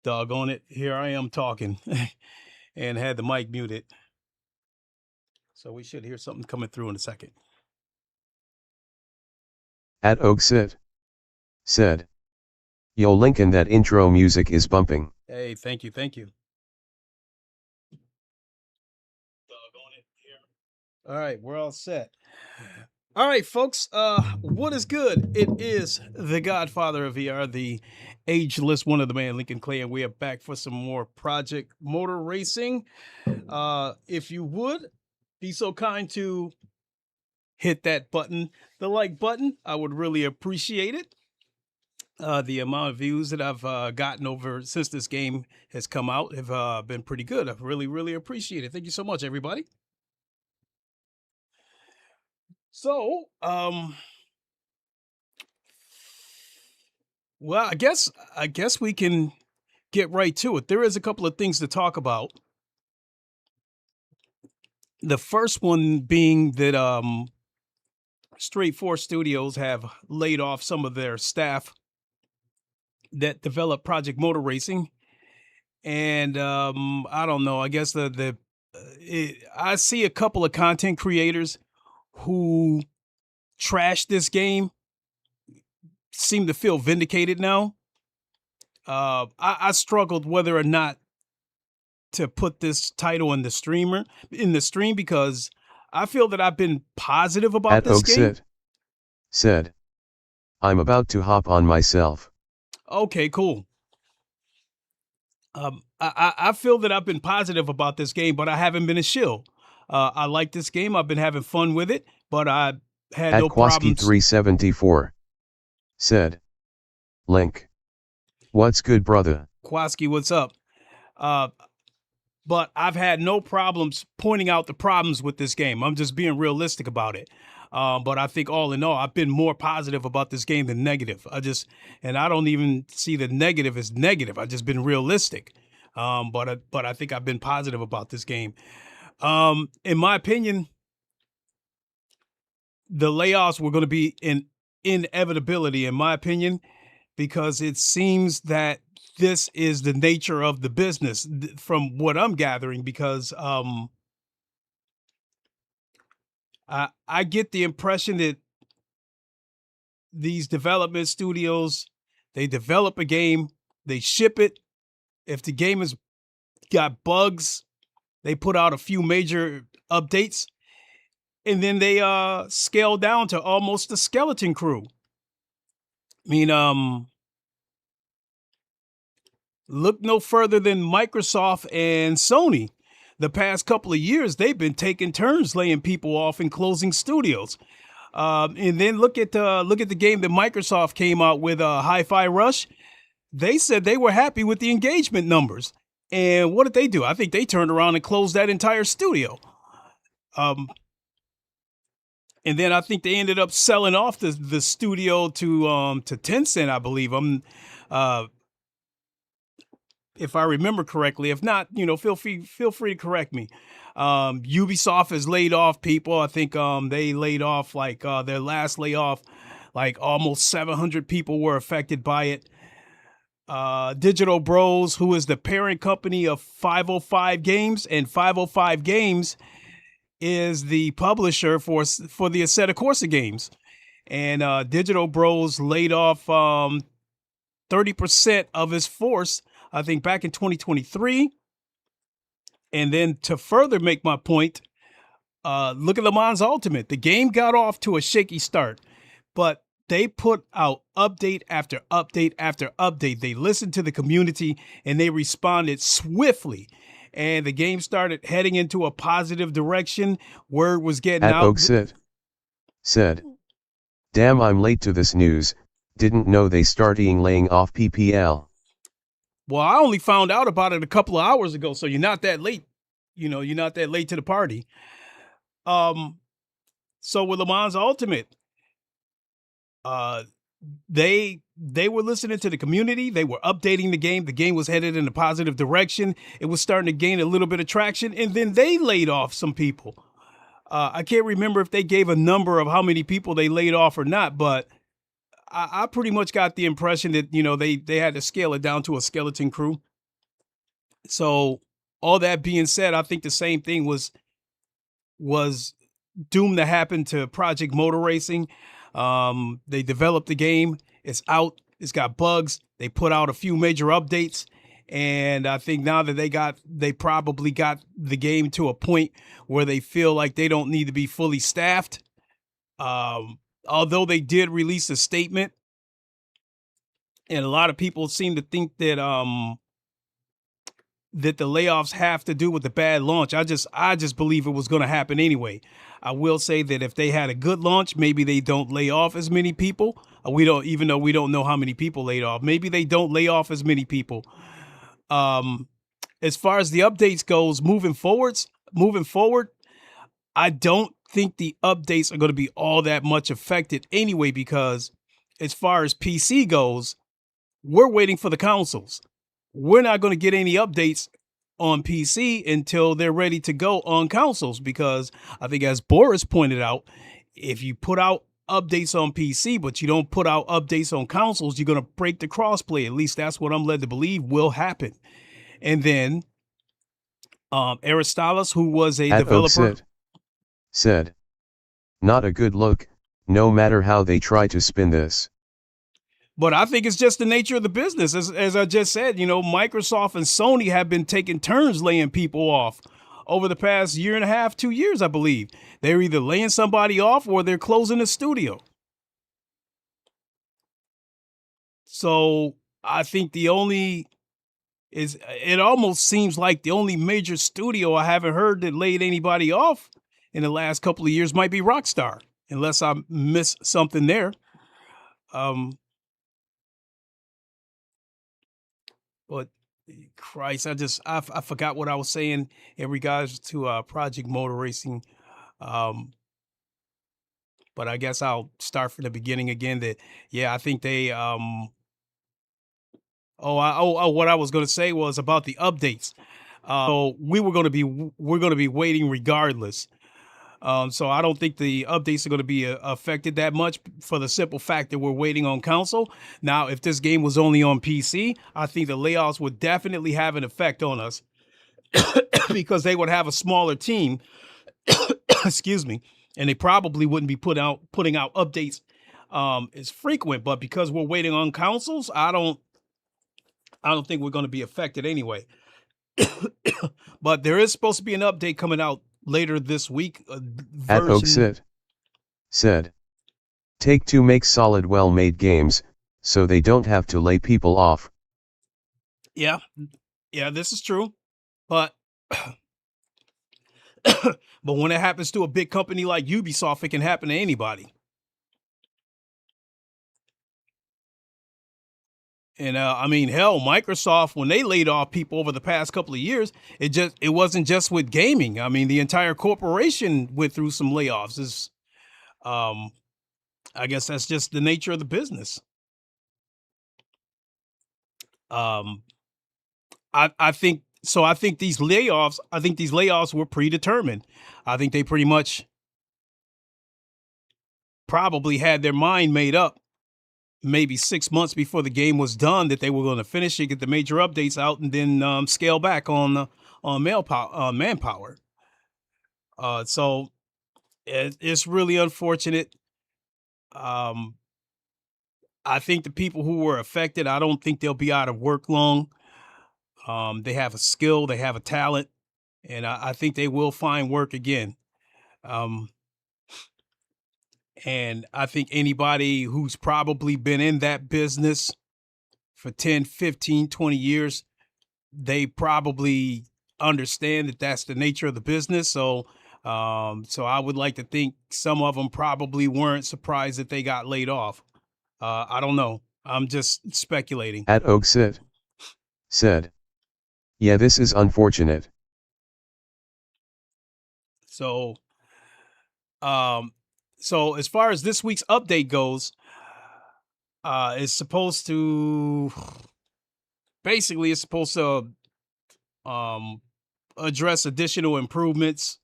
Doggone it, here I am talking and had the mic muted. So we should hear something coming through in a second. At Oaksit. said. Yo Lincoln, that intro music is bumping. Hey, thank you, thank you. All right, we're all set. All right, folks, what is good? It is the Godfather of VR, the ageless one of the man, Lincoln Clay, and we are back for some more Project Motor Racing. If you would be so kind to hit that button, the like button, I would really appreciate it. The amount of views that I've gotten over since this game has come out have been pretty good. I really appreciate it. Thank you so much, everybody. So, well, I guess we can get right to it. There is a couple of things to talk about. The first one being that Straight 4 Studios have laid off some of their staff that develop Project Motor Racing, and I don't know. I guess I see a couple of content creators who trashed this game seem to feel vindicated now. I struggled whether or not to put this title in the stream because I feel that I've been positive about this game. Said, I'm about to hop on myself. Okay, cool. I feel that I've been positive about this game, but I haven't been a shill. I like this game. I've been having fun with it, but I had no problems. 374 said, Link, what's good, brother? Kwaski, what's up? But I've had no problems pointing out the problems with this game. I'm just being realistic about it. But I think all in all, I've been more positive about this game than negative. And I don't even see the negative as negative. I've just been realistic. But I think I've been positive about this game. In my opinion, the layoffs were going to be an inevitability, in my opinion, because it seems that this is the nature of the business from what I'm gathering, because I get the impression that these development studios, they develop a game, they ship it. If the game has got bugs, they put out a few major updates, and then they scale down to almost a skeleton crew. I mean, look no further than Microsoft and Sony. The past couple of years, they've been taking turns laying people off and closing studios. And then look at the game that Microsoft came out with, Hi-Fi Rush. They said they were happy with the engagement numbers. And what did they do? I think they turned around and closed that entire studio. And then I think they ended up selling off the studio to Tencent, I believe. If I remember correctly. If not, feel free to correct me. Ubisoft has laid off people. I think they laid off their last layoff, like almost 700 people were affected by it. Digital Bros, who is the parent company of 505 Games, and 505 Games is the publisher for the Assetto Corsa games. And Digital Bros laid off 30% of his force, I think, back in 2023. And then to further make my point, look at Le Mans Ultimate. The game got off to a shaky start, but they put out update after update after update. They listened to the community and they responded swiftly. And the game started heading into a positive direction. Word was getting out. Said, damn, I'm late to this news. Didn't know they starting laying off PPL. Well, I only found out about it a couple of hours ago, so you're not that late. You're not that late to the party. So with Le Mans Ultimate, they were listening to the community. They were updating the game. The game was headed in a positive direction. It was starting to gain a little bit of traction, and then they laid off some people. I can't remember if they gave a number of how many people they laid off or not, but I pretty much got the impression that, they had to scale it down to a skeleton crew. So all that being said, I think the same thing was doomed to happen to Project Motor Racing. They developed the game. It's out. It's got bugs. They put out a few major updates, and I think now that they probably got the game to a point where they feel like they don't need to be fully staffed. Although they did release a statement, and a lot of people seem to think that that the layoffs have to do with the bad launch. I just believe it was going to happen anyway. I will say that if they had a good launch, maybe they don't lay off as many people. We don't, even though we don't know how many people laid off. Maybe they don't lay off as many people. As far as the updates goes, moving forward, I don't think the updates are going to be all that much affected anyway, because as far as PC goes, we're waiting for the consoles. We're not going to get any updates on PC until they're ready to go on consoles, because I think, as Boris pointed out, if you put out updates on PC but you don't put out updates on consoles, you're going to break the crossplay. At least that's what I'm led to believe will happen. And then Aristoteles, who was a developer, said, not a good look, no matter how they try to spin this. But I think it's just the nature of the business. As I just said, you know, Microsoft and Sony have been taking turns laying people off over the past year and a half, 2 years, I believe. They're either laying somebody off or they're closing a studio. So I think it almost seems like the only major studio I haven't heard that laid anybody off in the last couple of years might be Rockstar, unless I miss something there. But Christ, I forgot what I was saying in regards to Project Motor Racing. But I guess I'll start from the beginning again. That, yeah, I think they what I was going to say was about the updates. So we're going to be waiting regardless. So I don't think the updates are going to be affected that much, for the simple fact that we're waiting on console. Now, if this game was only on PC, I think the layoffs would definitely have an effect on us because they would have a smaller team, excuse me, and they probably wouldn't be putting out updates as frequent. But because we're waiting on consoles, I don't think we're going to be affected anyway. But there is supposed to be an update coming out later this week. Said, Take-Two makes solid, well-made games, so they don't have to lay people off. Yeah, this is true. But but when it happens to a big company like Ubisoft, it can happen to anybody. And I mean, hell, Microsoft, when they laid off people over the past couple of years, it wasn't just with gaming. I mean, the entire corporation went through some layoffs. I guess that's just the nature of the business. I think so. I think these layoffs were predetermined. I think they pretty much probably had their mind made up maybe 6 months before the game was done that they were going to finish it, get the major updates out, and then scale back on manpower. So it's really unfortunate. I think the people who were affected, I don't think they'll be out of work long. They have a skill, they have a talent, and I think they will find work again. And I think anybody who's probably been in that business for 10, 15, 20 years, they probably understand that that's the nature of the business. So I would like to think some of them probably weren't surprised that they got laid off. I don't know. I'm just speculating. Said, yeah, this is unfortunate. So as far as this week's update goes, it's supposed to address additional improvements.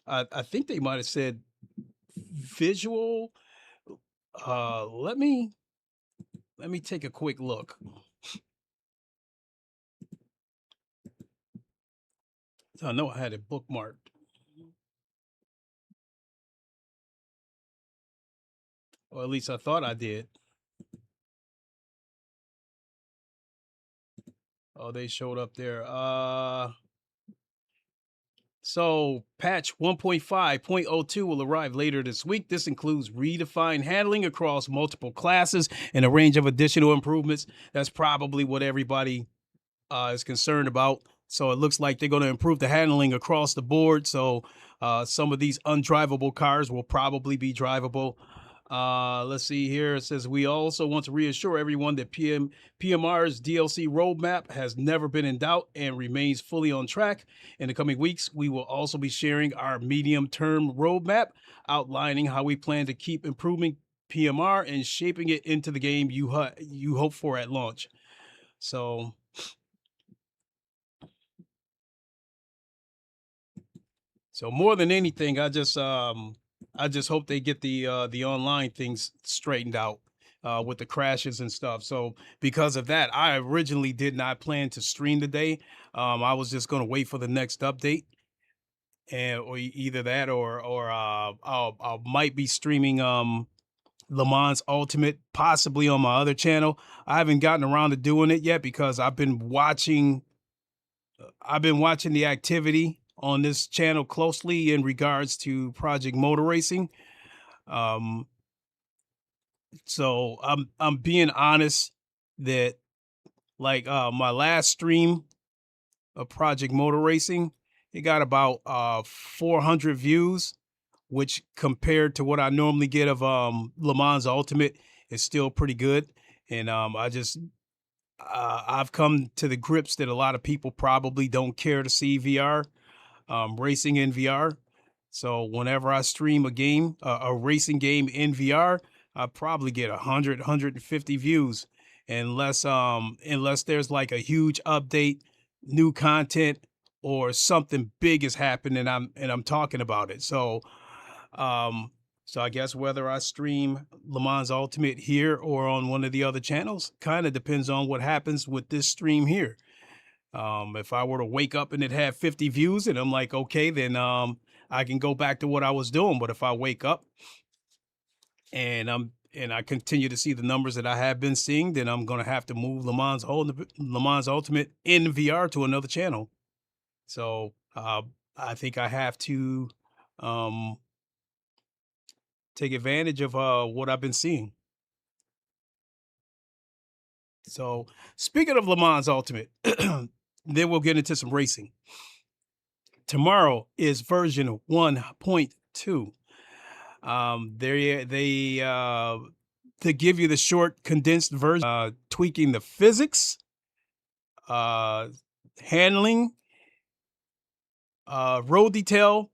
I think they might have said visual. Let me take a quick look. I know I had it bookmarked. Or at least I thought I did. Oh, they showed up there. So patch 1.5.02 will arrive later this week. This includes redefined handling across multiple classes and a range of additional improvements. That's probably what everybody is concerned about. So it looks like they're going to improve the handling across the board. So some of these undrivable cars will probably be drivable. Let's see here. It says we also want to reassure everyone that PMR's DLC roadmap has never been in doubt and remains fully on track. In the coming weeks, we will also be sharing our medium-term roadmap, outlining how we plan to keep improving PMR and shaping it into the game you hope for at launch. So more than anything, I just hope they get the online things straightened out with the crashes and stuff. So because of that, I originally did not plan to stream today. I was just going to wait for the next update, and or either that or I might be streaming Le Mans Ultimate possibly on my other channel. I haven't gotten around to doing it yet because I've been watching the activity on this channel closely in regards to Project Motor Racing. So I'm being honest that like my last stream of Project Motor Racing, it got about 400 views, which compared to what I normally get of Le Mans Ultimate is still pretty good. And I've come to the grips that a lot of people probably don't care to see VR, racing in VR. So whenever I stream a game, a racing game in VR, I probably get 100, 150 views, unless there's like a huge update, new content, or something big has happened and I'm talking about it. So I guess whether I stream Le Mans Ultimate here or on one of the other channels kind of depends on what happens with this stream here. If I were to wake up and it had 50 views and I'm like, okay, then I can go back to what I was doing. But if I wake up and I continue to see the numbers that I have been seeing, then I'm gonna have to move Le Mans Ultimate in VR to another channel. So I think I have to take advantage of what I've been seeing. So speaking of Le Mans Ultimate, then we'll get into some racing. Tomorrow is version 1.2. They give you the short condensed version, tweaking the physics, handling, road detail,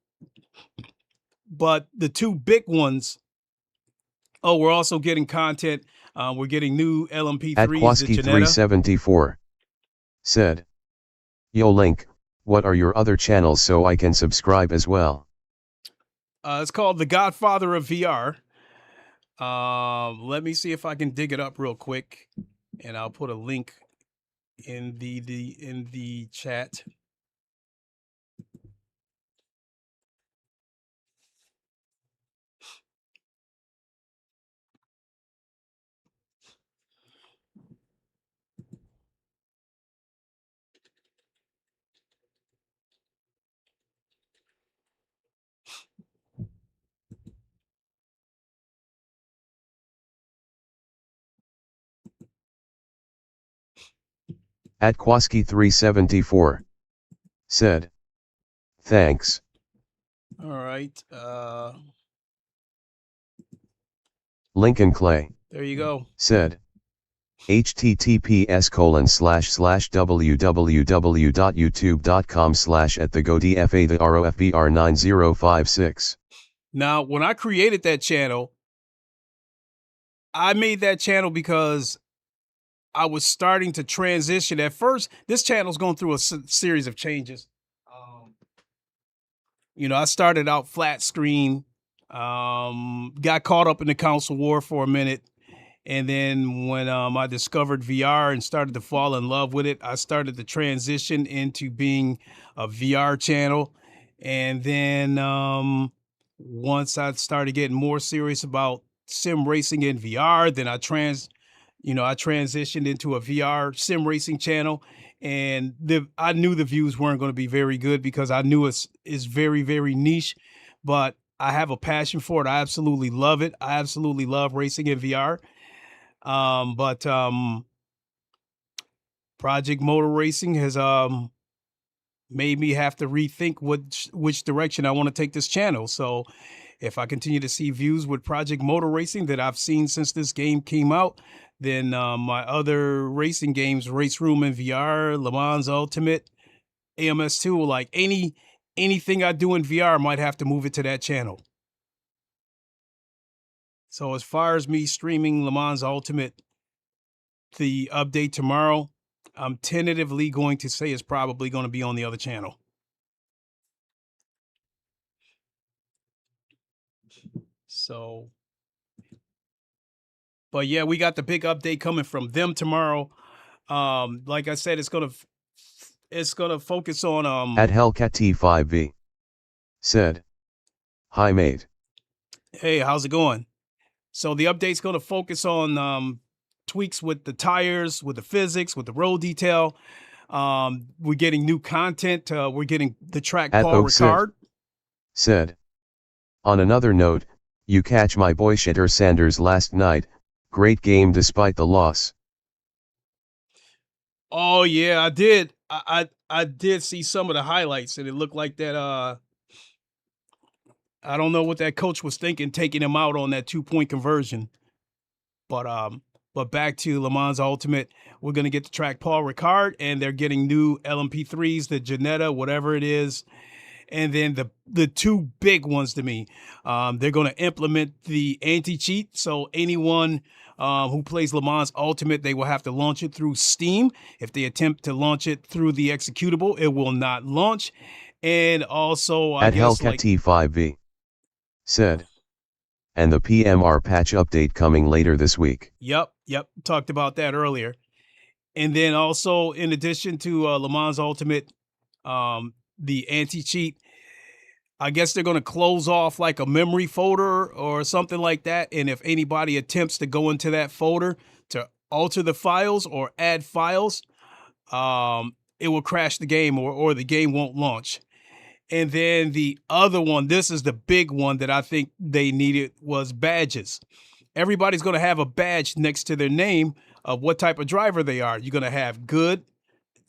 but the two big ones. Oh, we're also getting content. We're getting new LMP3s. At Quasky374 said, "Yo Link, what are your other channels so I can subscribe as well?" It's called The Godfather of VR. Let me see if I can dig it up real quick, and I'll put a link in the chat. At Quasky374 said, "Thanks." All right. Lincoln Clay, there you go, said, https://www.youtube.com/@thegodfa the ROFBR9056. Now, when I created that channel, I made that channel because I was starting to transition. At first, this channel's going through a series of changes. I started out flat screen, got caught up in the console war for a minute. And then when I discovered VR and started to fall in love with it, I started to transition into being a VR channel. And then once I started getting more serious about sim racing in VR, then I I transitioned into a VR sim racing channel, and I knew the views weren't going to be very good because I knew it's very, very niche, but I have a passion for it. I absolutely love it. I absolutely love racing in VR. But Project Motor Racing has made me have to rethink which direction I want to take this channel. So if I continue to see views with Project Motor Racing that I've seen since this game came out, then my other racing games, Race Room in VR, Le Mans Ultimate, AMS2, like anything I do in VR might have to move it to that channel. So as far as me streaming Le Mans Ultimate, the update tomorrow, I'm tentatively going to say it's probably going to be on the other channel. So, but yeah, we got the big update coming from them tomorrow. Like I said, it's gonna focus on At Hellcat T5V said, "Hi mate. Hey, how's it going?" So the update's gonna focus on tweaks with the tires, with the physics, with the road detail. We're getting new content. We're getting the track At Paul Ricard said, "On another note, you catch my boy Shitter Sanders last night. Great game despite the loss." Oh yeah, I did. I did see some of the highlights, and it looked like that. I don't know what that coach was thinking, taking him out on that 2-point conversion. But back to Le Mans Ultimate, we're gonna get the track Paul Ricard, and they're getting new LMP3s, the Janetta, whatever it is. And then the two big ones to me, they're going to implement the anti-cheat. So anyone who plays Le Mans Ultimate, they will have to launch it through Steam. If they attempt to launch it through the executable, it will not launch. And also, I At guess Hellcat T5V said, "And the PMR patch update coming later this week." Yep, talked about that earlier. And then also, in addition to Le Mans Ultimate, the anti-cheat, I guess they're going to close off like a memory folder or something like that. And if anybody attempts to go into that folder to alter the files or add files, it will crash the game or the game won't launch. And then the other one, this is the big one that I think they needed, was badges. Everybody's going to have a badge next to their name of what type of driver they are. You're going to have good,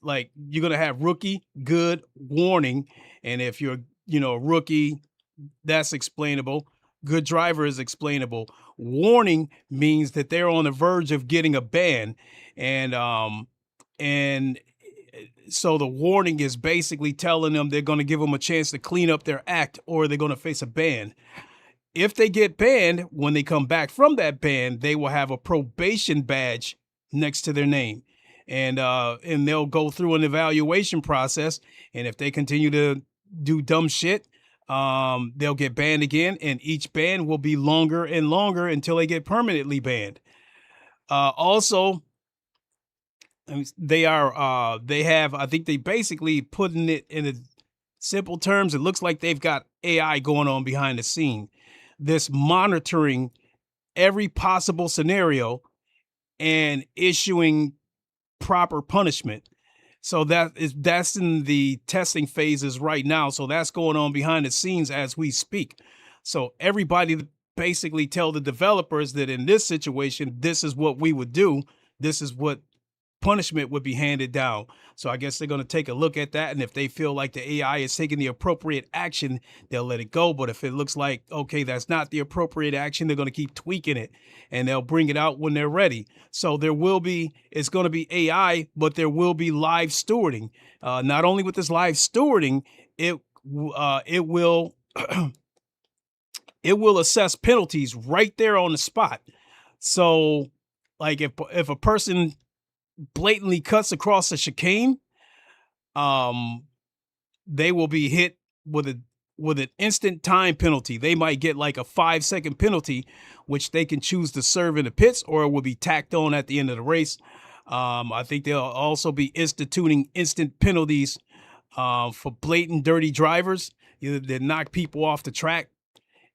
like you're going to have rookie, good, warning. And if you're, rookie, that's explainable. Good driver is explainable. Warning means that they're on the verge of getting a ban. And so the warning is basically telling them they're going to give them a chance to clean up their act, or they're going to face a ban. If they get banned, when they come back from that ban, they will have a probation badge next to their name. And they'll go through an evaluation process. And if they continue to do dumb shit, they'll get banned again. And each ban will be longer and longer until they get permanently banned. Also, they have, I think they basically putting it in a simple terms, it looks like they've got AI going on behind the scene. This monitoring every possible scenario and issuing proper punishment. So that's in the testing phases right now. So that's going on behind the scenes as we speak. So everybody basically tell the developers that in this situation, this is what we would do. This is what punishment would be handed down. So I guess they're going to take a look at that. And if they feel like the AI is taking the appropriate action, they'll let it go. But if it looks like, okay, that's not the appropriate action, they're going to keep tweaking it and they'll bring it out when they're ready. So it's going to be AI, but there will be live stewarding. Not only with this live stewarding, it will it will assess penalties right there on the spot. So like if a person blatantly cuts across a chicane, they will be hit with an instant time penalty. They might get like a 5-second penalty, which they can choose to serve in the pits, or it will be tacked on at the end of the race. I think they'll also be instituting instant penalties for blatant dirty drivers that knock people off the track.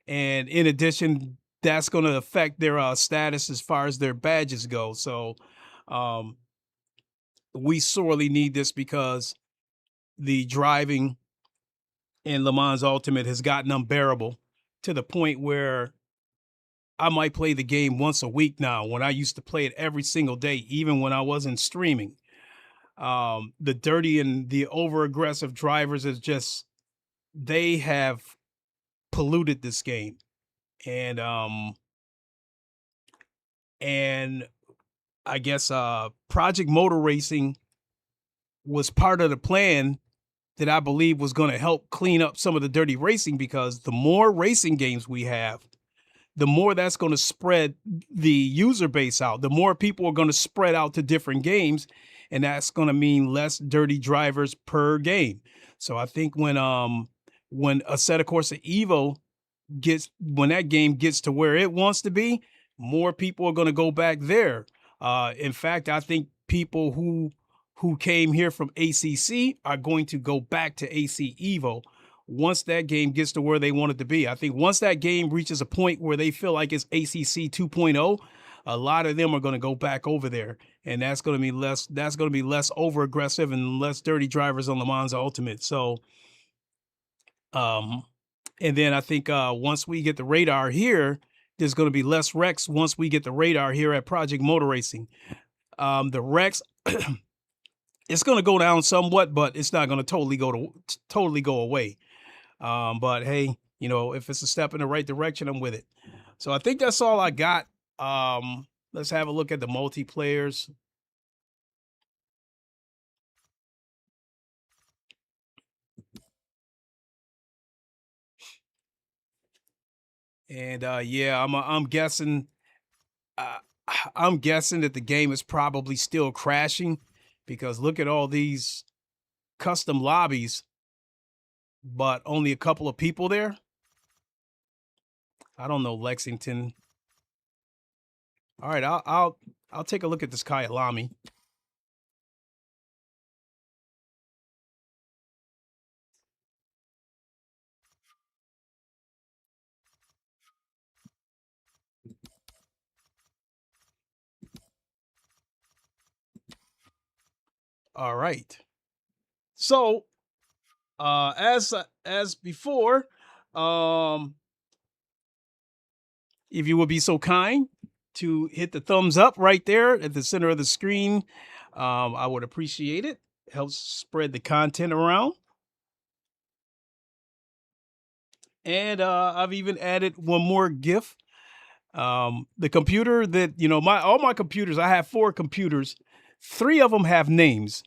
And in addition, that's going to affect their status as far as their badges go. So we sorely need this because the driving in Le Mans Ultimate has gotten unbearable to the point where I might play the game once a week now, when I used to play it every single day, even when I wasn't streaming. The dirty and the over aggressive drivers is just, they have polluted this game. And I guess Project Motor Racing was part of the plan that I believe was going to help clean up some of the dirty racing, because the more racing games we have, the more that's going to spread the user base out. The more people are going to spread out to different games, and that's going to mean less dirty drivers per game. So I think when Assetto Corsa EVO when that game gets to where it wants to be, more people are going to go back there. In fact, I think people who came here from ACC are going to go back to AC EVO once that game gets to where they want it to be. I think once that game reaches a point where they feel like it's ACC 2.0, a lot of them are going to go back over there, and that's going to be less over aggressive and less dirty drivers on Le Mans Ultimate. So, and then I think once we get the radar here, there's going to be less wrecks once we get the radar here at Project Motor Racing. The wrecks, it's going to go down somewhat, but it's not going to totally go away. But hey, you know, if it's a step in the right direction, I'm with it. So I think that's all I got. Let's have a look at the multiplayers. And yeah, I'm guessing that the game is probably still crashing, because look at all these custom lobbies, but only a couple of people there. I don't know, Lexington. All right, I'll take a look at this Kyalami. All right. So, as before, if you would be so kind to hit the thumbs up right there at the center of the screen, I would appreciate it. It helps spread the content around. And I've even added one more GIF. The computer that, you know, all my computers, I have 4 computers. 3 of them have names.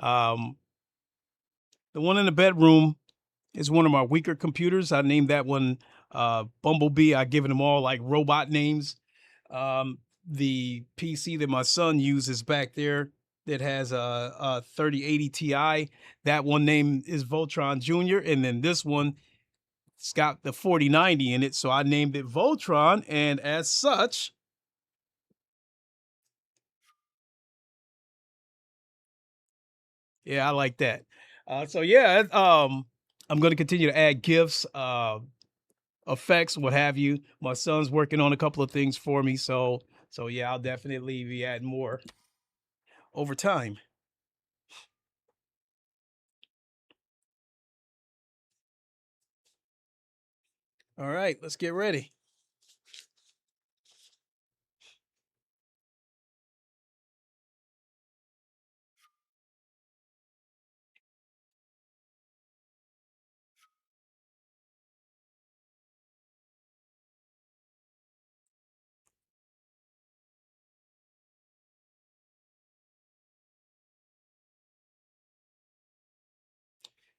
The one in the bedroom is one of my weaker computers. I named that one Bumblebee. I've given them all like robot names. The PC that my son uses back there that has a 3080 Ti, that one name is Voltron Jr. And then this one, it's got the 4090 in it, so I named it Voltron, and as such, yeah, I like that. So yeah, I'm going to continue to add GIFs, effects, what have you. My son's working on a couple of things for me, so yeah, I'll definitely be adding more over time. All right, let's get ready.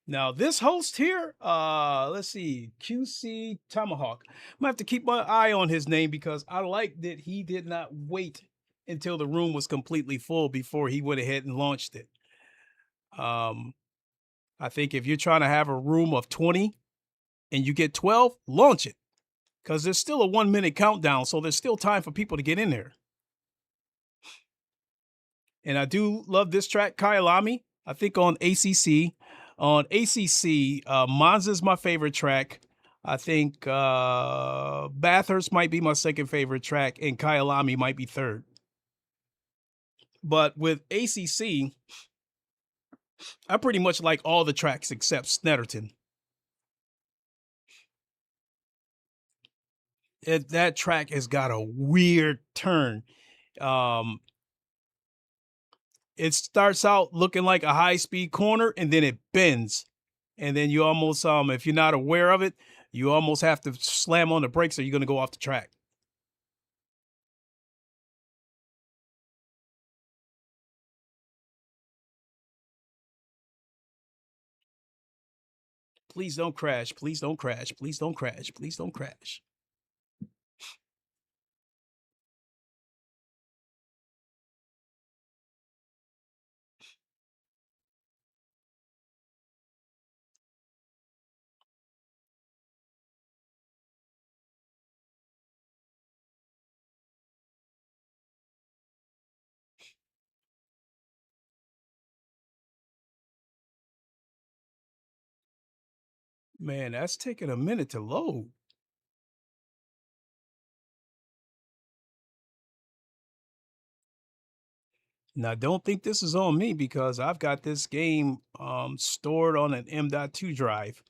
Now this host here, let's see, QC Tomahawk. I'm gonna have to keep my eye on his name, because I like that he did not wait until the room was completely full before he went ahead and launched it. I think if you're trying to have a room of 20 and you get 12, launch it, because there's still a 1-minute countdown, so there's still time for people to get in there. And I do love this track, Kyalami. I think on ACC, Monza is my favorite track. I think Bathurst might be my second favorite track, and Kyalami might be third. But with ACC, I pretty much like all the tracks except Snetterton. That track has got a weird turn. It starts out looking like a high-speed corner, and then it bends. And then you almost, if you're not aware of it, you almost have to slam on the brakes or you're going to go off the track. Please don't crash. Please don't crash. Please don't crash. Please don't crash. Man, that's taking a minute to load. Now, don't think this is on me because I've got this game stored on an M.2 drive.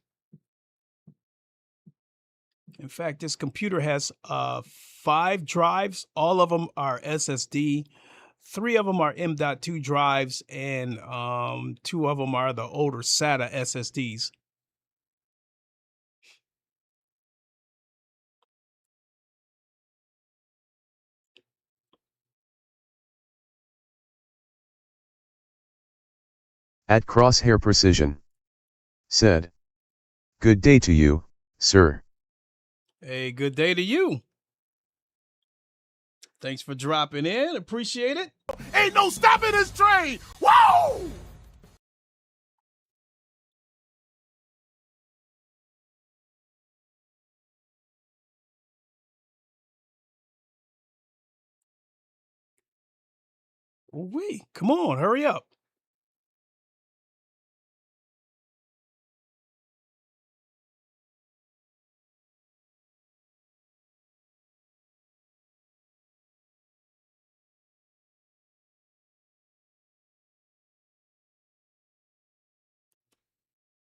In fact, this computer has 5 drives. All of them are SSD. 3 of them are M.2 drives, and 2 of them are the older SATA SSDs. At Crosshair Precision said, "Good day to you, sir." Hey, good day to you. Thanks for dropping in. Appreciate it. Ain't no stopping this train! Whoa! Wait, come on, hurry up.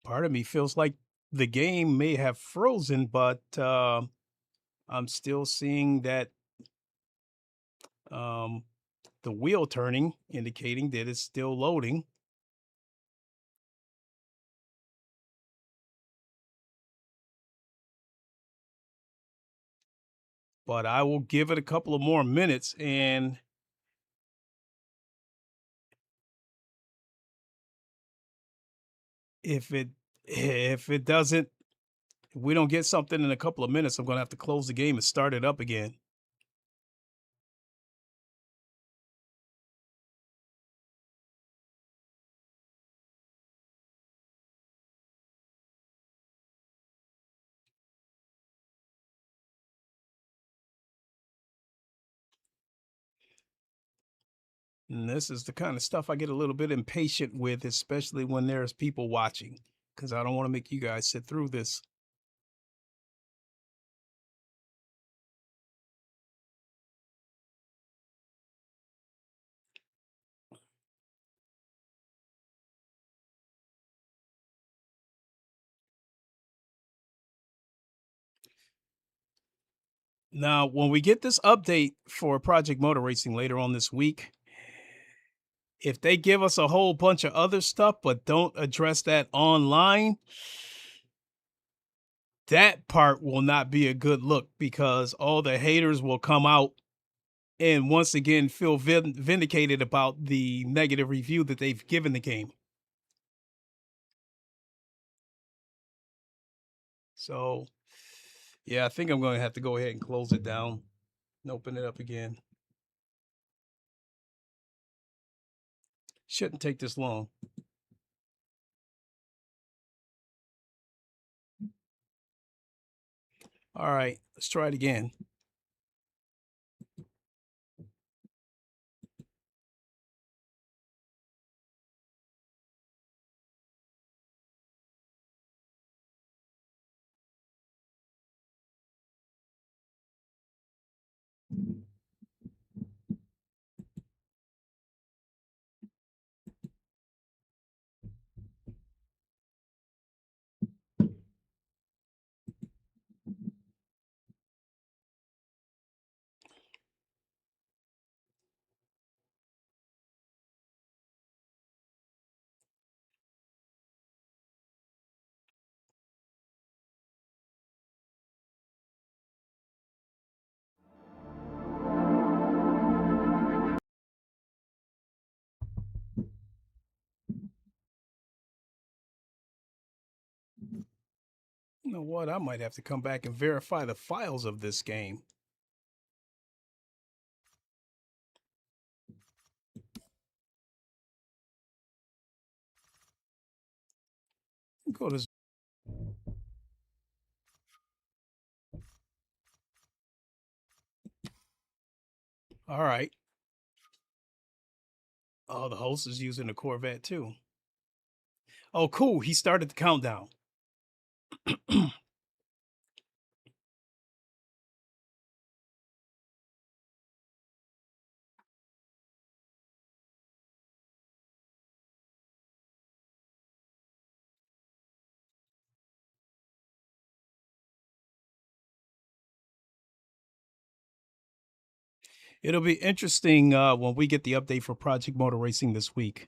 Part of me feels like the game may have frozen, but I'm still seeing that the wheel turning, indicating that it's still loading. But I will give it a couple of more minutes, and if it doesn't, if we don't get something in a couple of minutes, I'm gonna have to close the game and start it up again. And this is the kind of stuff I get a little bit impatient with, especially when there's people watching, because I don't want to make you guys sit through this. Now, when we get this update for Project Motor Racing later on this week, if they give us a whole bunch of other stuff but don't address that online, that part will not be a good look because all the haters will come out and once again feel vindicated about the negative review that they've given the game. So, yeah, I think I'm going to have to go ahead and close it down and open it up again. Shouldn't take this long. All right, let's try it again. You know what? I might have to come back and verify the files of this game. Go to. All right. Oh, the host is using the Corvette too. Oh, cool. He started the countdown. It'll be interesting when we get the update for Project Motor Racing this week.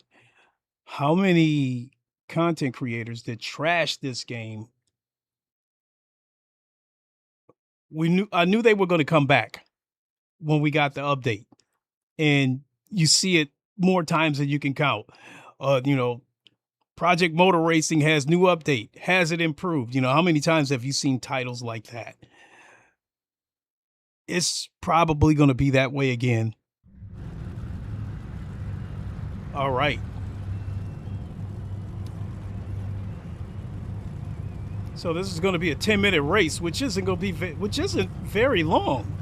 How many content creators did trash this game? I knew they were going to come back when we got the update, and you see it more times than you can count. Project Motor Racing has new update. Has it improved? How many times have you seen titles like that? It's probably going to be that way again. All right. So this is going to be a 10-minute race, which isn't very long.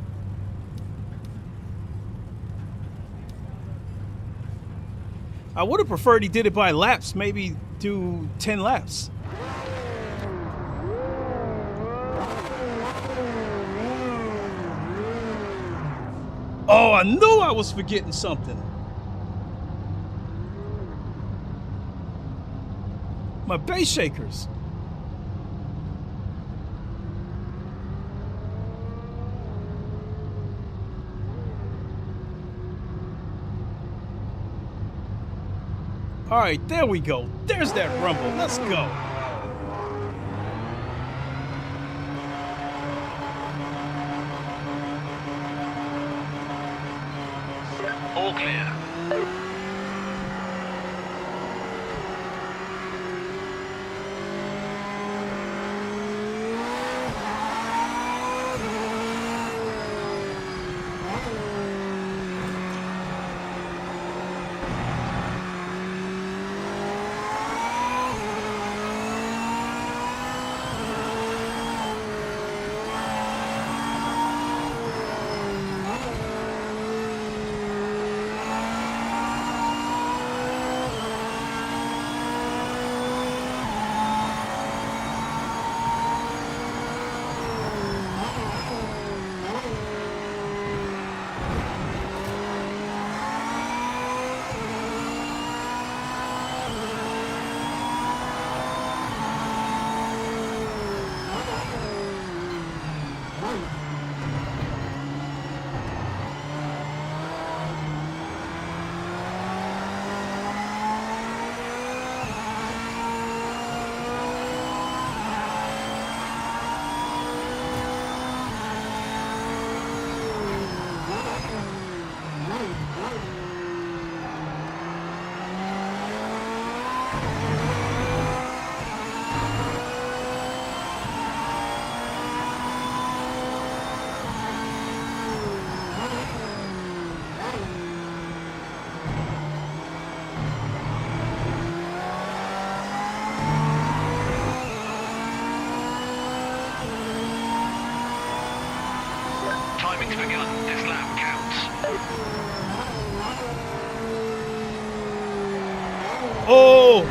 I would have preferred he did it by laps, maybe do 10 laps. Oh, I knew I was forgetting something. My base shakers. All right, there we go. There's that rumble. Let's go. All clear. Timing's begun. This lap counts. Oh!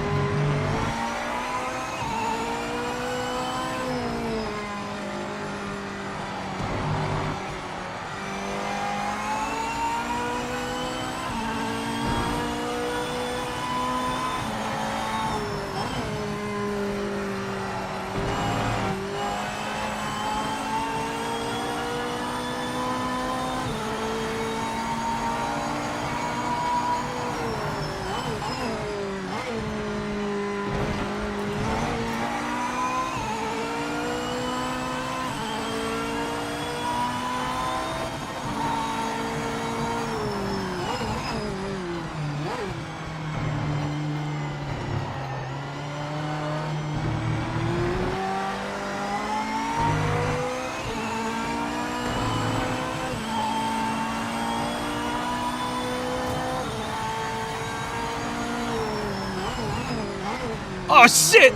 Oh, shit!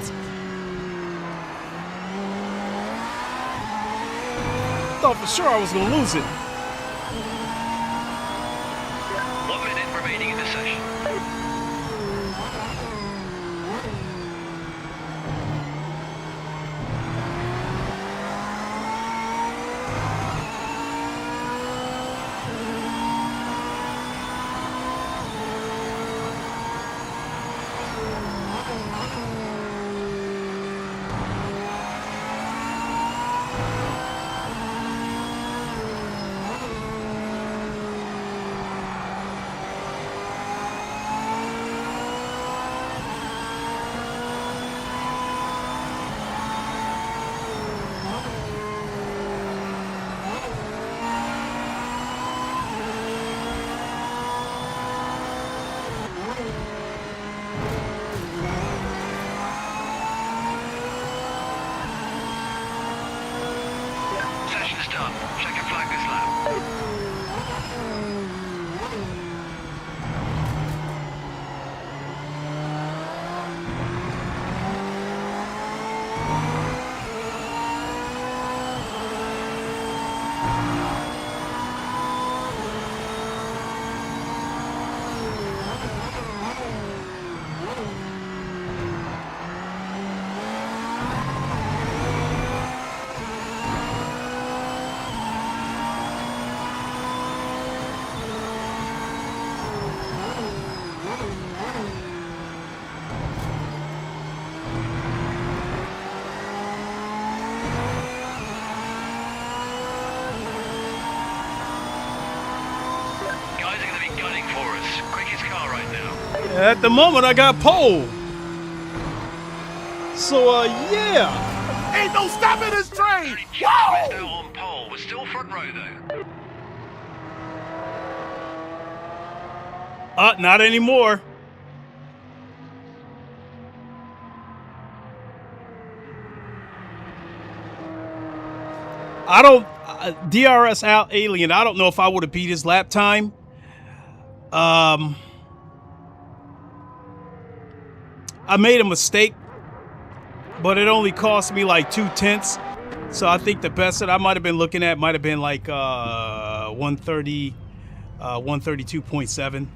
Thought for sure I was gonna lose it. 1 minute remaining in the session. Session's done. Check and flag this lap. Guys are going to be gunning for us. Quickest car right now. At the moment, I got pole. So, yeah. Ain't no stopping this train! Only just Whoa! missed out on pole. We're still front row though. Not anymore. I don't... DRS out Alien, I don't know if I would have beat his lap time. I made a mistake, but it only cost me like 2/10. So I think the best that I might have been looking at might have been like 130, 132.7.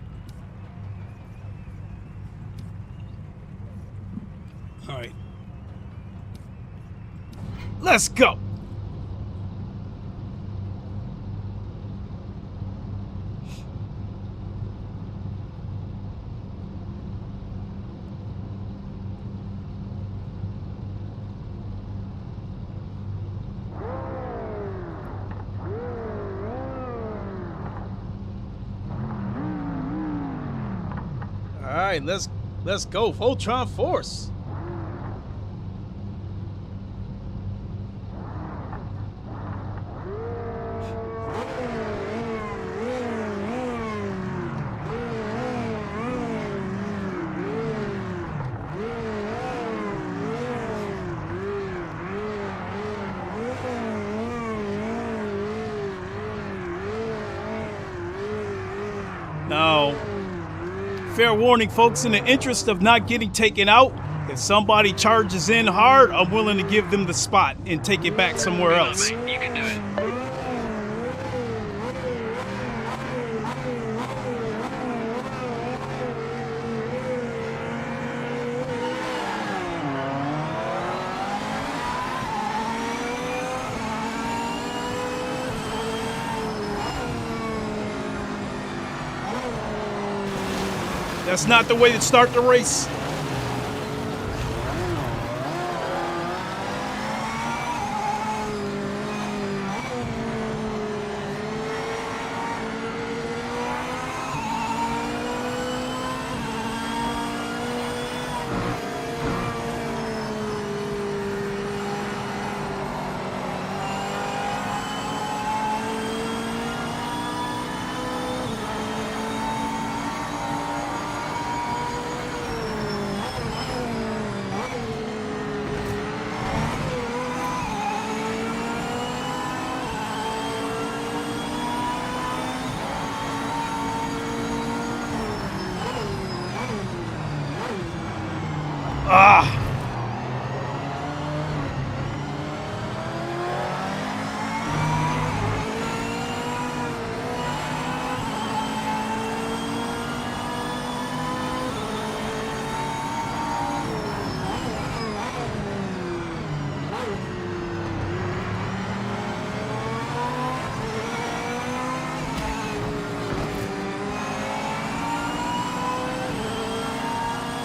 All right. Let's go. All right, let's go, Voltron Force. Now, fair warning, folks, in the interest of not getting taken out, if somebody charges in hard, I'm willing to give them the spot and take it back somewhere else. Mate, you can do it. That's not the way to start the race. Ah.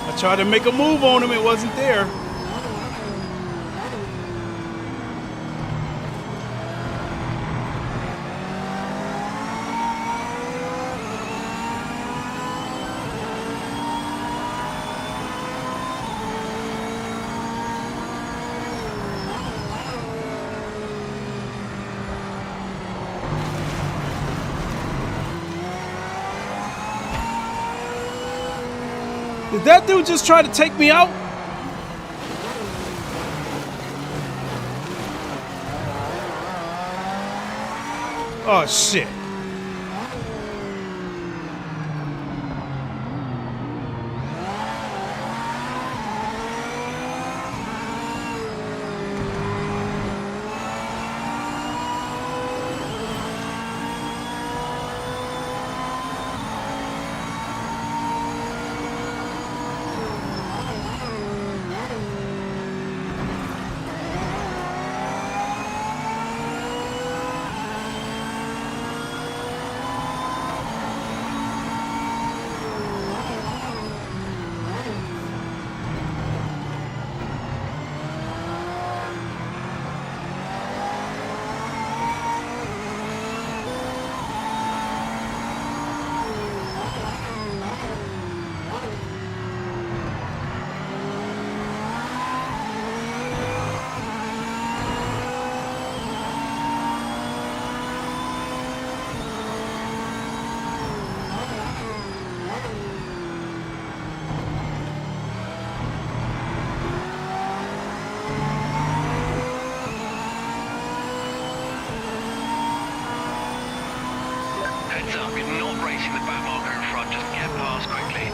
I tried to make a move on him, it wasn't there. Did that dude just try to take me out? Oh, shit. Heads up, you're not racing the back marker in front, just get past quickly.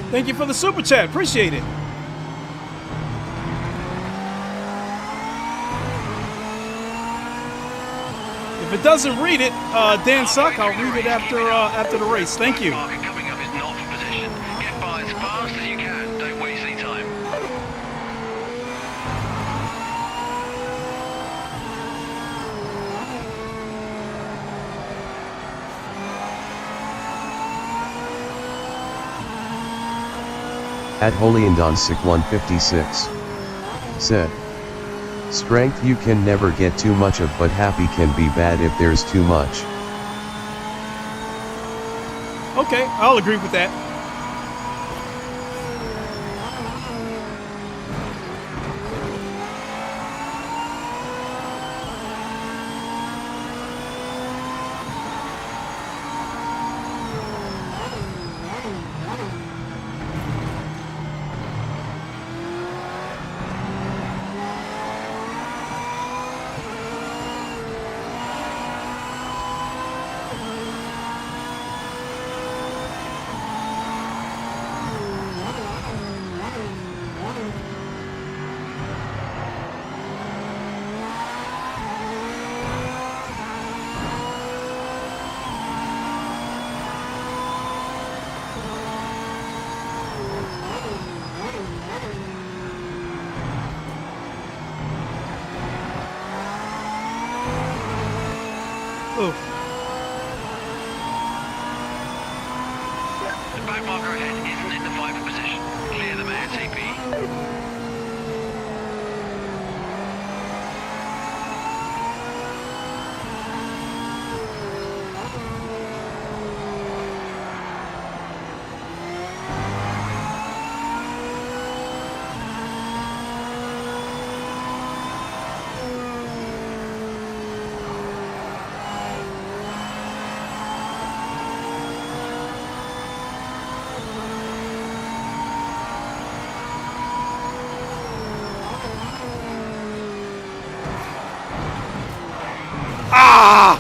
Thank you for the super chat. Appreciate it. If it doesn't read it, Dan Suck, I'll read it after the race. Thank you. Marker coming up is not for position. Get by as fast as you can. Don't waste any time. At Holiandonsic 156 said, strength you can never get too much of, but happy can be bad if there's too much. Okay, I'll agree with that. Oof. The back marker ahead isn't in the fighter position. Clear them ASAP. Ah!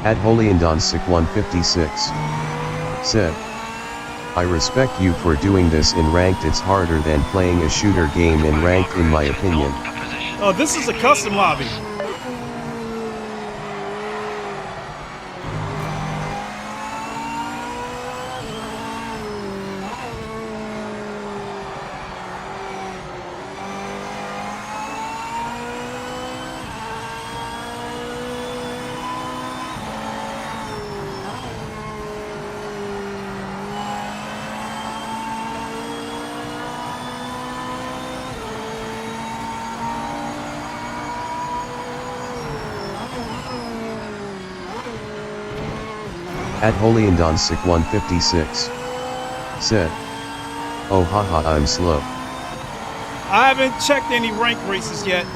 At HolyandonSick156 said, I respect you for doing this in ranked. It's harder than playing a shooter game in ranked in my opinion. Oh, this is a custom lobby. At HolyandonSick156 said, oh haha, I'm slow. I haven't checked any rank races yet.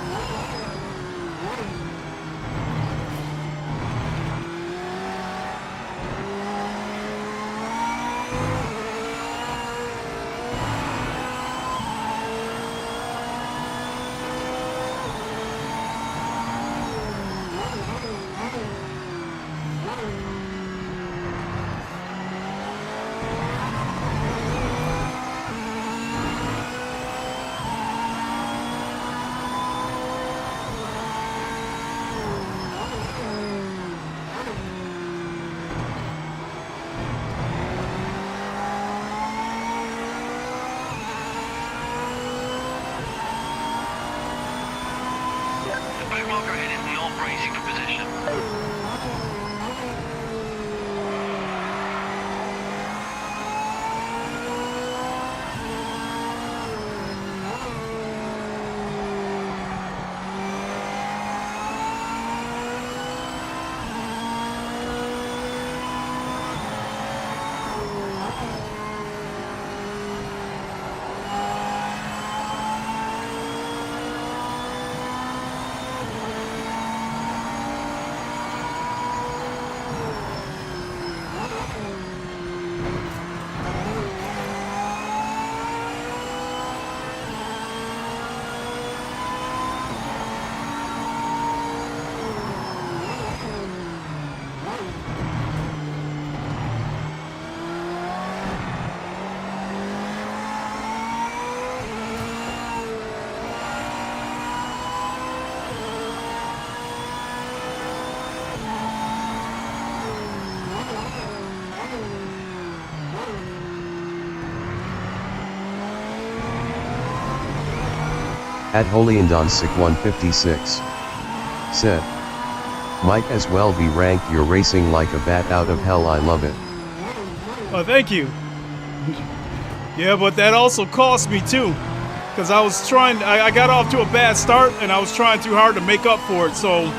Back marker ahead is not bracing for position. At HolyandonSick156 said, might as well be ranked. You're racing like a bat out of hell. I love it. Oh, thank you. Yeah, but that also cost me too. because I was trying. I got off to a bad start, and I was trying too hard to make up for it. So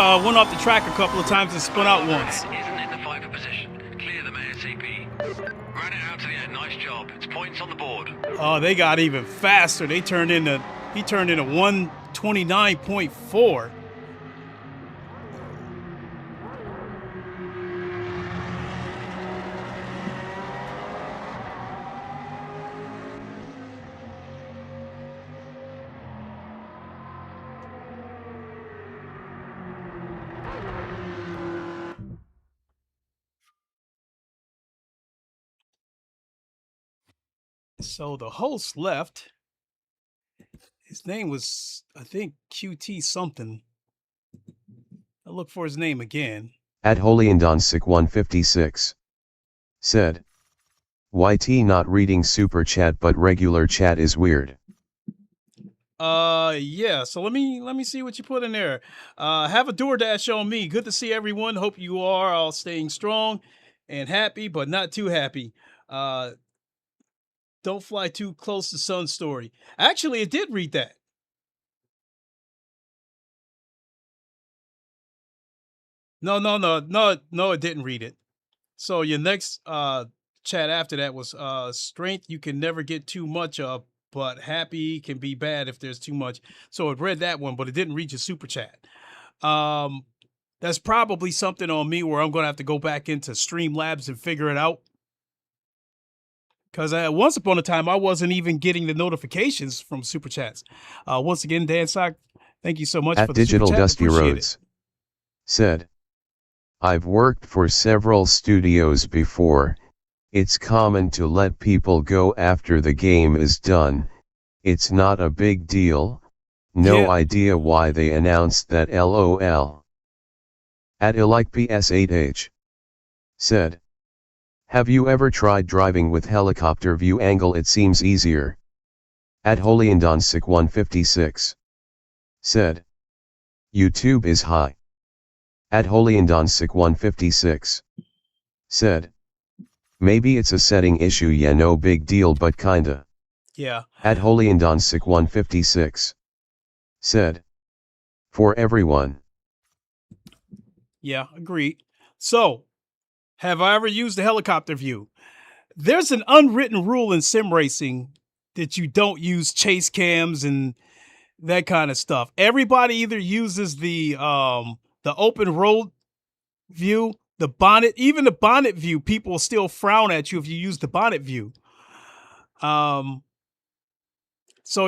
I went off the track a couple of times and spun out once. Isn't in the 5 position. Clear them ASAP. Ran it out to the end. Nice job. It's points on the board. Oh, they got even faster. He turned into 129.4. So the host left. His name was, I think, QT something. I'll look for his name again. At HolyandonSick156 said, YT not reading super chat but regular chat is weird. Yeah, so let me see what you put in there. Have a DoorDash on me. Good to see everyone. Hope you are all staying strong and happy, but not too happy. Don't fly too close to Sun Story. Actually, it did read that. No, it didn't read it. So your next chat after that was strength you can never get too much of, but happy can be bad if there's too much. So it read that one, but it didn't read your super chat. That's probably something on me where I'm going to have to go back into Streamlabs and figure it out. Because once upon a time, I wasn't even getting the notifications from super chats. Once again, Dan Sock, thank you so much for the Digital super chat. Dusty Appreciate Roads said, I've worked for several studios before. It's common to let people go after the game is done. It's not a big deal. No idea why they announced that, LOL. At IlikePS8H said, have you ever tried driving with helicopter view angle? It seems easier. At HolyandonSick156 said, YouTube is high. At HolyandonSick156 said, maybe it's a setting issue, yeah, no big deal but kinda. Yeah. At HolyandonSick156 said, for everyone. Yeah, agreed. So, have I ever used the helicopter view? There's an unwritten rule in sim racing that you don't use chase cams and that kind of stuff. Everybody either uses the open road view, the bonnet, even the bonnet view. People will still frown at you if you use the bonnet view. So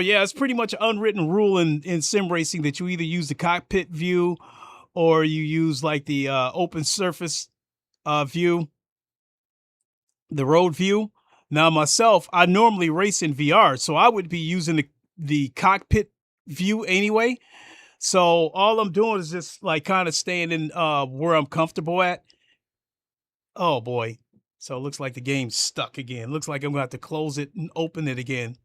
yeah, it's pretty much an unwritten rule in sim racing that you either use the cockpit view or you use like the open surface view, the road view. Now myself, I normally race in VR, so I would be using the cockpit view anyway. So all I'm doing is just like kind of staying in where I'm comfortable at. Oh boy. So it looks like the game's stuck again. Looks like I'm gonna have to close it and open it again.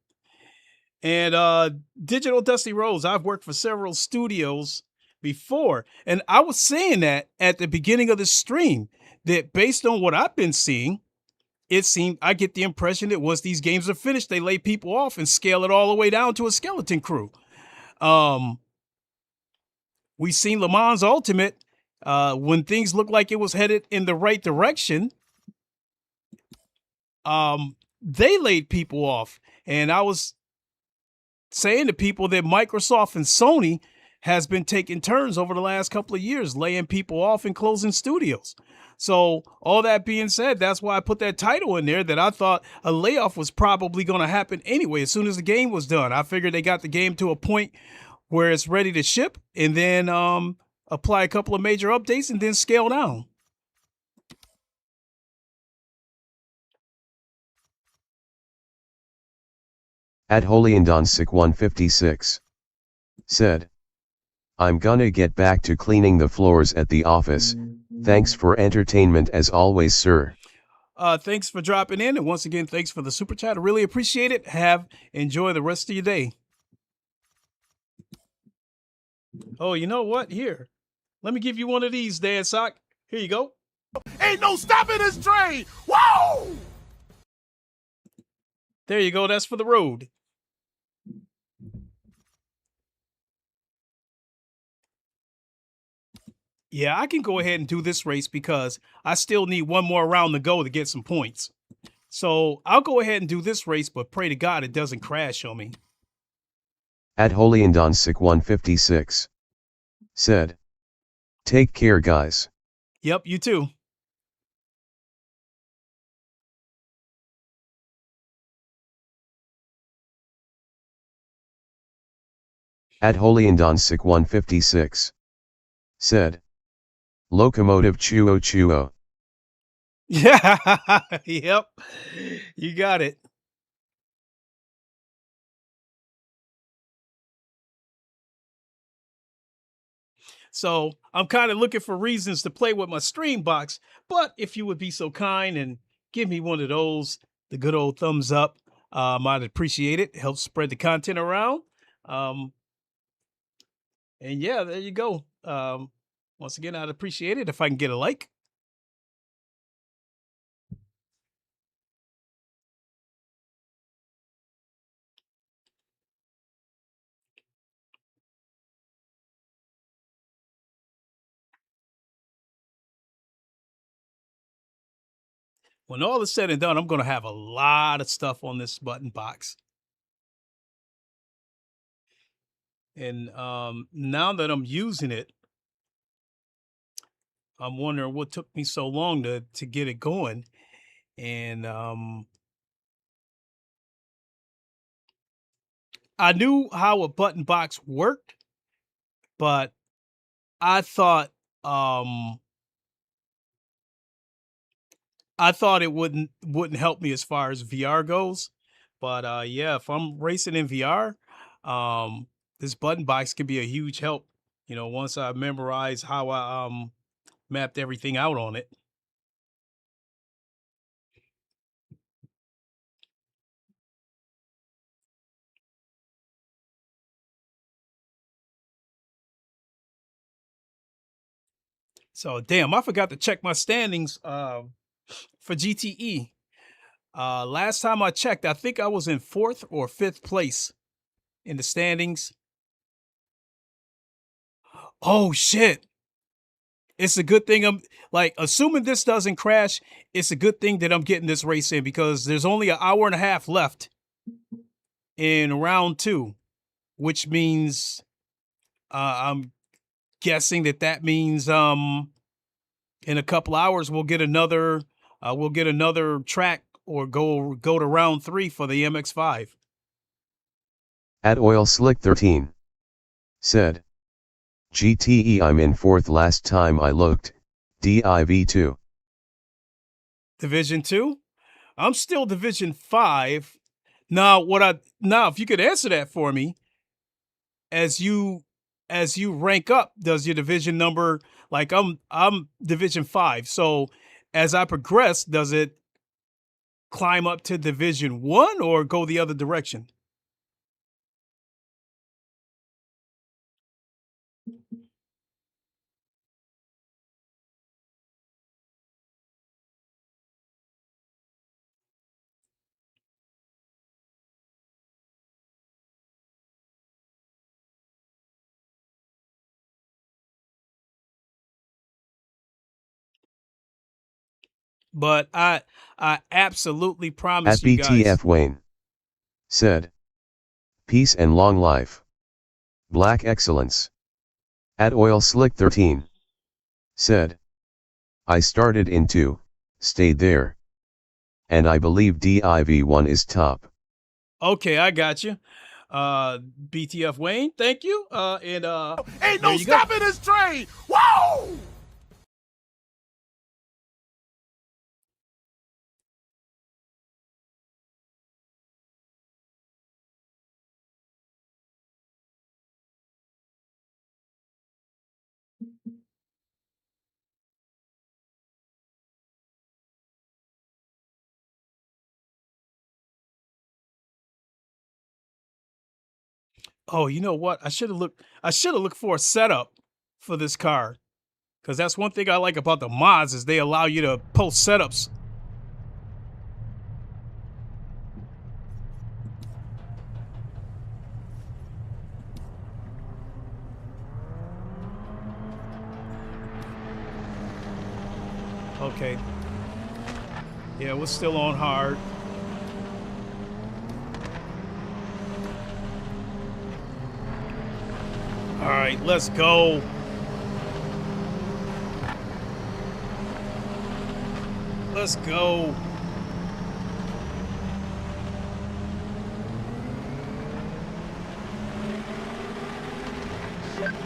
And Digital Dusty Rose, I've worked for several studios before, and I was saying that at the beginning of the stream, that based on what I've been seeing, I get the impression that once these games are finished, they lay people off and scale it all the way down to a skeleton crew. We've seen Le Mans Ultimate, when things looked like it was headed in the right direction, they laid people off. And I was saying to people that Microsoft and Sony has been taking turns over the last couple of years, laying people off and closing studios. So all that being said, that's why I put that title in there, that I thought a layoff was probably going to happen anyway. As soon as the game was done, I figured they got the game to a point where it's ready to ship, and then apply a couple of major updates and then scale down. At HolyandonSick156 said, I'm gonna get back to cleaning the floors at the office. Thanks for entertainment as always, sir. Thanks for dropping in, and once again, thanks for the super chat. I really appreciate it. Enjoy the rest of your day. Oh, you know what? Here, let me give you one of these, Dan Sock. Here you go. Ain't no stopping this train. Whoa! There you go. That's for the road. Yeah, I can go ahead and do this race because I still need one more round to go to get some points. So I'll go ahead and do this race, but pray to God it doesn't crash on me. At HolyandOnSick156 said, "Take care, guys." Yep, you too. At HolyandOnSick156 said, "Locomotive Chuo Chuo." Yeah, yep, you got it. So I'm kind of looking for reasons to play with my stream box, but if you would be so kind and give me one of those, the good old thumbs up, I'd appreciate it. It helps spread the content around. Um, and yeah, there you go. Once again, I'd appreciate it if I can get a like. When all is said and done, I'm going to have a lot of stuff on this button box. And now that I'm using it, I'm wondering what took me so long to get it going. And I knew how a button box worked, but I thought um I thought it wouldn't help me as far as VR goes. But yeah, if I'm racing in VR, this button box could be a huge help. You know, once I memorize how I mapped everything out on it. So damn, I forgot to check my standings for GTE. Last time I checked, I think I was in 4th or 5th place in the standings. Oh shit. It's a good thing I'm like, assuming this doesn't crash, it's a good thing that I'm getting this race in because there's only an hour and a half left in round 2, which means I'm guessing that means in a couple hours we'll get another track or go to round 3 for the MX5. At OilSlick13 said, "GTE, I'm in 4th last time I looked, Div2. Division 2? I'm still Division 5. Now, if you could answer that for me, as you rank up, does your division number, like I'm Division 5. So as I progress, does it climb up to Division 1 or go the other direction? But I absolutely promise At you guys. BTF Wayne said, "Peace and long life. Black excellence." At OilSlick13 said, "I started in 2, stayed there. And I believe Div1 is top." Okay, I got you. BTF Wayne, thank you. Ain't there no you go. stopping this train. Whoa! Oh, you know what? I should have looked for a setup for this car. Because that's one thing I like about the mods is they allow you to post setups. Okay. Yeah, we're still on hard. All right, let's go. Let's go.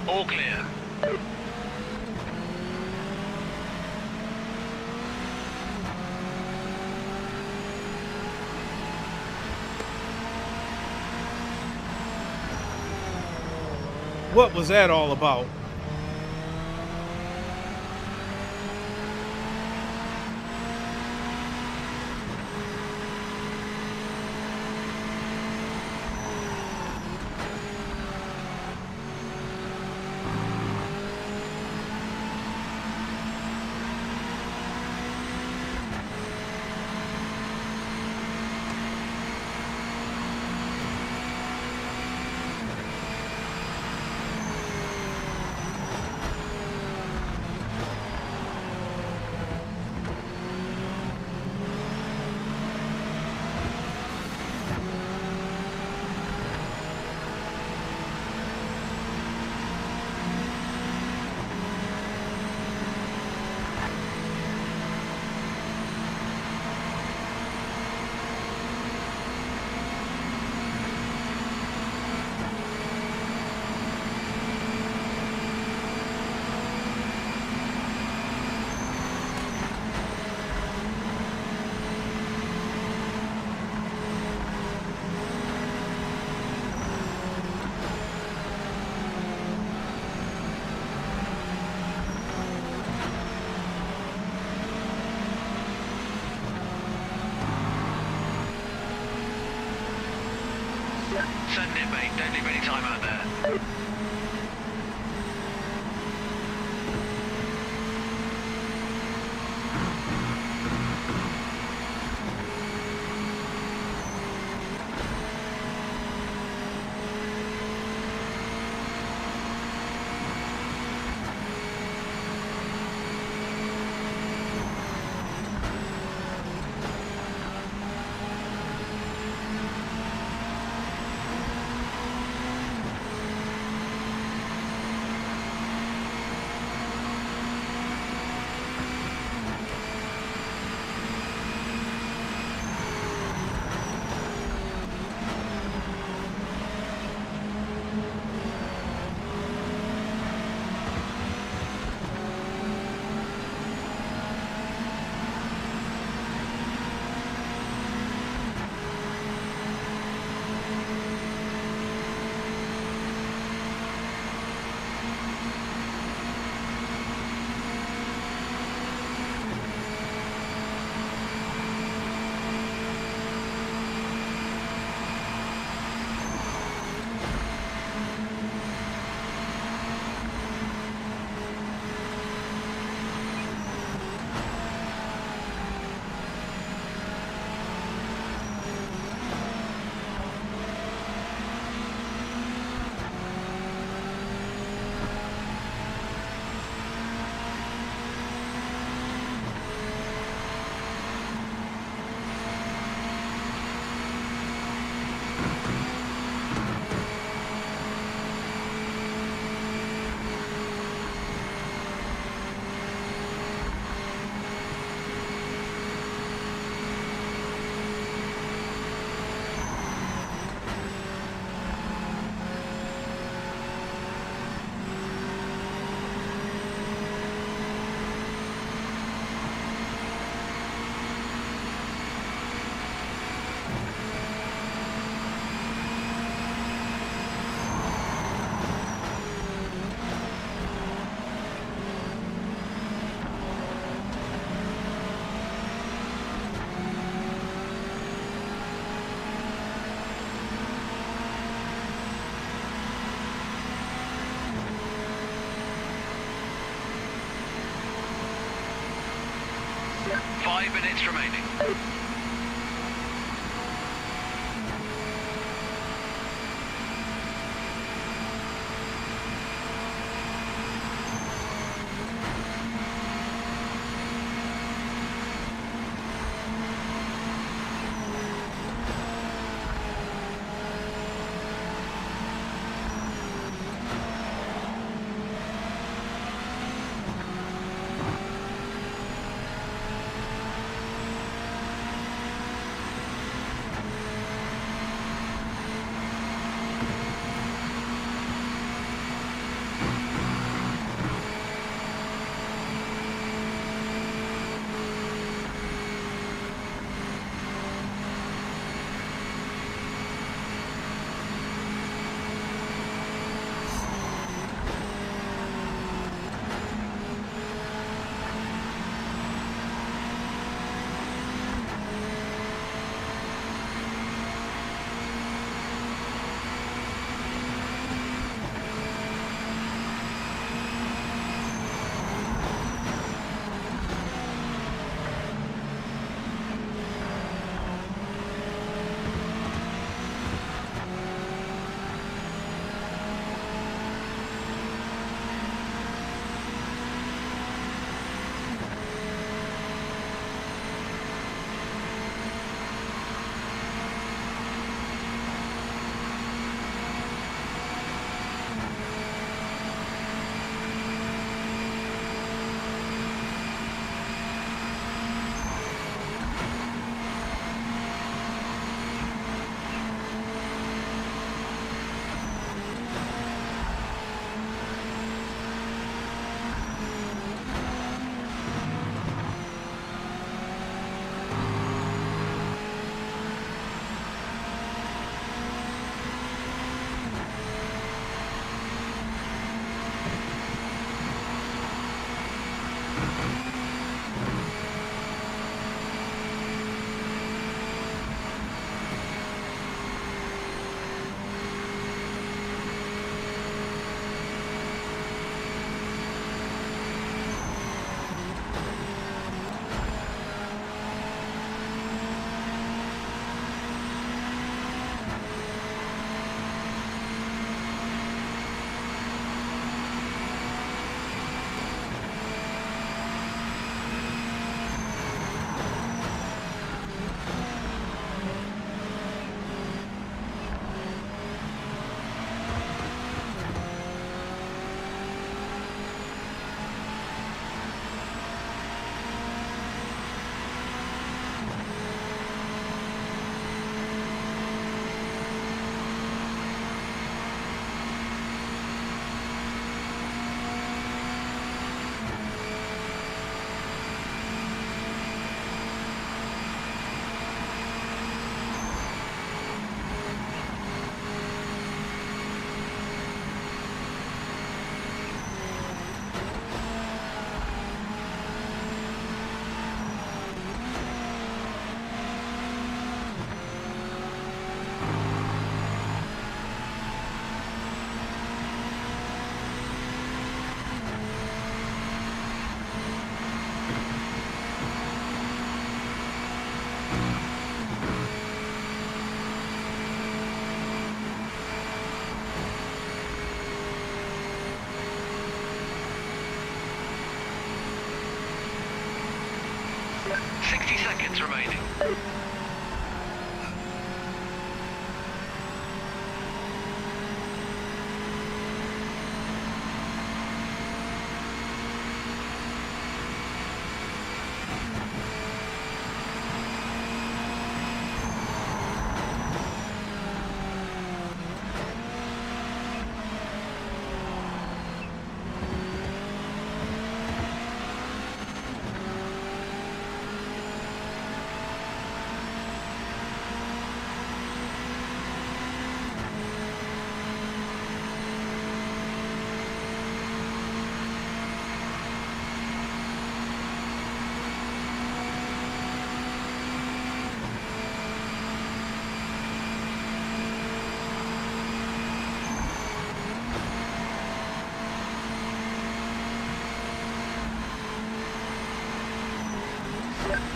All clear. What was that all about? Send it, mate. Don't leave any time out there. minutes remaining. 60 seconds remaining.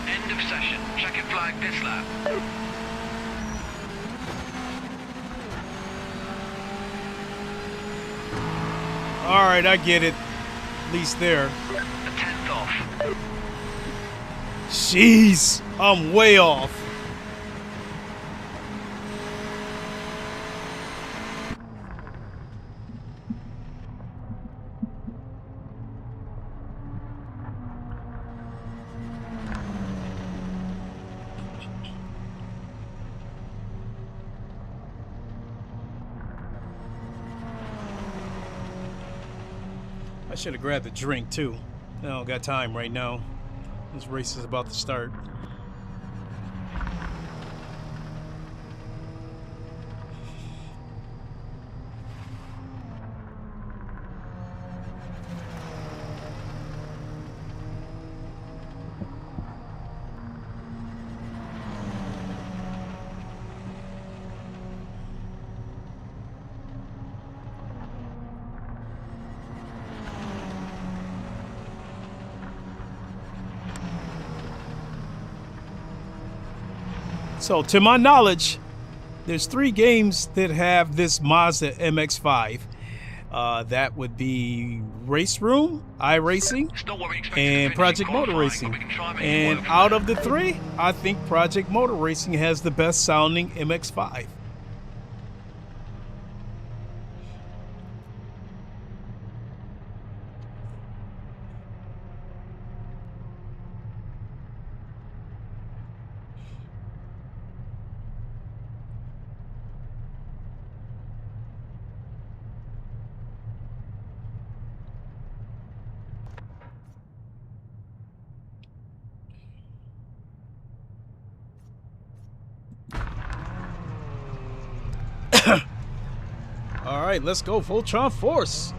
End of session. Checking flag this lap. All right, I get it. At least there. The 10th off. Jeez, I'm way off. I should have grabbed a drink too. I don't got time right now. This race is about to start. So, to my knowledge, there's 3 games that have this Mazda MX-5. That would be Race Room, iRacing, and Project Motor Racing. And out of the 3, I think Project Motor Racing has the best sounding MX-5. All right, let's go, Voltron Force.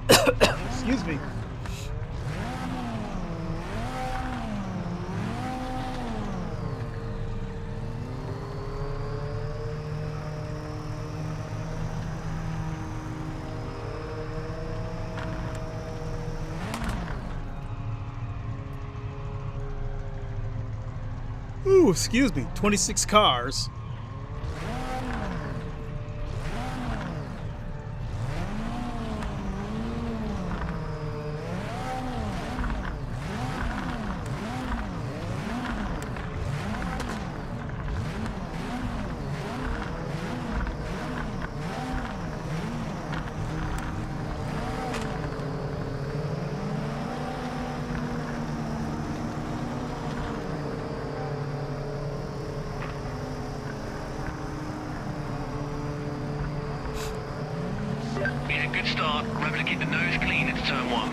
Excuse me. Ooh, excuse me, 26 cars. Yeah, good start. Remember to keep the nose clean into turn 1.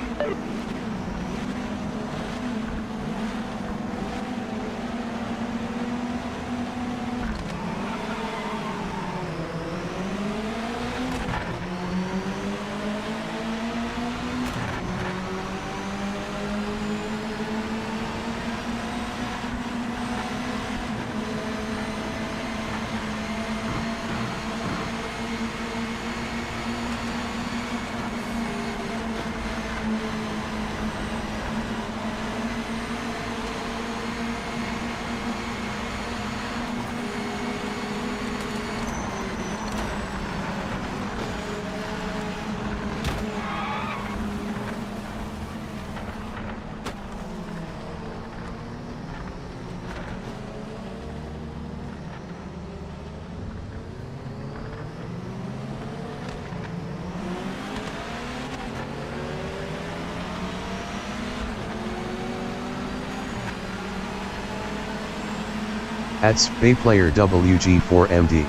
At SpayPlayer WG4MD.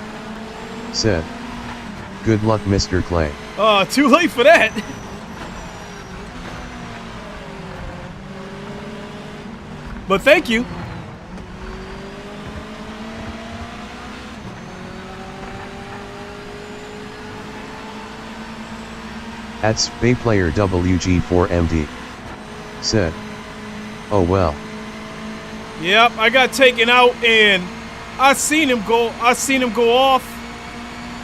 Said. Good luck, Mr. Clay. Too late for that. But thank you. At SpayPlayer WG4MD. Said. Oh well. Yep, I got taken out and I seen him go off,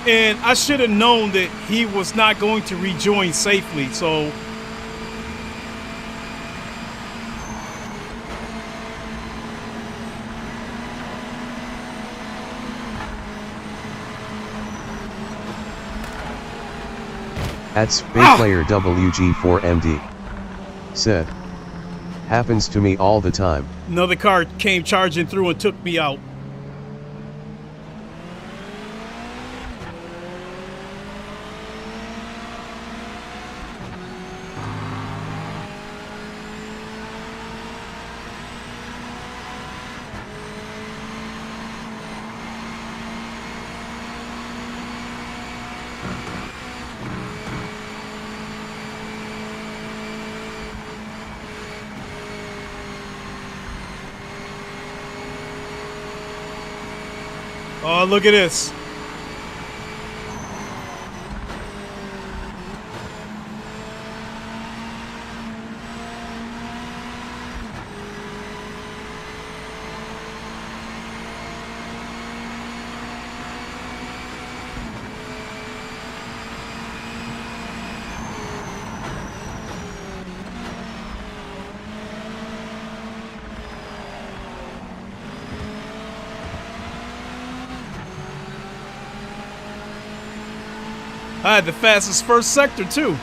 and I should have known that he was not going to rejoin safely, so At SpayPlayer WG4MD. Said. Happens to me all the time. another car came charging through and took me out. Oh, look at this. I had the fastest first sector too.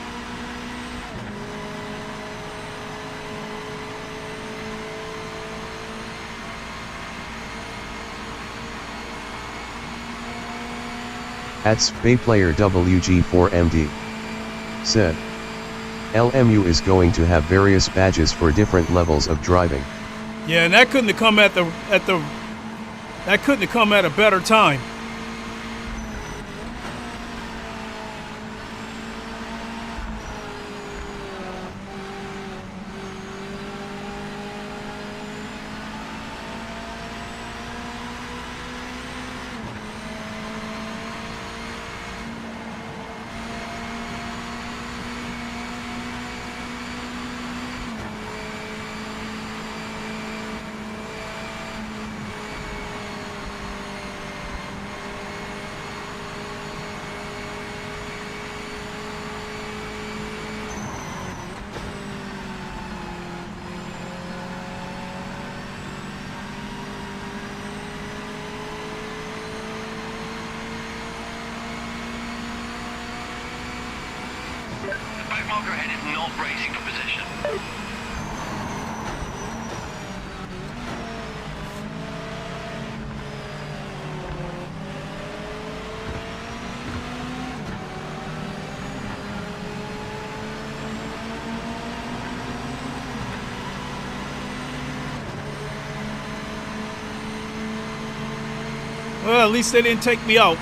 At SpayPlayer WG4MD. Said. LMU is going to have various badges for different levels of driving. Yeah, and that couldn't have come at that couldn't have come at a better time. Backmarker headed not racing for position. Well, at least they didn't take me out.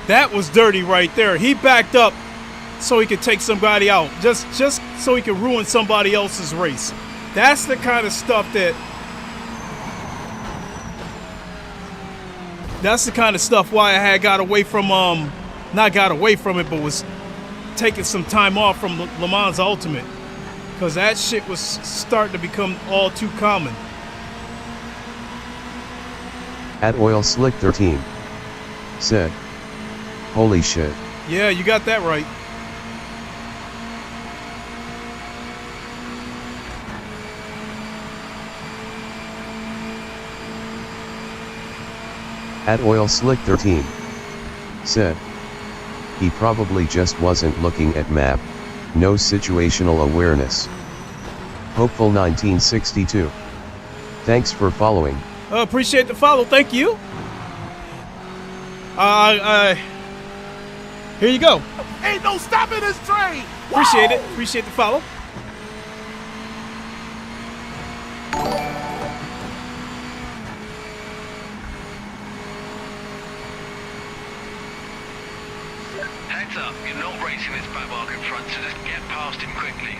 That was dirty right there. He backed up so he could take somebody out, just so he could ruin somebody else's race. That's the kind of stuff that That's the kind of stuff why I had got away from, not got away from it, but was taking some time off from Le Mans Ultimate. Because that shit was starting to become all too common. At Oil Slick 13 said, "Holy shit." Yeah, you got that right. At Oil Slick 13 said, "He probably just wasn't looking at map, no situational awareness." Hopeful 1962. Thanks for following. Appreciate the follow. Thank you. Here you go. Ain't no stopping this train. Appreciate it. Appreciate the follow. Heads up, you're not racing this back mark in front, so just get past him quickly.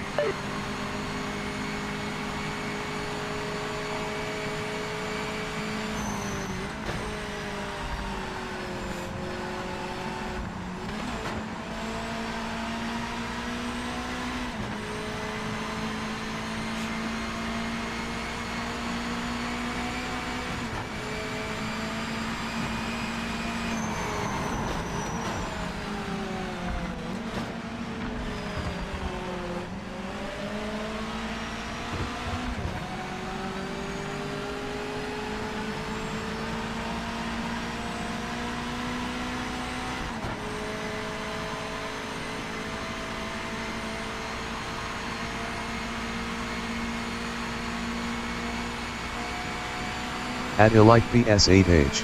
At Elite BS8H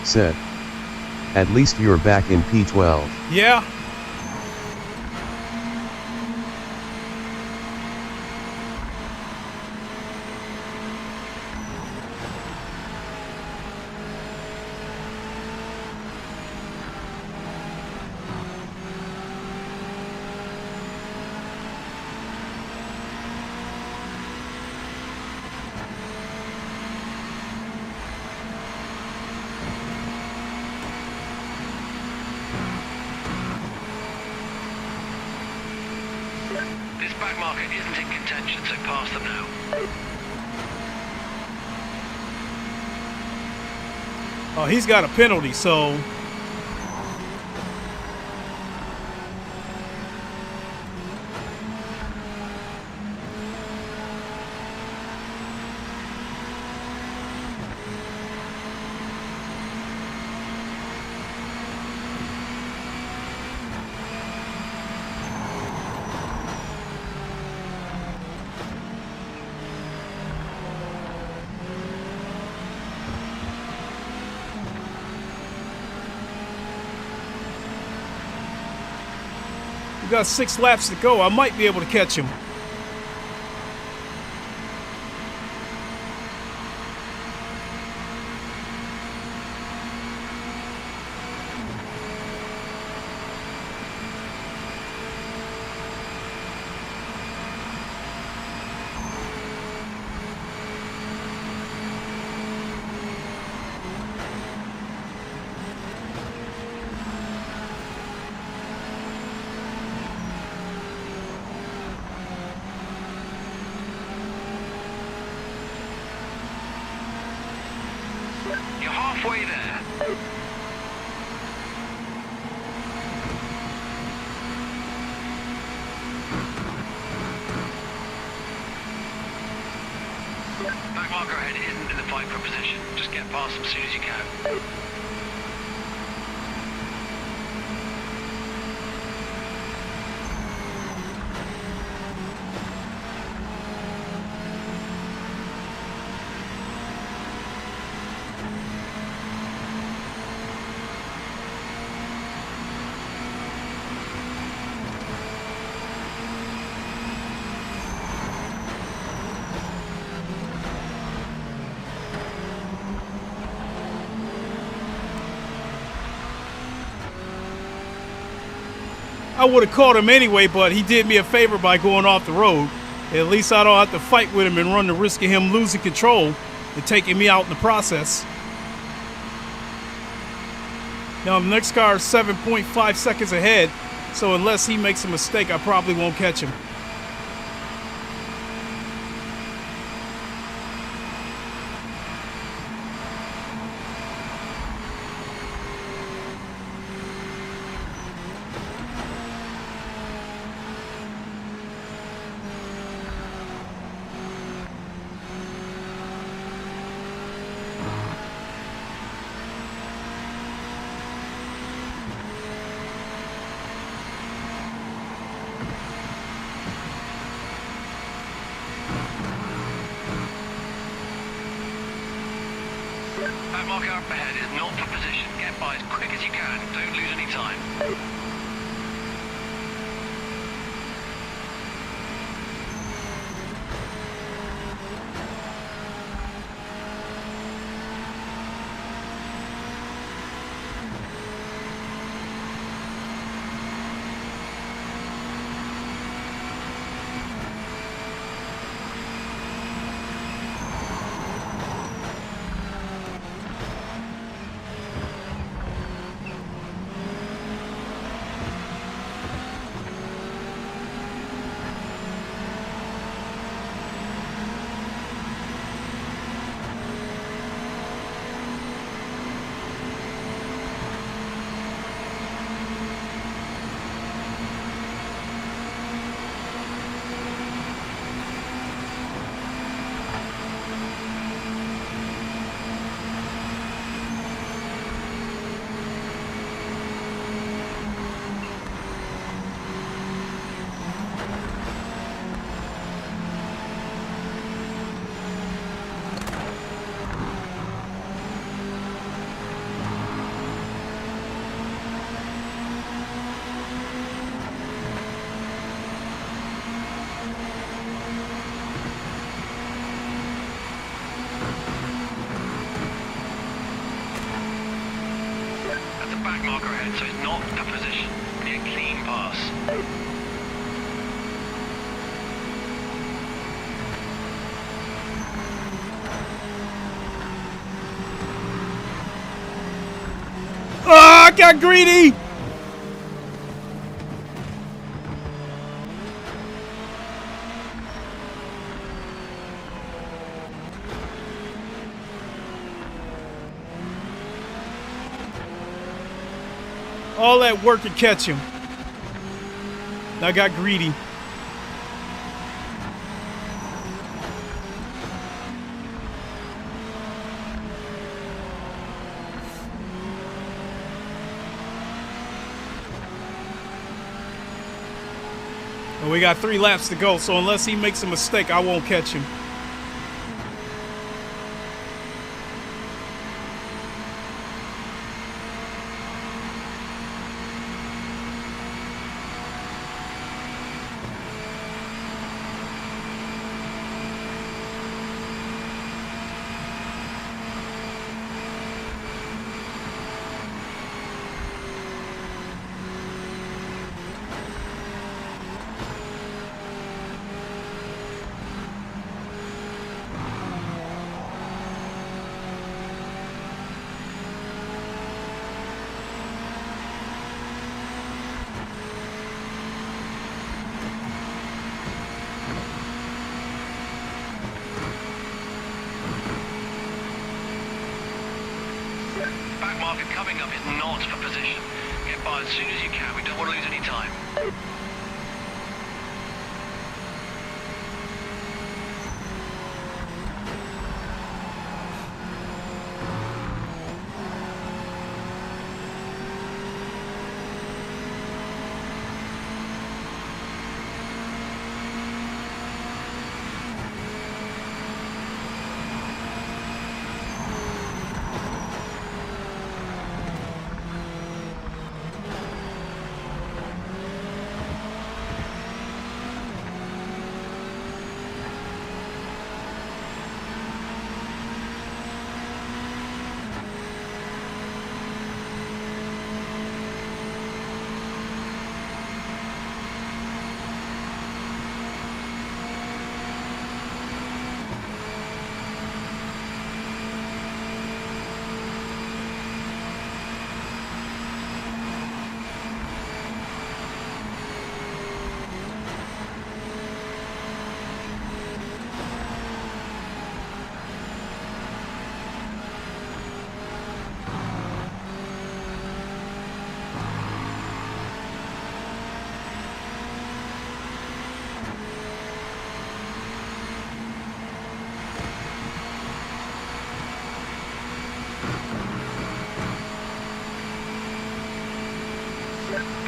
said, "At least you're back in P12. Yeah. This back market isn't in contention, so pass them now. Oh, he's got a penalty, so we got 6 laps to go. I might be able to catch him. You're halfway there. Back marker ahead isn't in the fight for position. Just get past them as soon as you can. I would have caught him anyway, but he did me a favor by going off the road. At least I don't have to fight with him and run the risk of him losing control and taking me out in the process. Now, the next car is 7.5 seconds ahead, so unless he makes a mistake, I probably won't catch him. That marker up ahead is not for position. Get by as quick as you can. Don't lose any time. Marker ahead, so it's not a position. Be a clean pass. Ah, I got greedy! All that work to catch him. I got greedy. And we got 3 laps to go, so unless he makes a mistake, I won't catch him. Back marker coming up is not for position. Get by as soon as you can. We don't want to lose any time.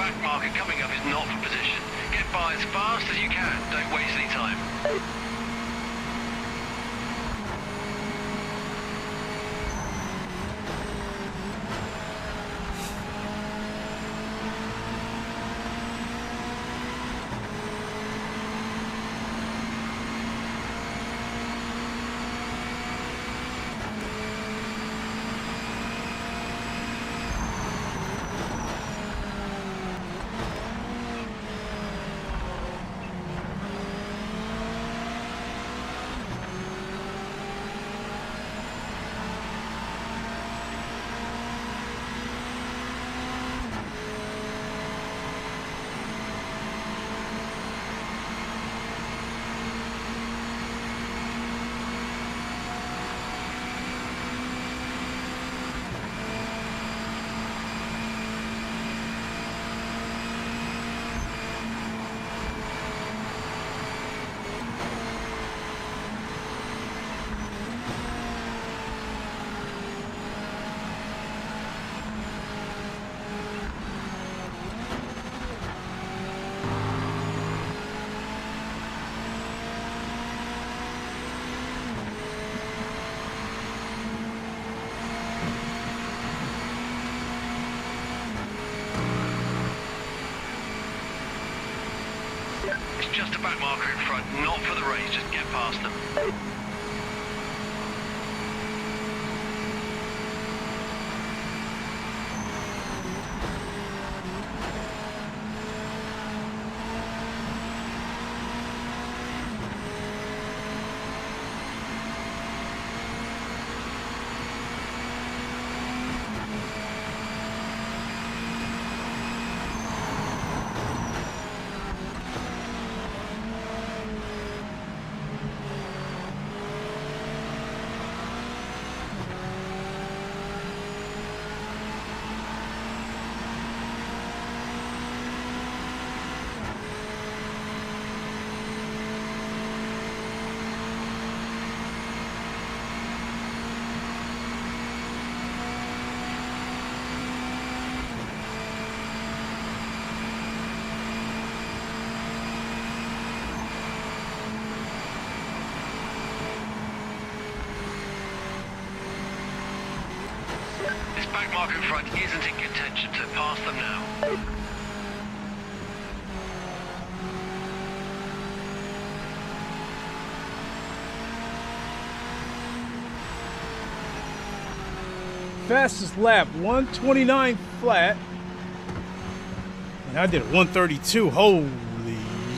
back marker coming up is not for position. Get by as fast as you can. Don't waste any time. It's just a back marker in front, not for the race, just get past them. This back marker in front isn't in contention, so pass them now. Fastest lap, 129 flat. And I did a 132. Holy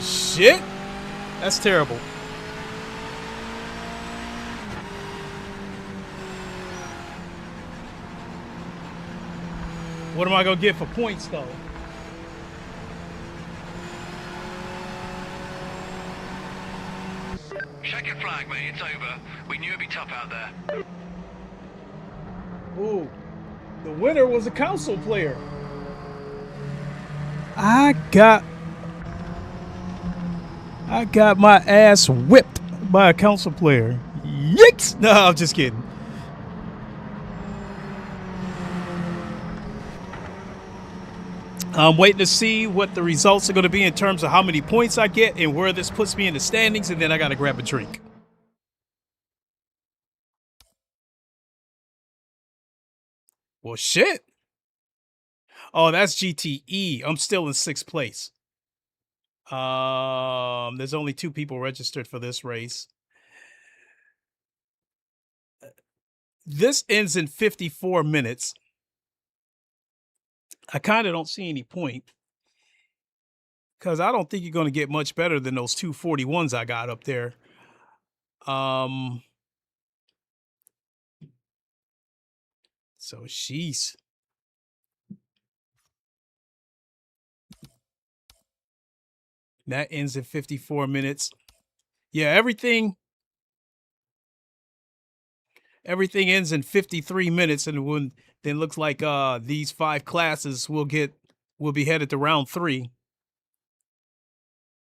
shit. That's terrible. What am I gonna get for points though? Check your flag, mate, it's over. We knew it'd be tough out there. Ooh, the winner was a console player. I got my ass whipped by a console player. Yikes! No, I'm just kidding. I'm waiting to see what the results are going to be in terms of how many points I get and where this puts me in the standings, and then I got to grab a drink. Well, shit. Oh, that's GTE. I'm still in 6th place. There's only 2 people registered for this race. This ends in 54 minutes. I kind of don't see any point because I don't think you're going to get much better than those 241s I got up there. So sheesh. That ends in 54 minutes. Yeah, everything ends in 53 minutes, and then looks like these 5 classes will be headed to round 3.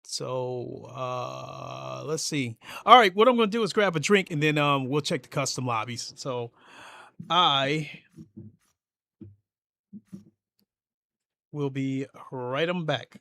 So let's see. All right, what I'm going to do is grab a drink, and then we'll check the custom lobbies. So I We'll be right on back.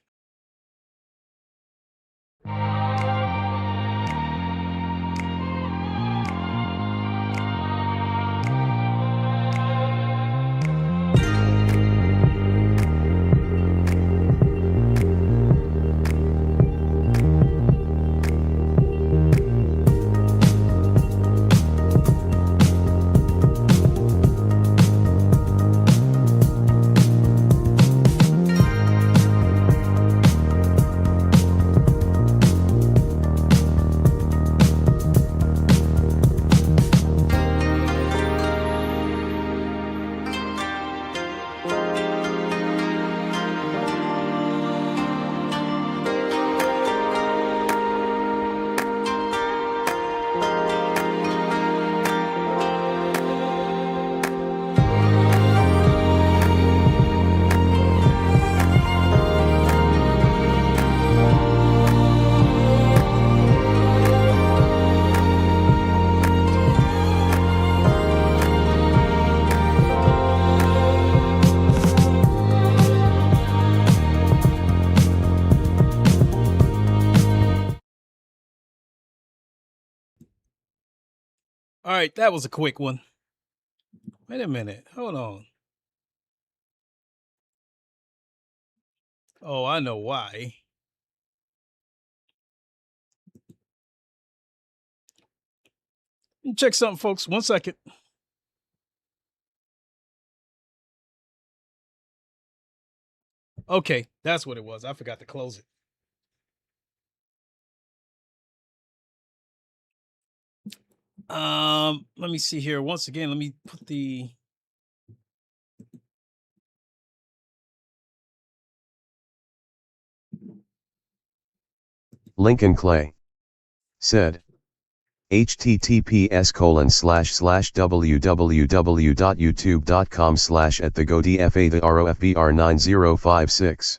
All right, that was a quick one. Wait a minute. Hold on. Oh, I know why. Check something, folks. 1 second. Okay, that's what it was. I forgot to close it. Let me see here. Once again, let me put the Lincoln Clay said, https://www.youtube.com/@thegodfadrofbr9056.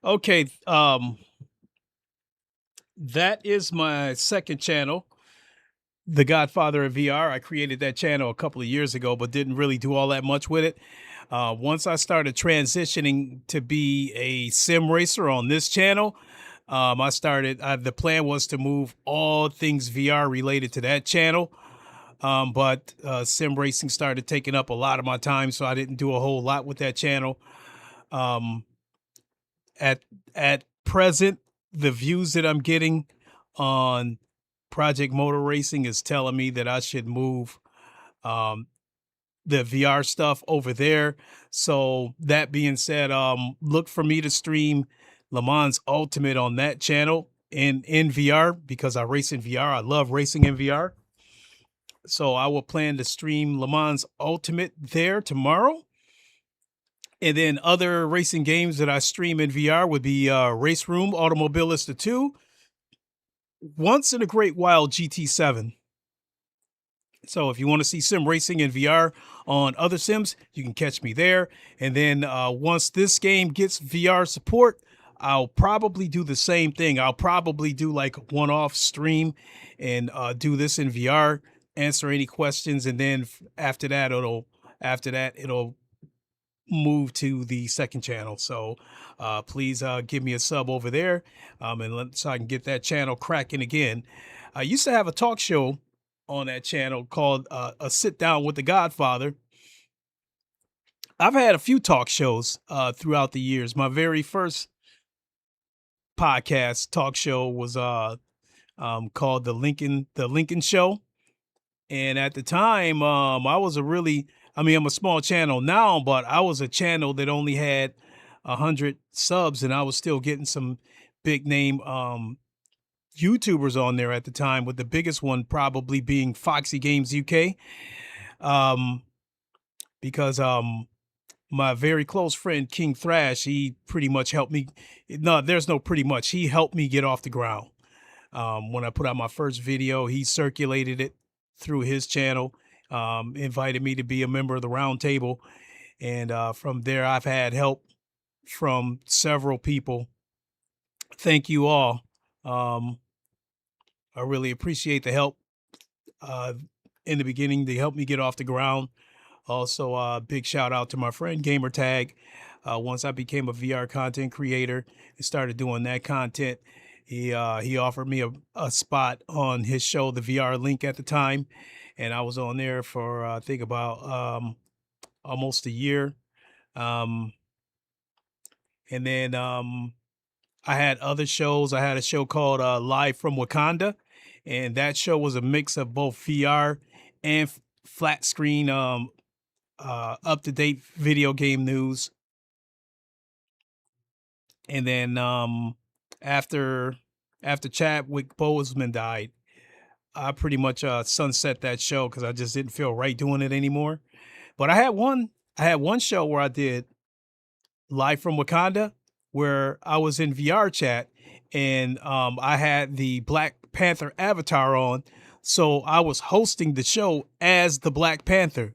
Okay, that is my second channel, The Godfather of VR. I created that channel a couple of years ago, but didn't really do all that much with it. Once I started transitioning to be a sim racer on this channel, the plan was to move all things VR related to that channel. But sim racing started taking up a lot of my time, so I didn't do a whole lot with that channel. At present, the views that I'm getting on Project Motor Racing is telling me that I should move the VR stuff over there. So that being said, look for me to stream Le Mans Ultimate on that channel in VR, because I race in VR. I love racing in VR. So I will plan to stream Le Mans Ultimate there tomorrow. And then other racing games that I stream in VR would be Race Room Automobilista 2, once in a great while GT7. So if you want to see sim racing in VR on other sims, you can catch me there. And then once this game gets VR support, I'll probably do the same thing. I'll probably do like a one-off stream and do this in VR, answer any questions, and then after that it'll move to the second channel. So please give me a sub over there, so I can get that channel cracking again. I used to have a talk show on that channel called A Sit Down with the Godfather. I've had a few talk shows throughout the years. My very first podcast talk show was called the Lincoln Show. And at the time, I'm a small channel now, but I was a channel that only had 100 subs, and I was still getting some big name YouTubers on there at the time, with the biggest one probably being Foxy Games UK. Because my very close friend King Thrash, he pretty much helped me. No, there's no pretty much. He helped me get off the ground. When I put out my first video, he circulated it through his channel, invited me to be a member of the round table. And from there, I've had help from several people. Thank you all. I really appreciate the help in the beginning. They helped me get off the ground. Also, big shout out to my friend Gamertag. Once I became a VR content creator and started doing that content, he offered me a spot on his show, the VR Link, at the time, and I was on there for I think about almost a year. Um, and then I had other shows. I had a show called Live from Wakanda, and that show was a mix of both VR and flat screen, up to date video game news. And then after Chadwick Boseman died, I pretty much sunset that show because I just didn't feel right doing it anymore. But I had one show where I did Live from Wakanda, where I was in VR chat, and I had the Black Panther avatar on, so I was hosting the show as the Black Panther.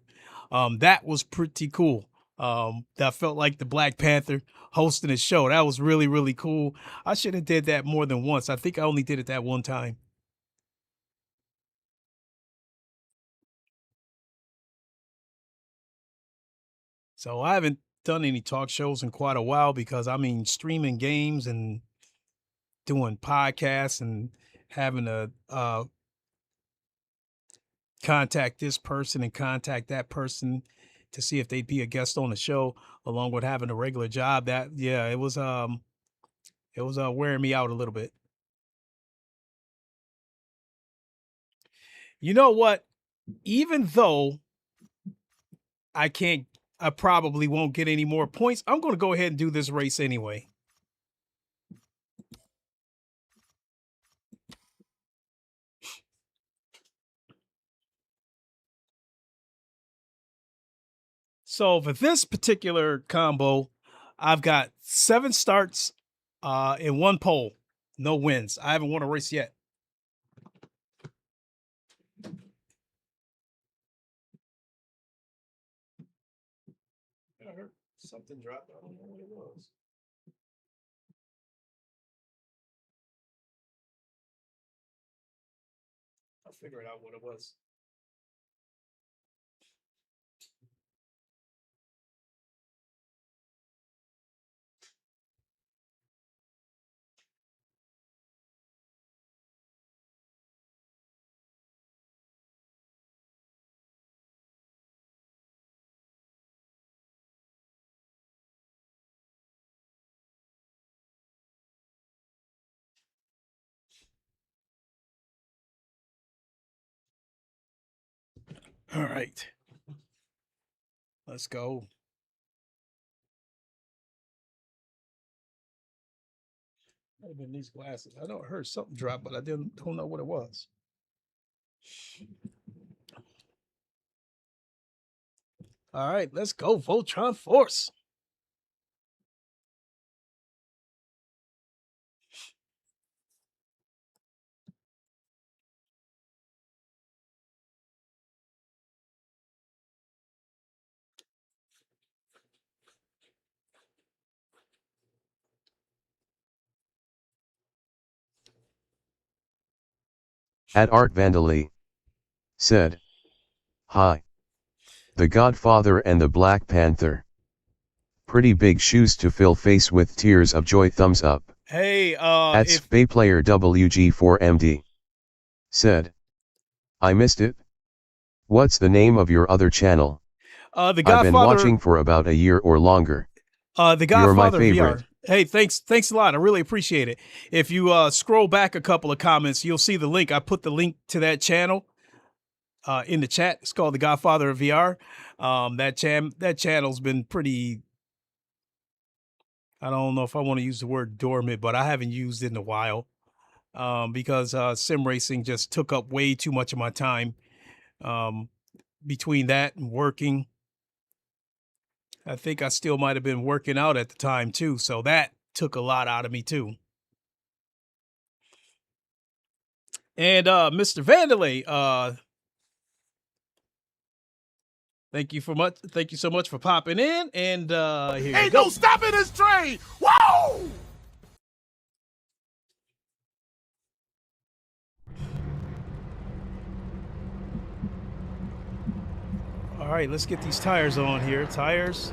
That was pretty cool. That felt like the Black Panther hosting a show. That was really, really cool. I should have did that more than once. I think I only did it that one time. So I haven't done any talk shows in quite a while because I mean streaming games and doing podcasts and having to contact this person and contact that person to see if they'd be a guest on the show, along with having a regular job. That, yeah, it was wearing me out a little bit. You know what? Even though I probably won't get any more points, I'm going to go ahead and do this race anyway. So for this particular combo, I've got 7 starts in 1 pole, no wins. I haven't won a race yet. I heard something dropped. I don't know what it was. I'll figure it out what it was. All right. Let's go. Might have been these glasses. I know I heard something drop, but I don't know what it was. All right, let's go, Voltron Force. At Art Vandally said, "Hi. The Godfather and the Black Panther. Pretty big shoes to fill, face with tears of joy, thumbs up." Hey, At Spaceplayer WG4MD said, "I missed it. What's the name of your other channel? the Godfather, I've been watching for about a year or longer. the You're my Godfather favorite." VR. Hey, thanks a lot. I really appreciate it. If you scroll back a couple of comments, you'll see the link. I put the link to that channel in the chat. It's called the Godfather of VR. That channel's been pretty, I don't know if I want to use the word dormant, but I haven't used it in a while because sim racing just took up way too much of my time. Between that and working, I think I still might have been working out at the time too, so that took a lot out of me too. And Mr. Vandalay, thank you so much for popping in. And here Ain't you go. no stopping this train! Whoa! All right, let's get these tires on here. Tires.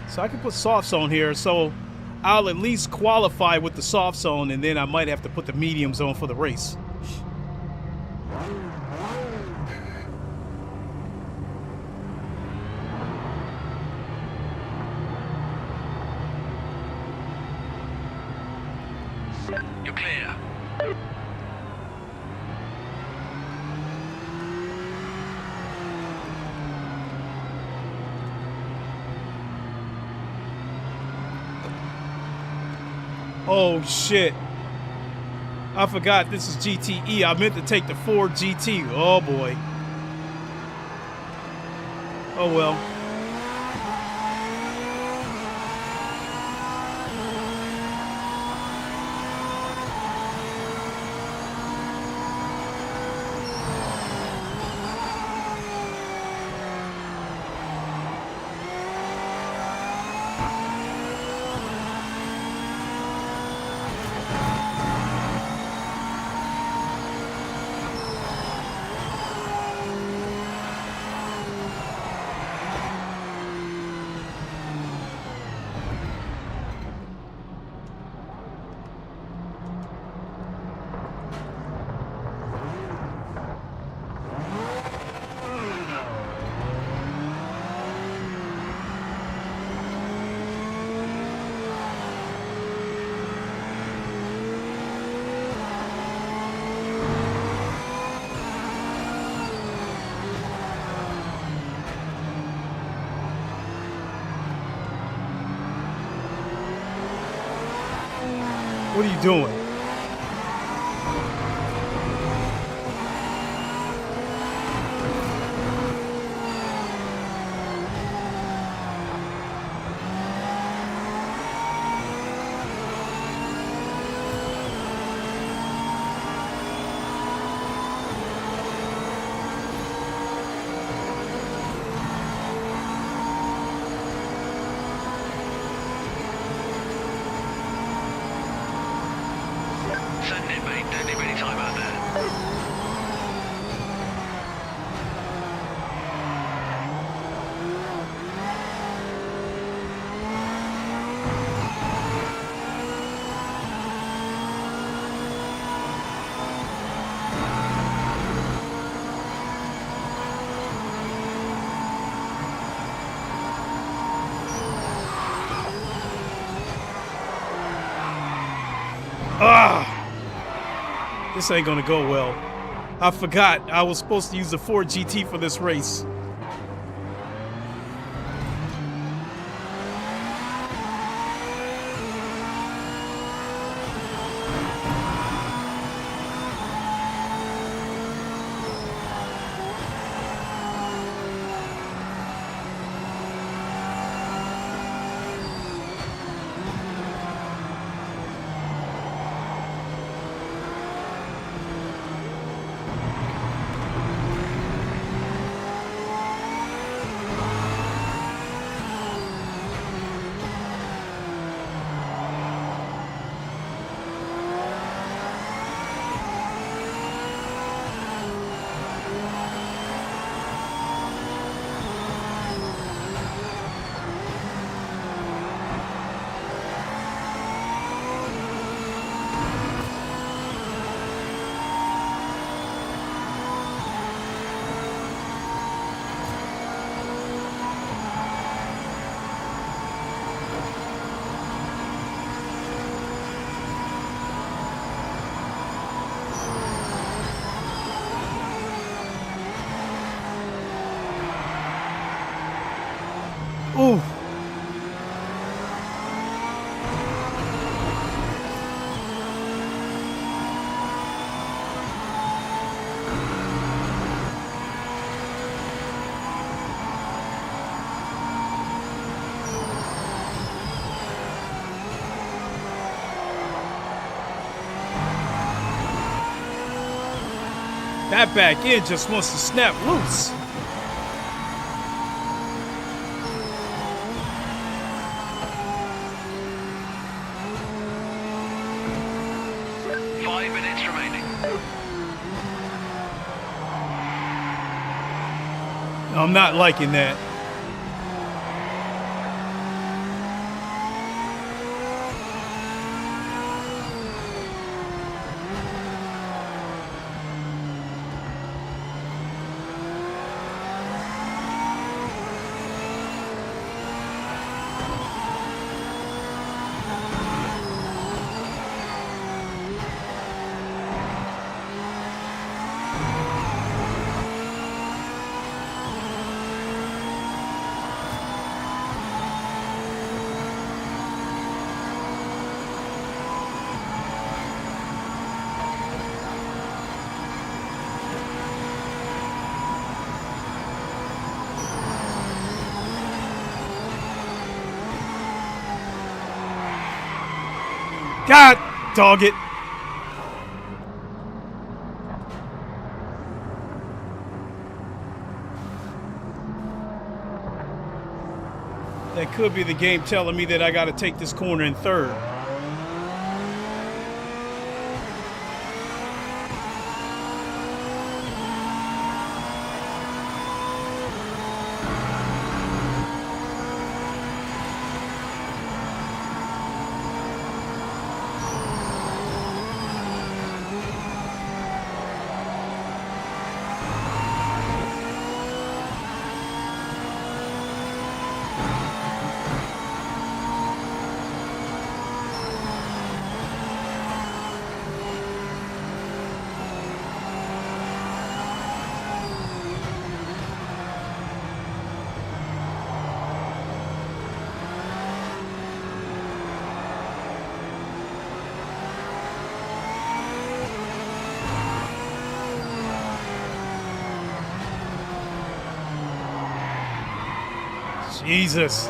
So I can put softs on here, so I'll at least qualify with the softs on, and then I might have to put the mediums on for the race. You're clear. Oh shit. I forgot this is GTE. I meant to take the Ford GT. Oh boy. Oh well. What are you doing? Send it, mate. Don't leave any time out there. This ain't gonna go well. I forgot I was supposed to use the Ford GT for this race. Ooh. That back end just wants to snap loose. I'm not liking that. God, dog it. That could be the game telling me that I got to take this corner in third. Jesus.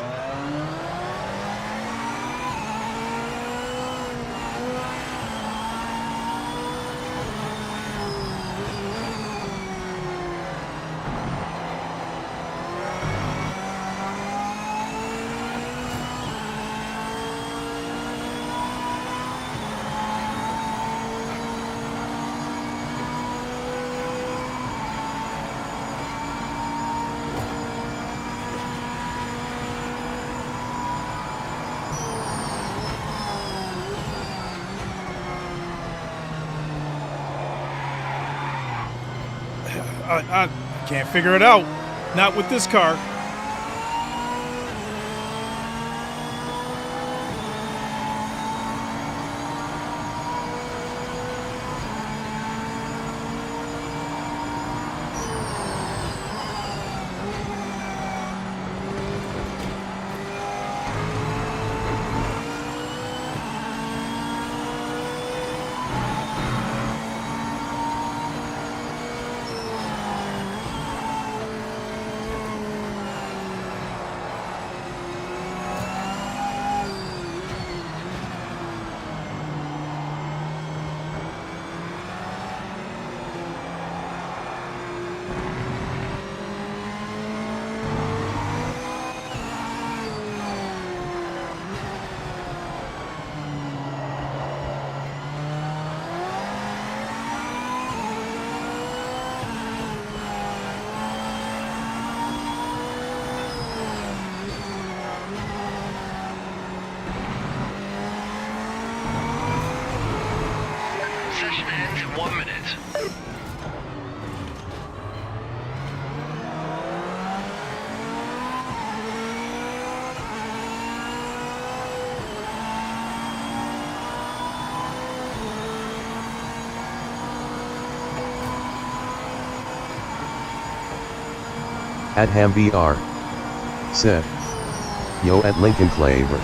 I can't figure it out. Not with this car. Session ends in 1 minute. At HamBR. Said. Yo at Lincoln Flavor.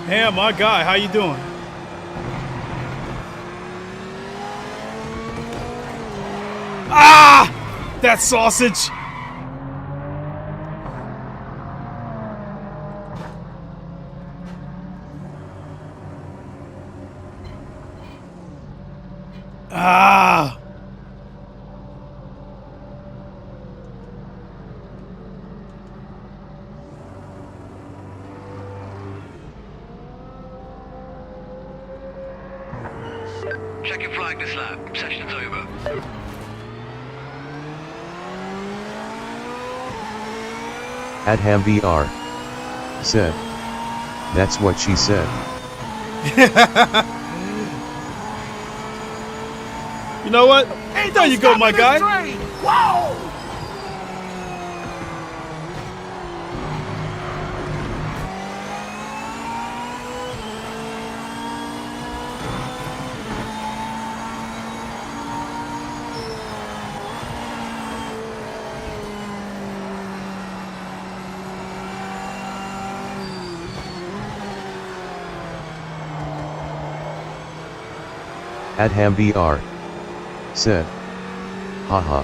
Hey, my guy, how you doing? Ah! That sausage! Ah! Check your flag this lap. Session's over. At HamVR said, that's what she said. You know what? Ain't There no you go, my stopping this guy. train. Whoa! At HamVR said, haha.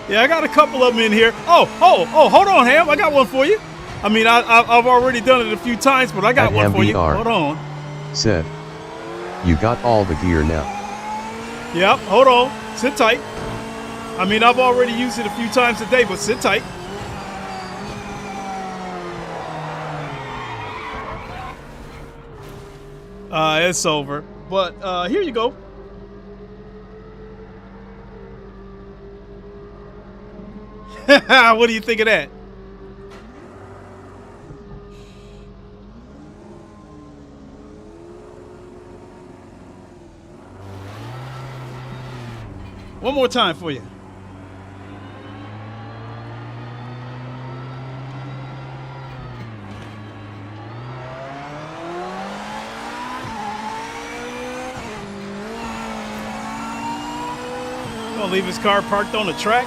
Yeah, I got a couple of them in here. Oh, hold on, Ham. I got one for you. I mean, I've already done it a few times, but I got At one for you. HamVR Hold on. said, you got all the gear now. Yep, hold on. Sit tight. I mean, I've already used it a few times today, but sit tight. It's over. But here you go. What do you think of that? One more time for you. Gonna leave his car parked on the track.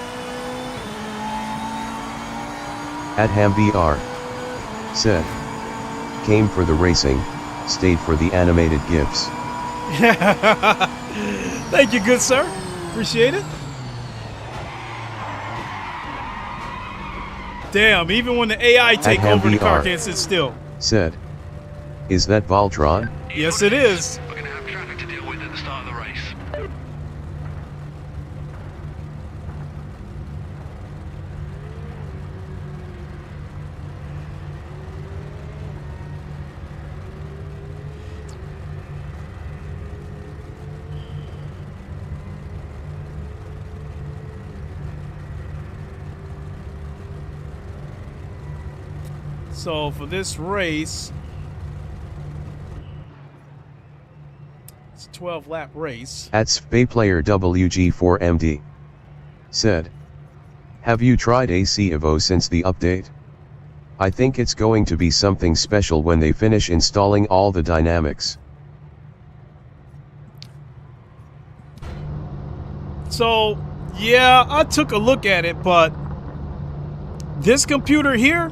At HamVR said, came for the racing, stayed for the animated GIFs. Thank you, good sir. Appreciate it. Damn, even when the AI take over, the car can't sit still. Said, is that Voltron? Yes, it is. We're going to have traffic to deal with at the start of the race. So for this race, it's a 12-lap race. At SpacePlayer WG4MD said, have you tried AC EVO since the update? I think it's going to be something special when they finish installing all the dynamics. So, yeah, I took a look at it, but this computer here,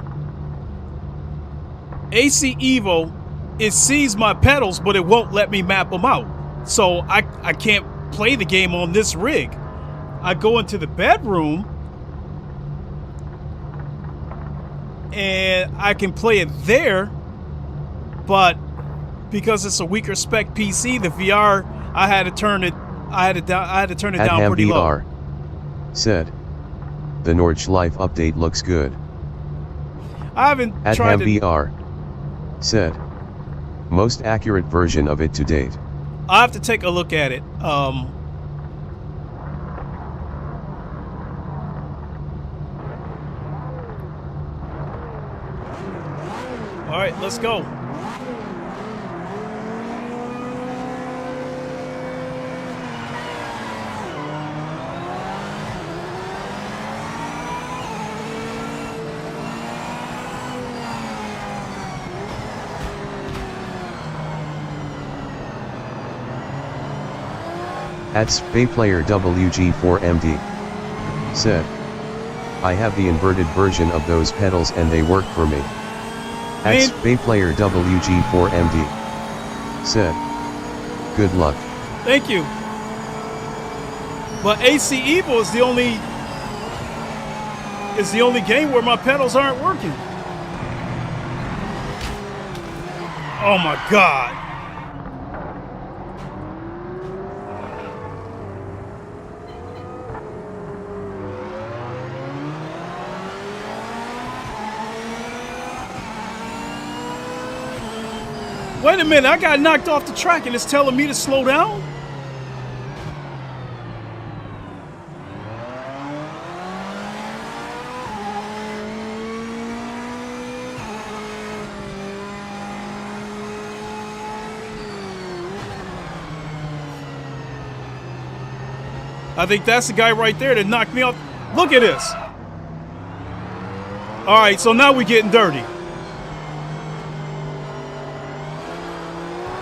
AC EVO, it sees my pedals, but it won't let me map them out. So I can't play the game on this rig. I go into the bedroom and I can play it there, but because it's a weaker spec PC, the VR, I had to turn it down pretty low. At HamVR said, the Nordschleife update looks good. I haven't At tried it. HamVR said, most accurate version of it to date. I have to take a look at it. All right, let's go. At SpacePlayer WG4MD said, I have the inverted version of those pedals and they work for me. At SpacePlayer WG4MD said, good luck. Thank you. But AC EVO is the only game where my pedals aren't working. Oh my God. Wait a minute, I got knocked off the track and it's telling me to slow down? I think that's the guy right there that knocked me off. Look at this. All right, so now we're getting dirty.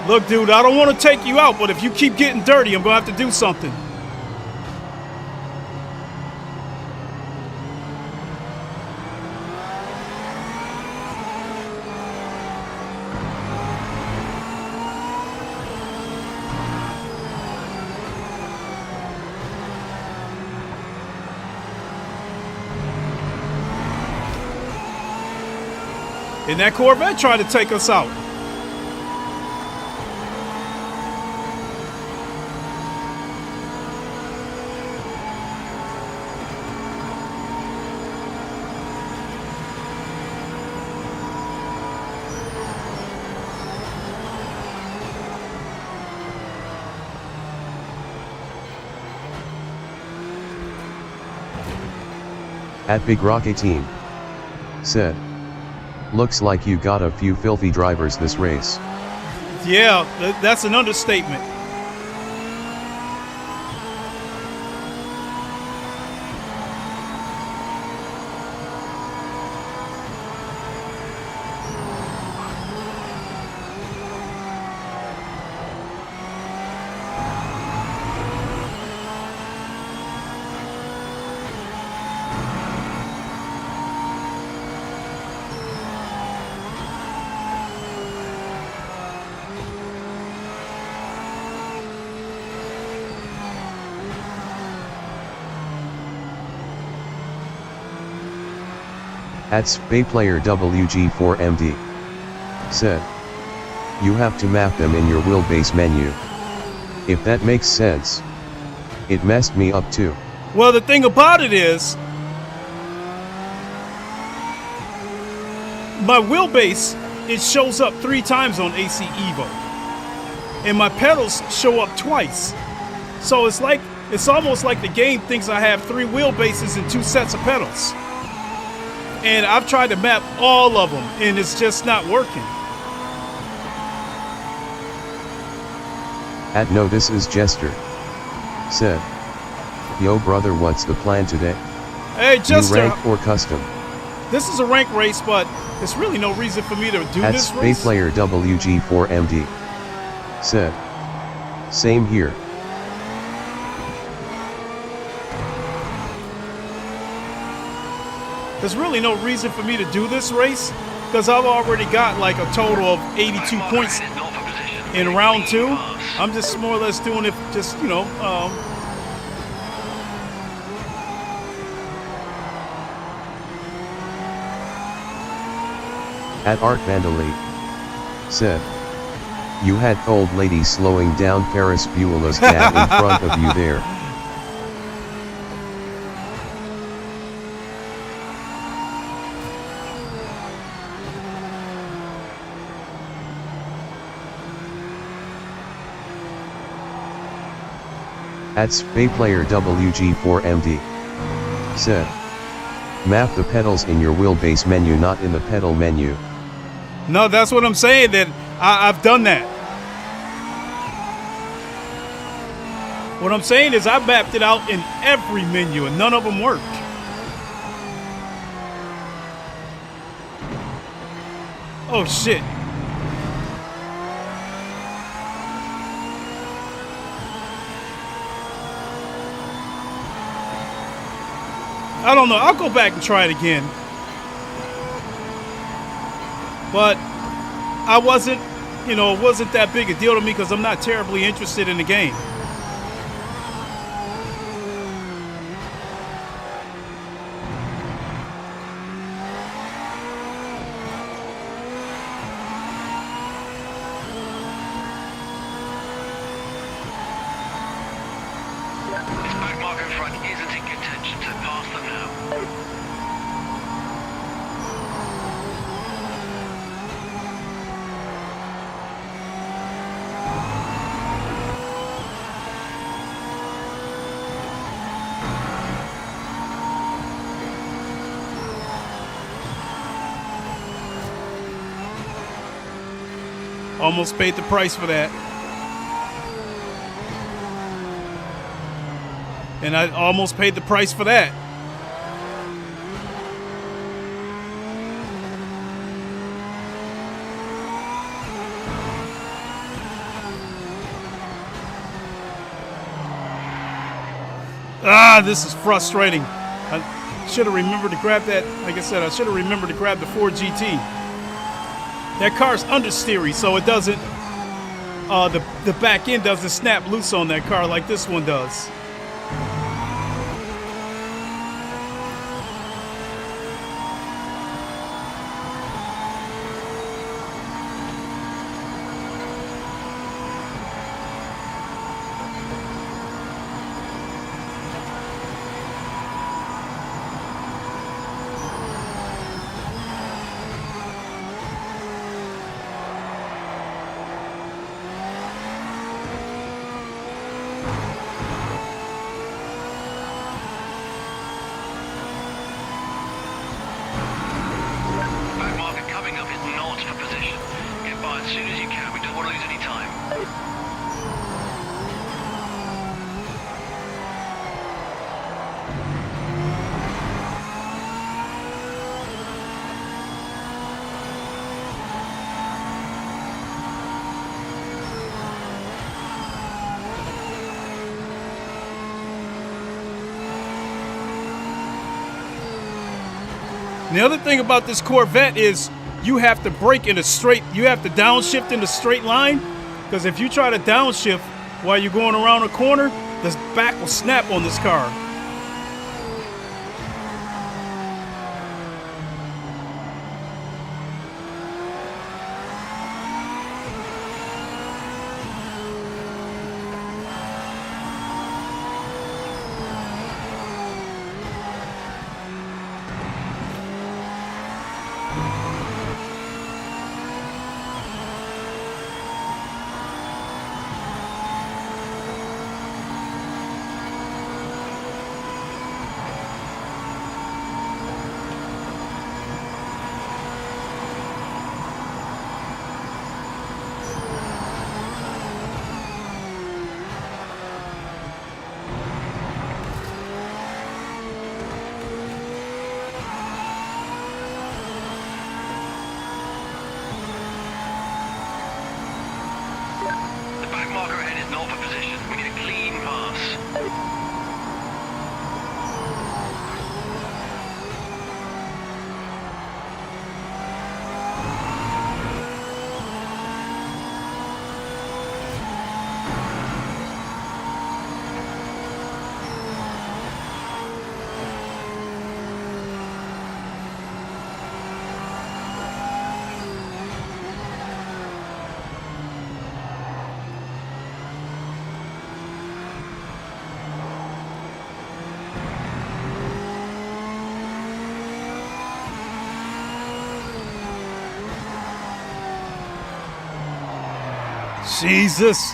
Look, dude, I don't want to take you out, but if you keep getting dirty, I'm going to have to do something. And that Corvette tried to take us out. At Big Rock 18 said, looks like you got a few filthy drivers this race. Yeah, that's an understatement. At SpayPlayer WG4MD said, you have to map them in your wheelbase menu. If that makes sense. It messed me up too. Well, the thing about it is, my wheelbase, it shows up 3 times on AC EVO. And my pedals show up twice. So it's almost like the game thinks I have 3 wheelbases and 2 sets of pedals. And I've tried to map all of them, and it's just not working. At No This Is Jester said, yo brother, what's the plan today? Hey Jester, New rank or custom? This is a rank race, but there's really no reason for me to do At this race. SpayPlayer WG4MD said, same here. There's really no reason for me to do this race because I've already got like a total of 82 points in round 2. I'm just more or less doing it just, you know, At Art Vandally said, you had old lady slowing down Ferris Bueller's cat in front of you there. At SpayPlayer WG4MD said, map the pedals in your wheelbase menu, not in the pedal menu. no, that's what I'm saying, that I've done that. What I'm saying is I mapped it out in every menu and none of them worked. Oh shit. I don't know, I'll go back and try it again. But I wasn't, you know, it wasn't that big a deal to me because I'm not terribly interested in the game. This back mark in front isn't in contention, so pass them now. Almost paid the price for that. And I almost paid the price for that. Ah, this is frustrating. I should have remembered to grab that. Like I said, I should have remembered to grab the Ford GT. That car's understeery, so it doesn't, the back end doesn't snap loose on that car like this one does. As soon as you can, we don't want to lose any time. And the other thing about this Corvette is you have to brake in a straight, you have to downshift in a straight line, because if you try to downshift while you're going around a corner, the back will snap on this car. Jesus.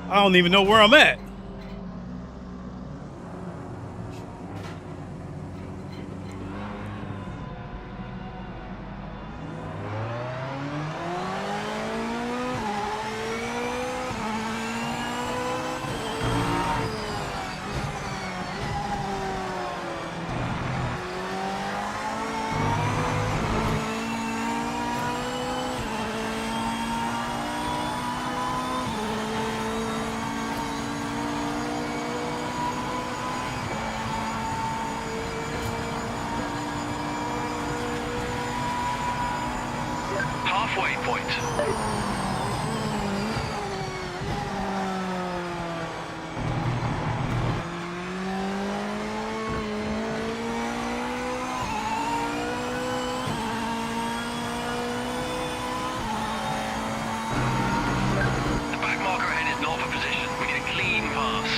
I don't even know where I'm at. Halfway point. The back marker ahead is not for position. We need a clean pass.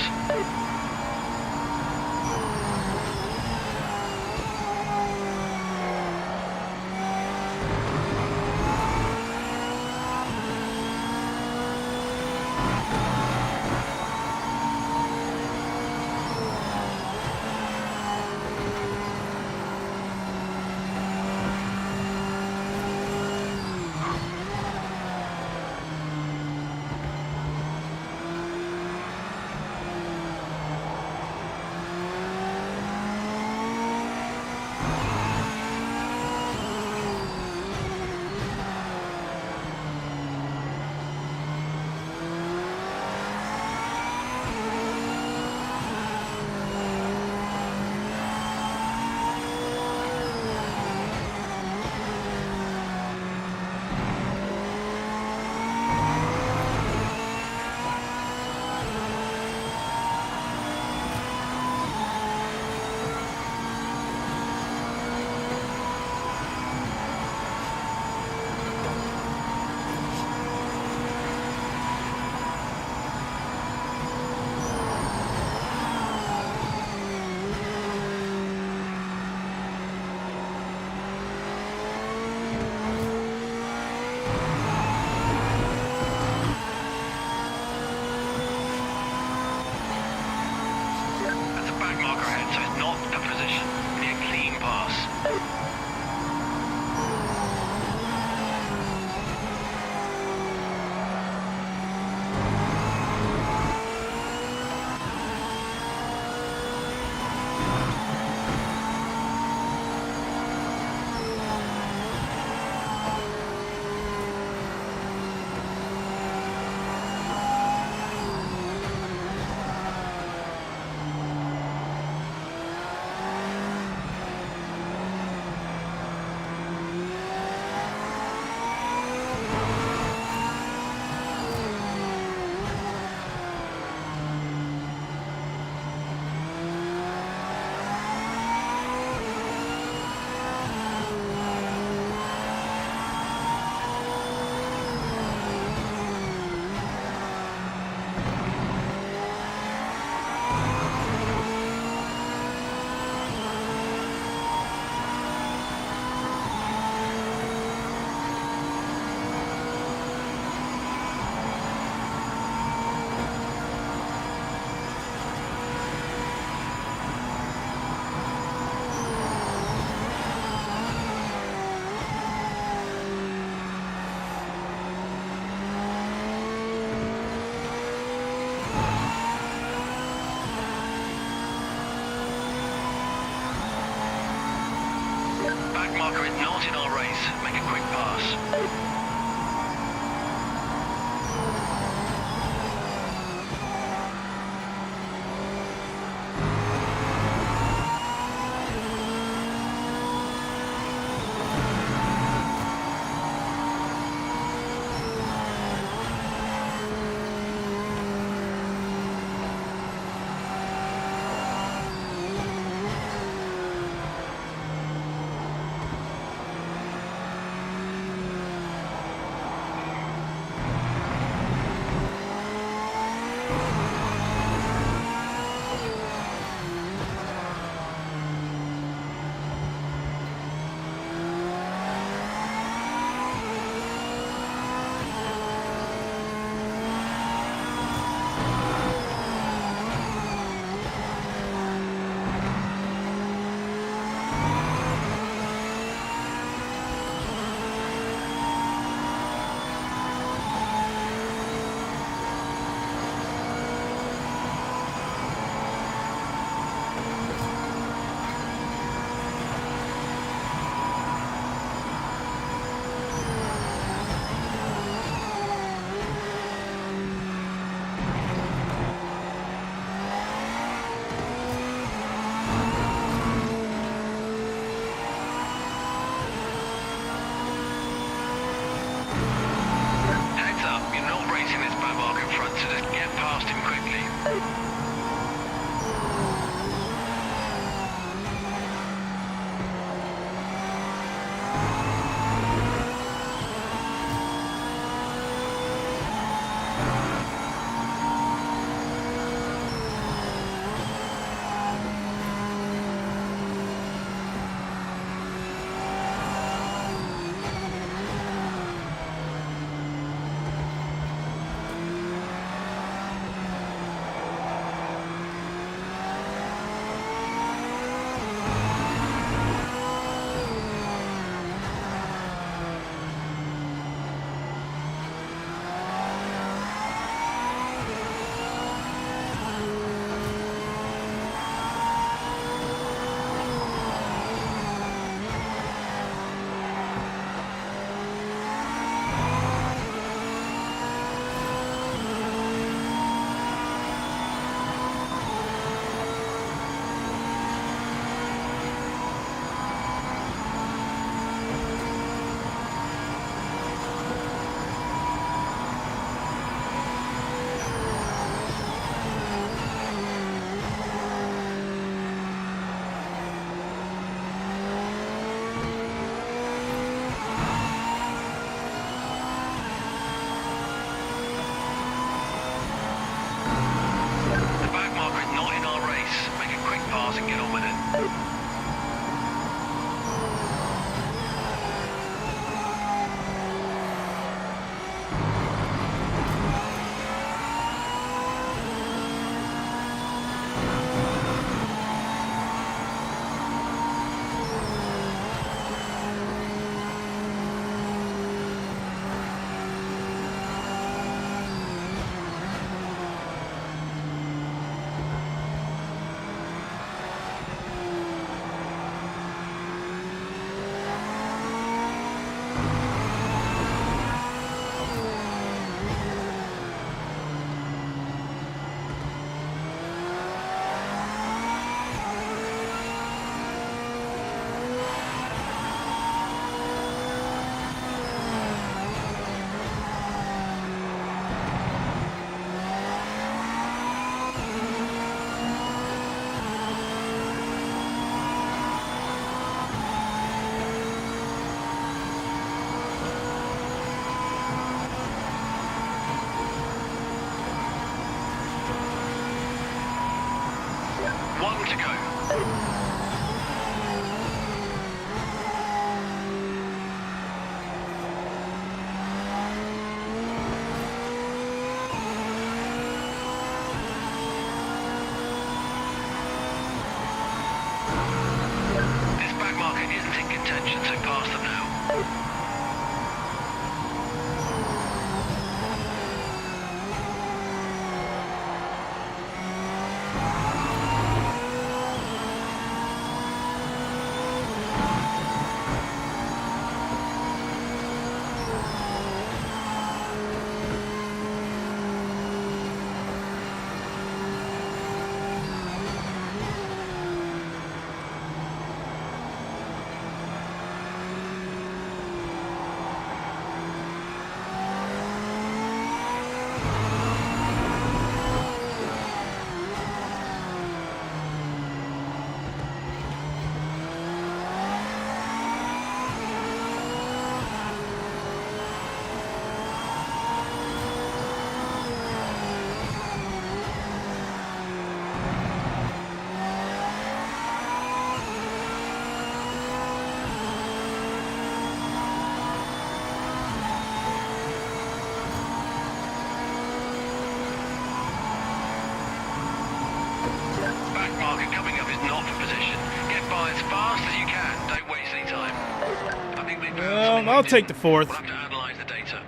I'll take the fourth. We'll have to analyze the data.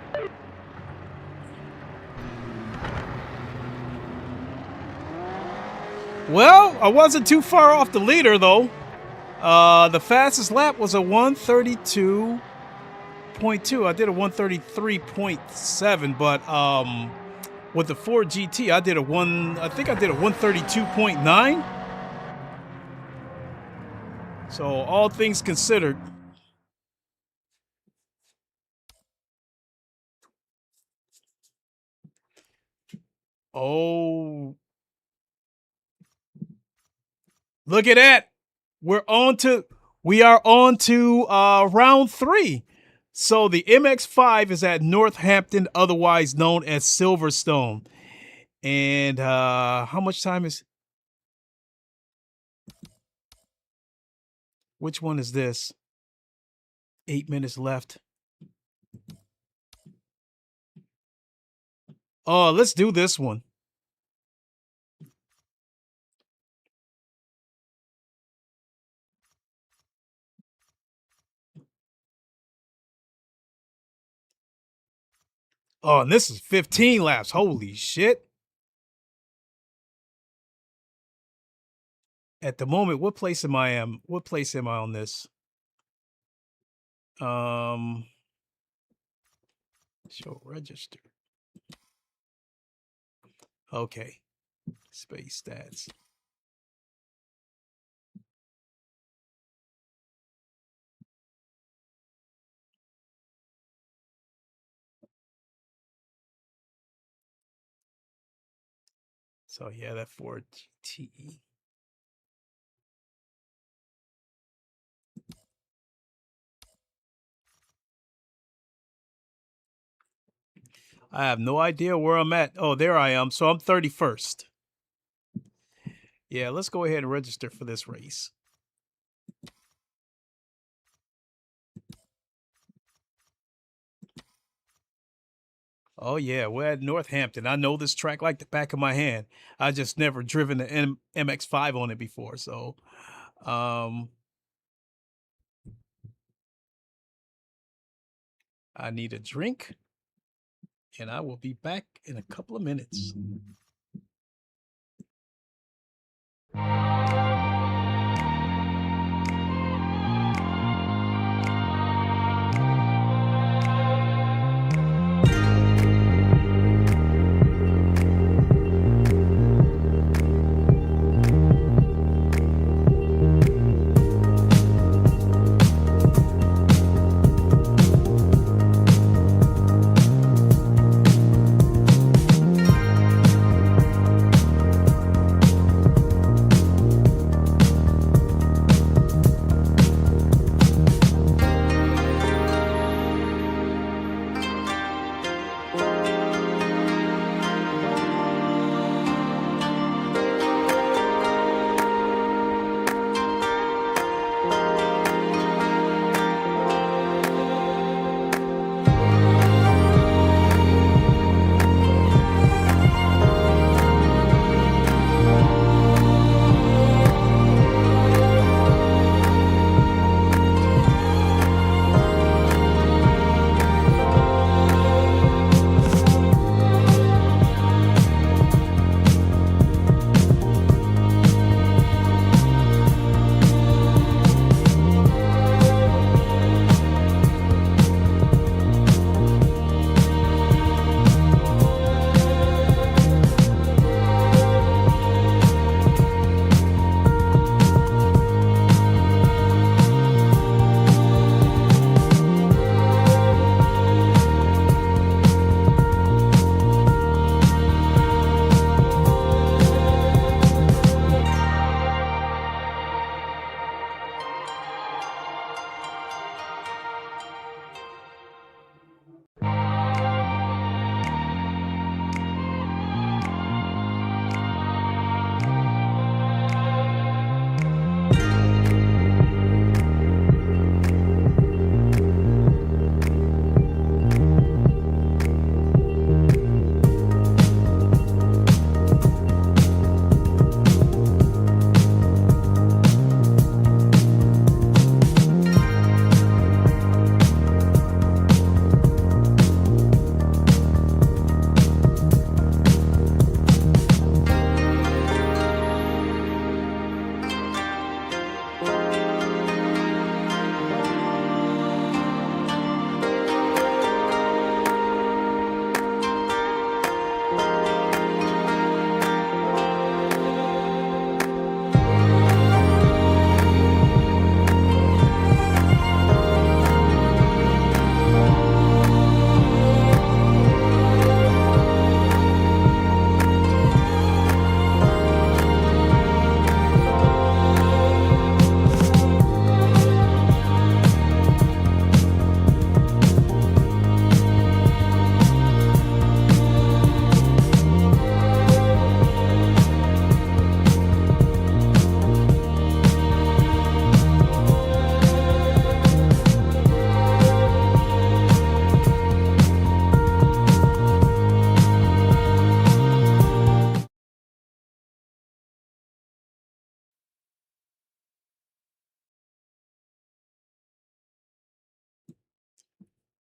Well, I wasn't too far off the leader, though. The fastest lap was a 132.2. I did a 133.7, but with the Ford GT, I think I did a 132.9. So all things considered. Oh, Look at that. We are on to round 3. So the MX5 is at Northampton, otherwise known as Silverstone. And how much time is... Which one is this? 8 minutes left. Oh, let's do this one. Oh, and this is 15 laps. Holy shit. At the moment, what place am I in? What place am I on this? Show register. Okay. Space stats. So yeah, that Ford GT. I have no idea where I'm at. Oh, there I am. So I'm 31st. Yeah, let's go ahead and register for this race. Oh yeah, we're at Northampton. I know this track like the back of my hand. I just never driven the MX5 on it before, so I need a drink, and I will be back in a couple of minutes.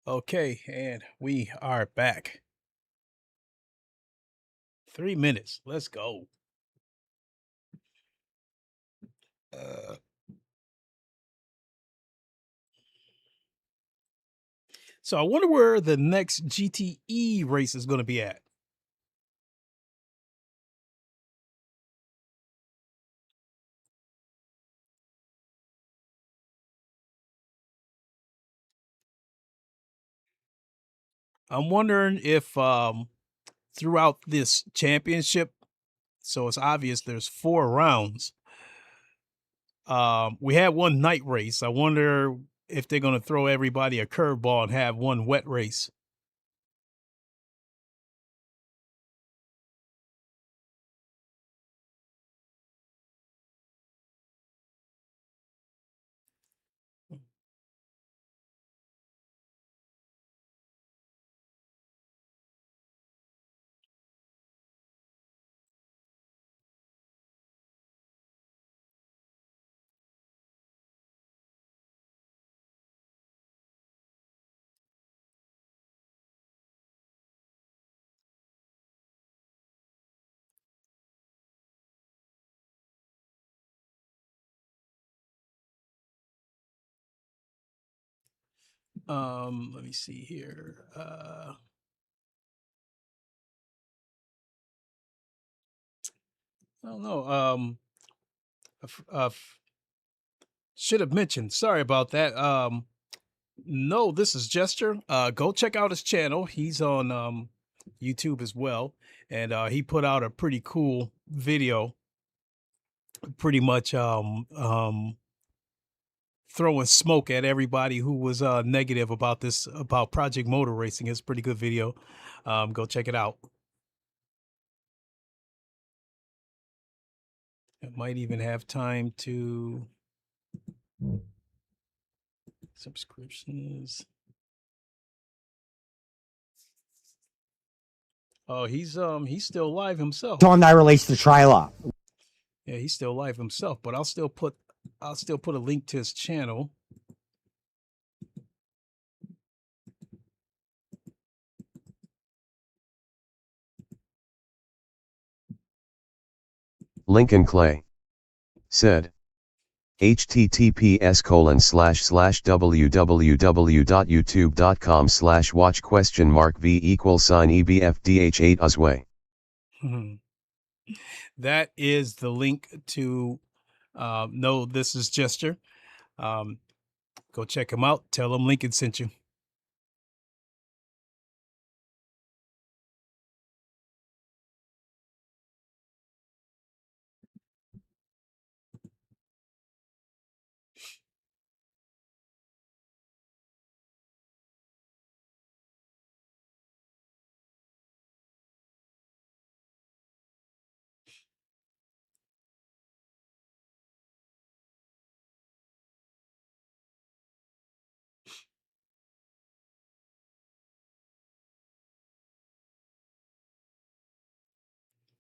Okay, and we are back. 3 minutes. Let's go. Uh, so I wonder where the next GTE race is going to be at. I'm wondering if throughout this championship, so it's obvious there's 4 rounds. We had one night race. I wonder if they're going to throw everybody a curveball and have one wet race. Let me see here. I don't know. Should have mentioned. Sorry about that. No, this is Gesture. Go check out his channel. He's on YouTube as well, and he put out a pretty cool video, pretty much throwing smoke at everybody who was negative about Project Motor Racing. It's a pretty good video. Go check it out. I might even have time to subscriptions. Oh, he's still live himself. Time they released the trailer. Yeah, he's still live himself, but I'll still put a link to his channel. Lincoln Clay said, https://www.youtube.com/watch?v=EBFDH8 Usway. That is the link to no, this is Gesture. Go check him out. Tell him Lincoln sent you.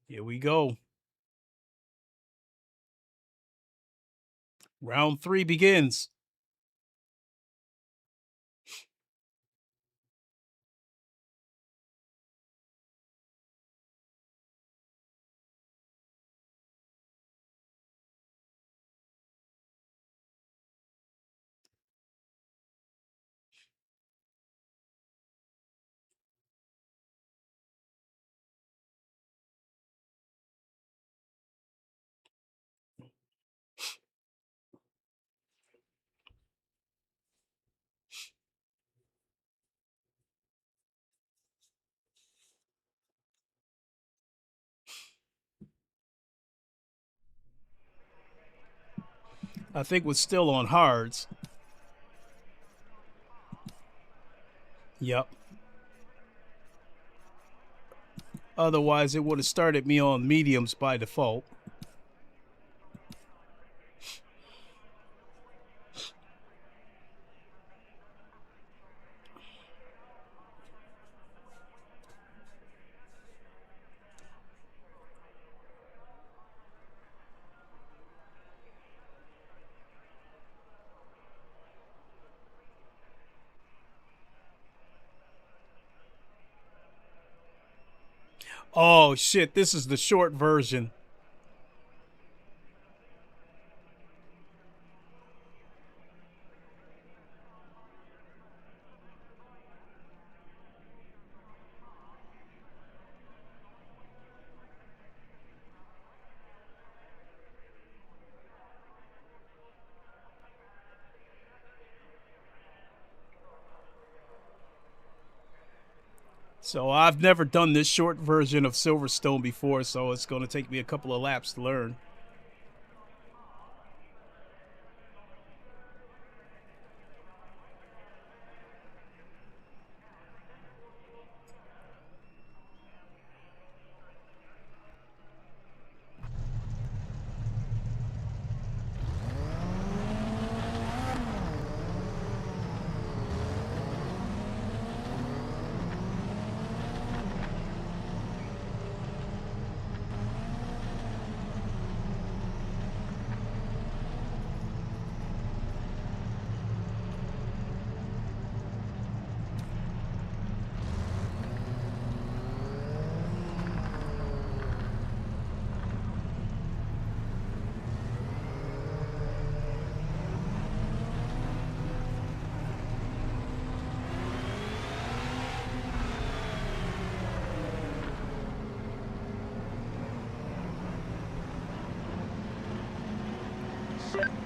Here we go. Round 3 begins. I think we're still on hards. Yep. Otherwise, it would have started me on mediums by default. Oh shit, this is the short version. So I've never done this short version of Silverstone before, so it's going to take me a couple of laps to learn.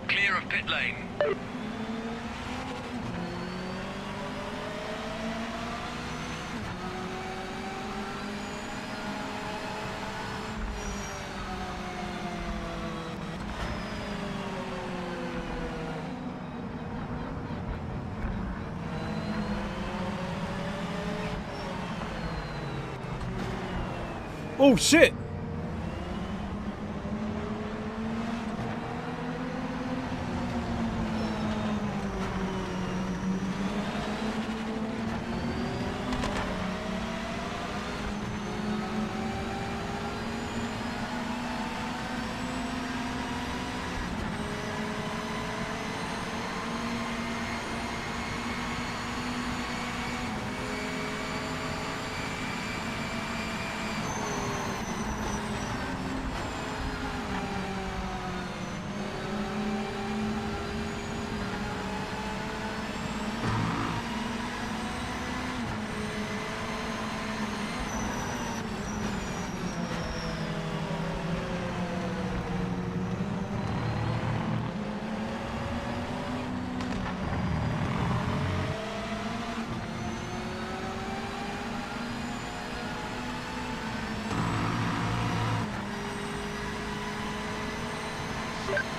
Clear of pit lane. Oh shit!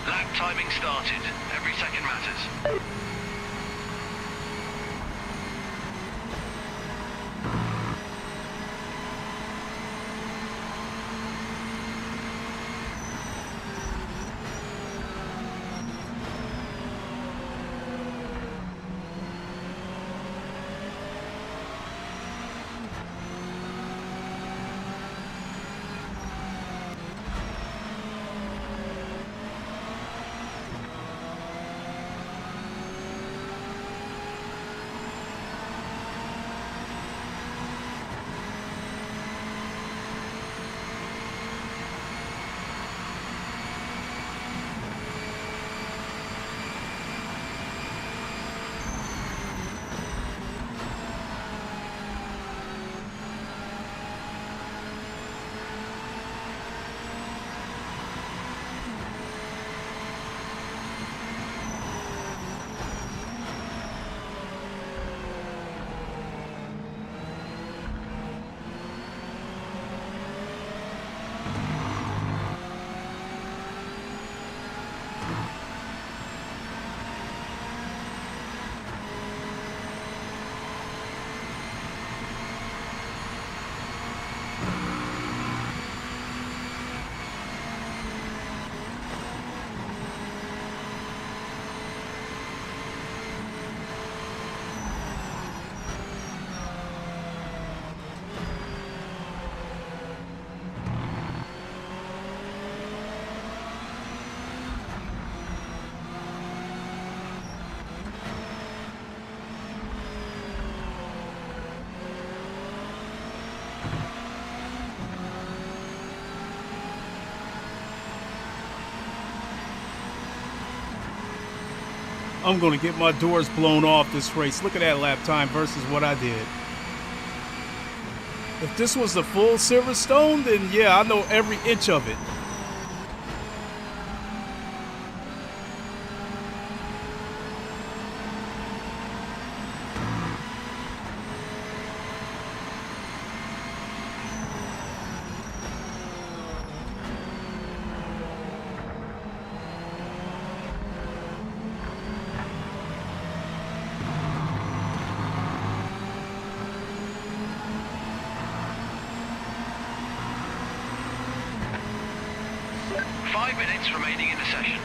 Lap timing started. Every second matters. I'm going to get my doors blown off this race. Look at that lap time versus what I did. If this was the full Silverstone, then yeah, I know every inch of it. Remaining in the session.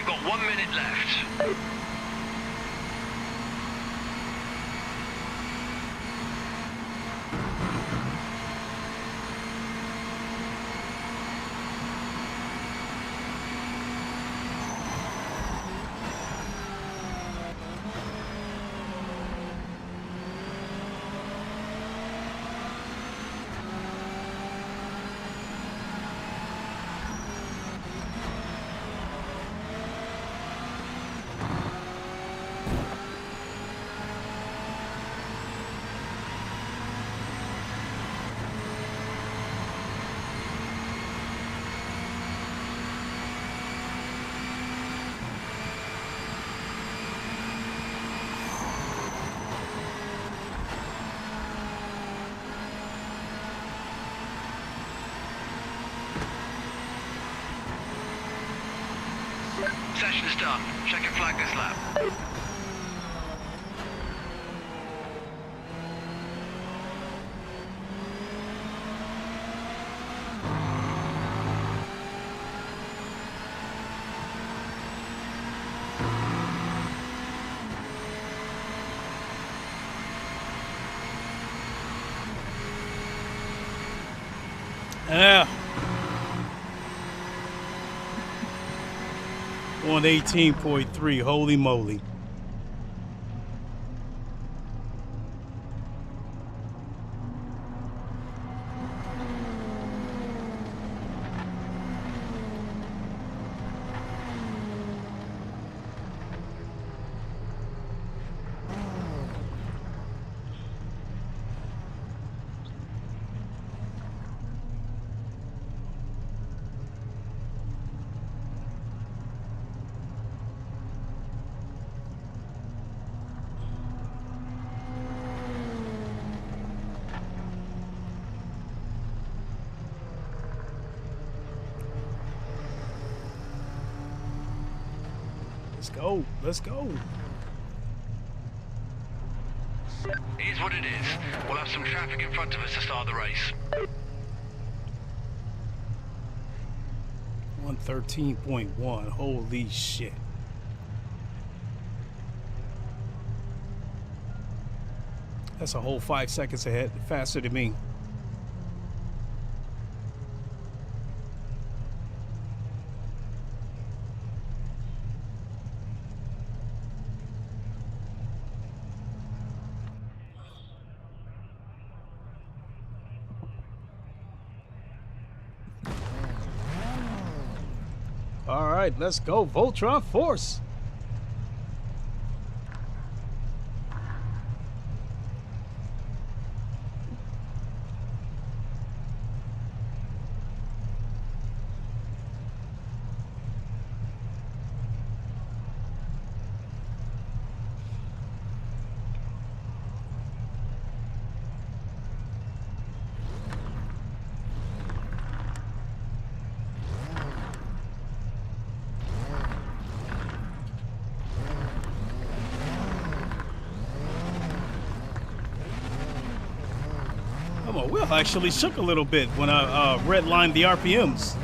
got 1 minute left. done. Check and flag this lap. Yeah. On 18.3, holy moly. Let's go. Let's go. Here's what it is. We'll have some traffic in front of us to start the race. 113.1. Holy shit. That's a whole 5 seconds ahead, faster than me. All right, let's go, Voltron Force. My wheel actually shook a little bit when I redlined the RPMs.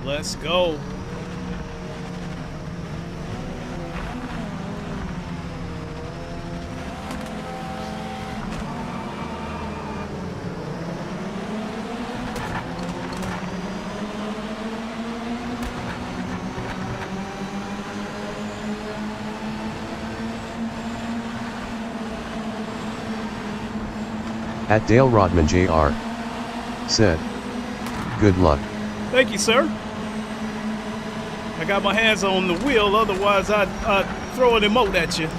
Let's go. At Dale Rodman Jr. said, "Good luck." Thank you, sir. I got my hands on the wheel, otherwise I'd throw an emote at you.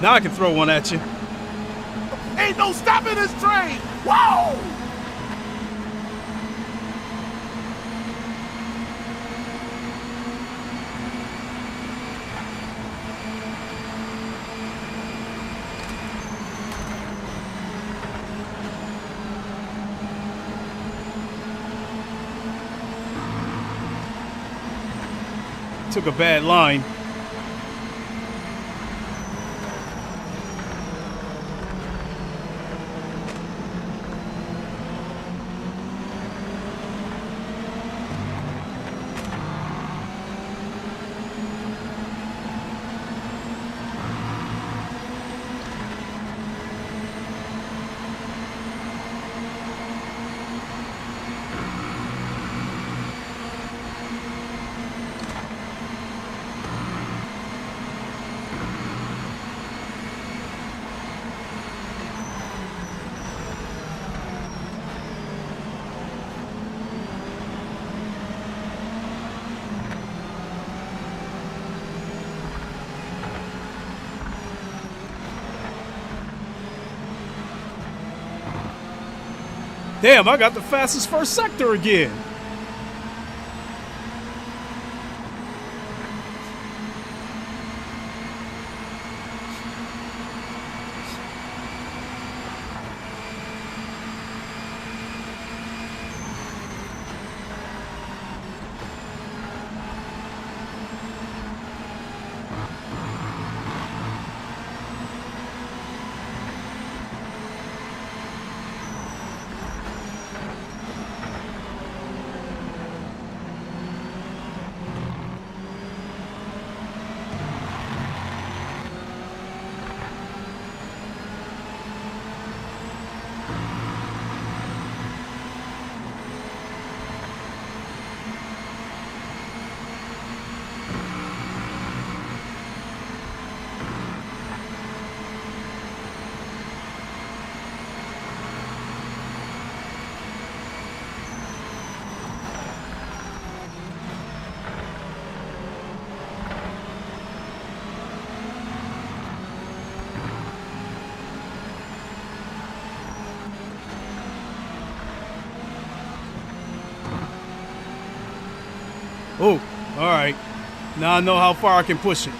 Now I can throw one at you. Ain't no stopping this train! Whoa! Took a bad line. Damn, I got the fastest first sector again. Oh, all right. Now I know how far I can push it.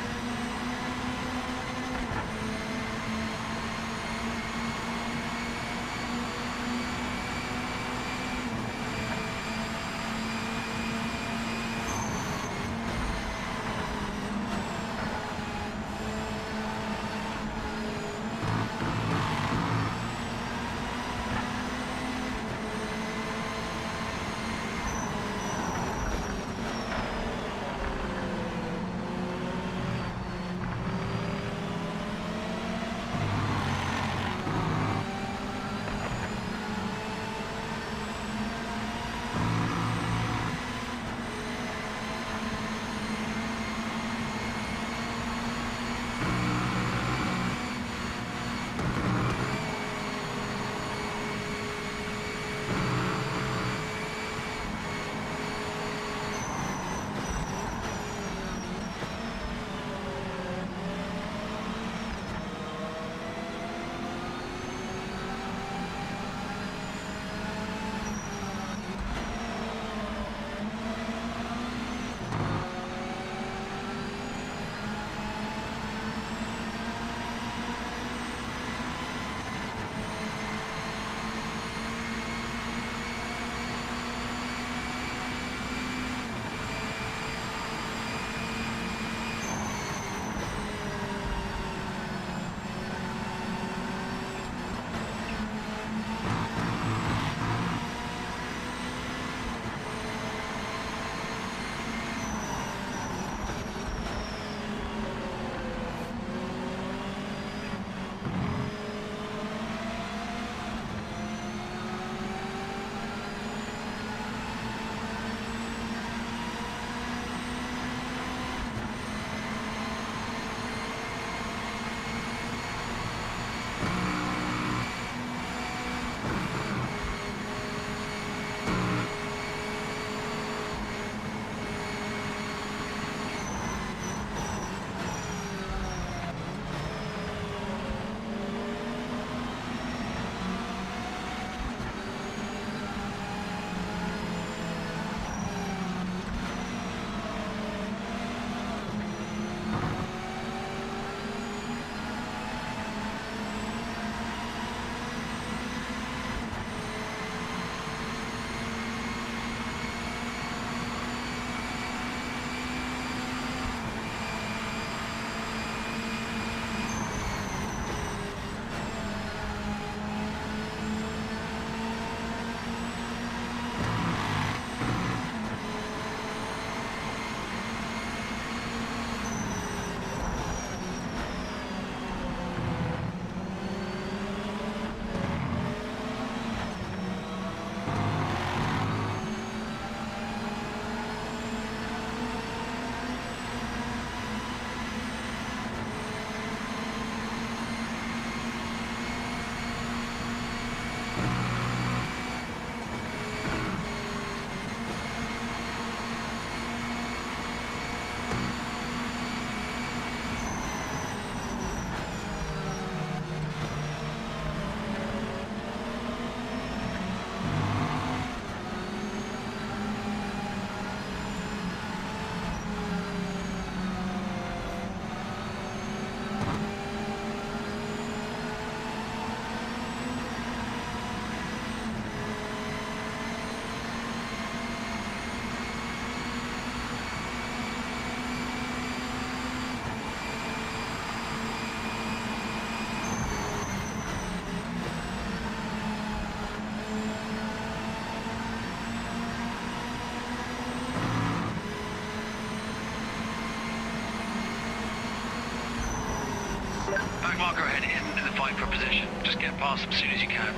session. Just get past them as soon as you can.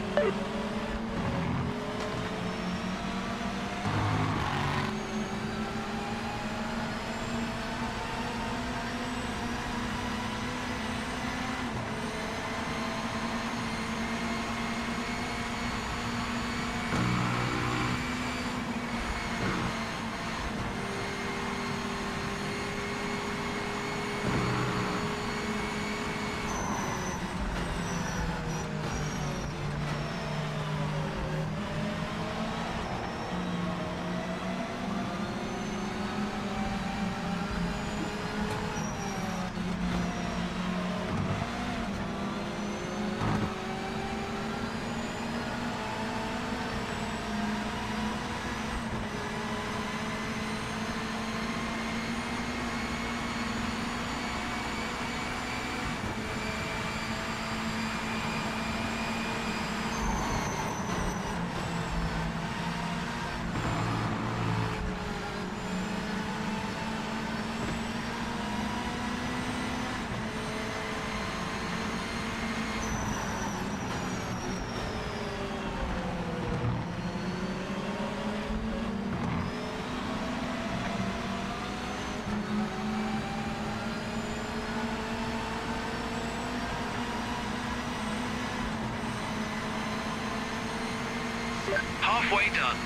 Halfway done.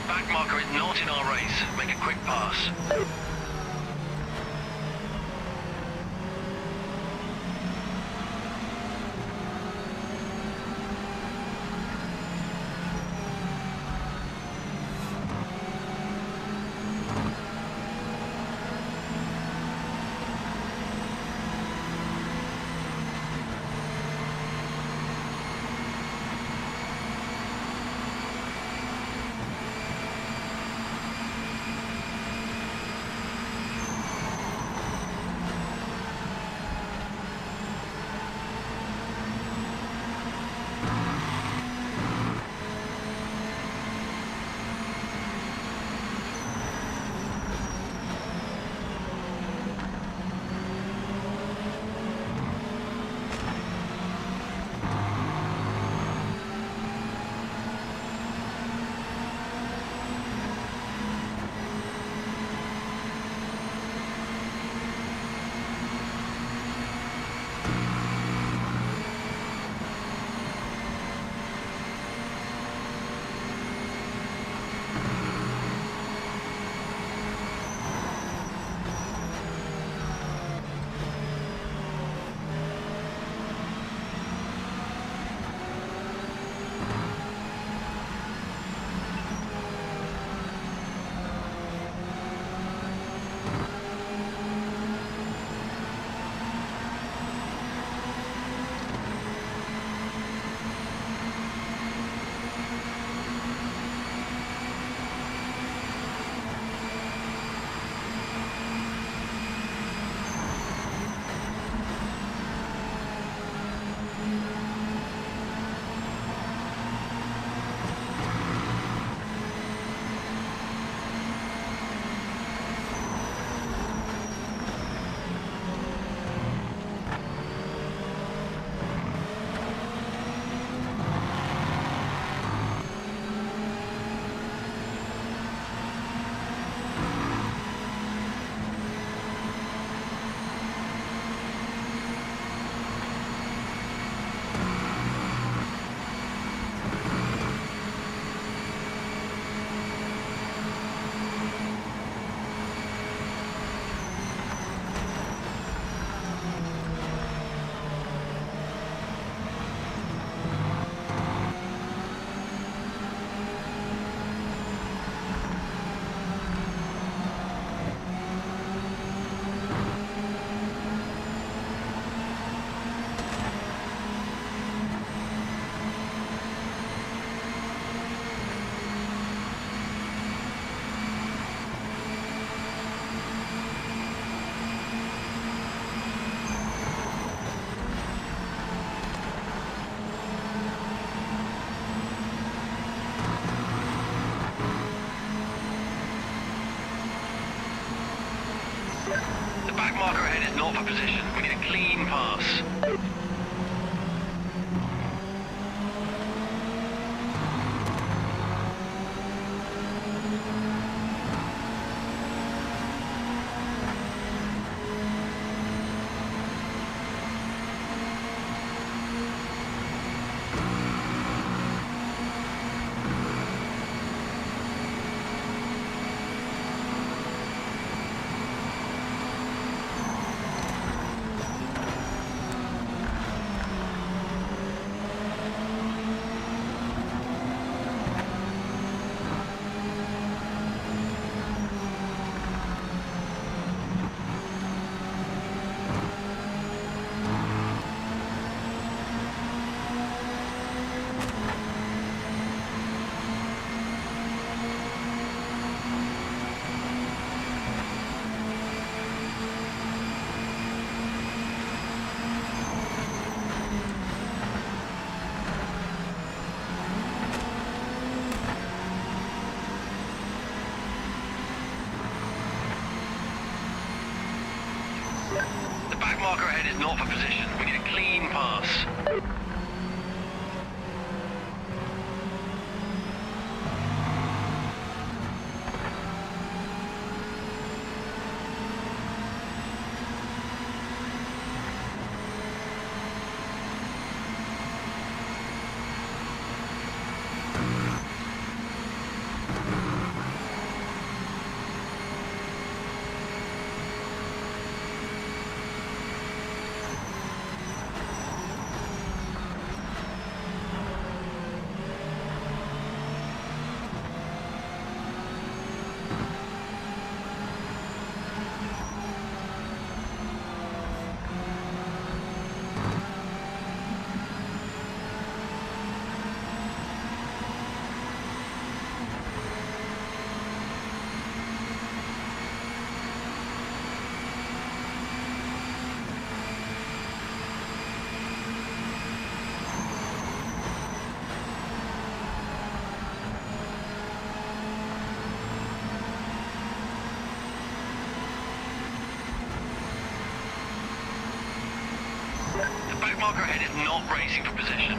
Back marker is not in our race. Make a quick pass. pass. Marker ahead is not for position. We need a clean pass. Marker ahead is not racing for position.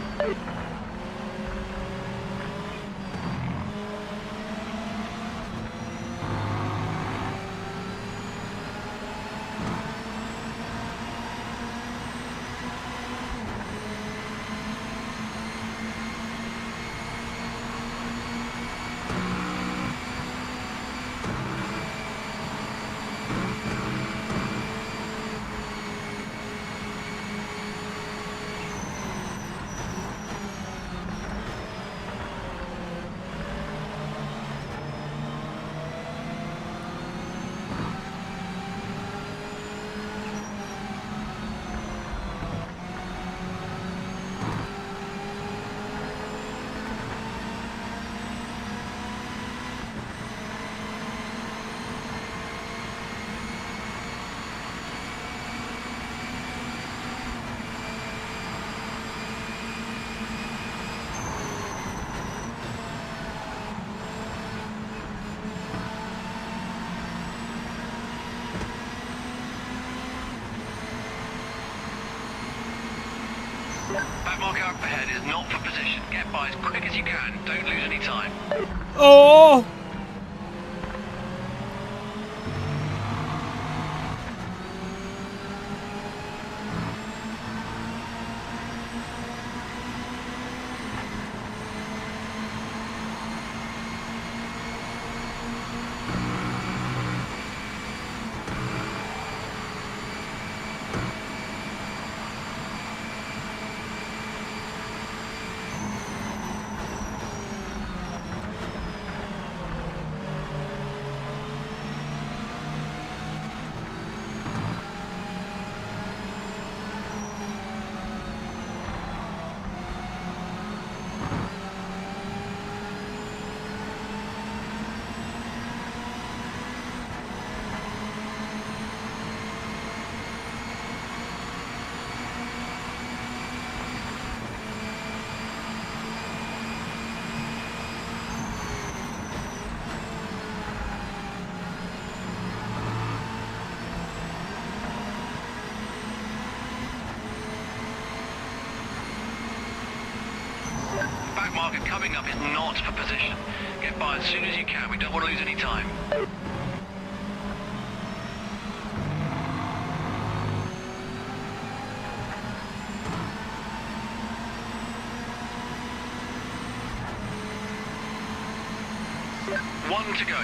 Back marker up ahead is not for position. Get by as quick as you can. Don't lose any time. Oh! marker coming up is not for position. Get by as soon as you can. We don't want to lose any time. One to go.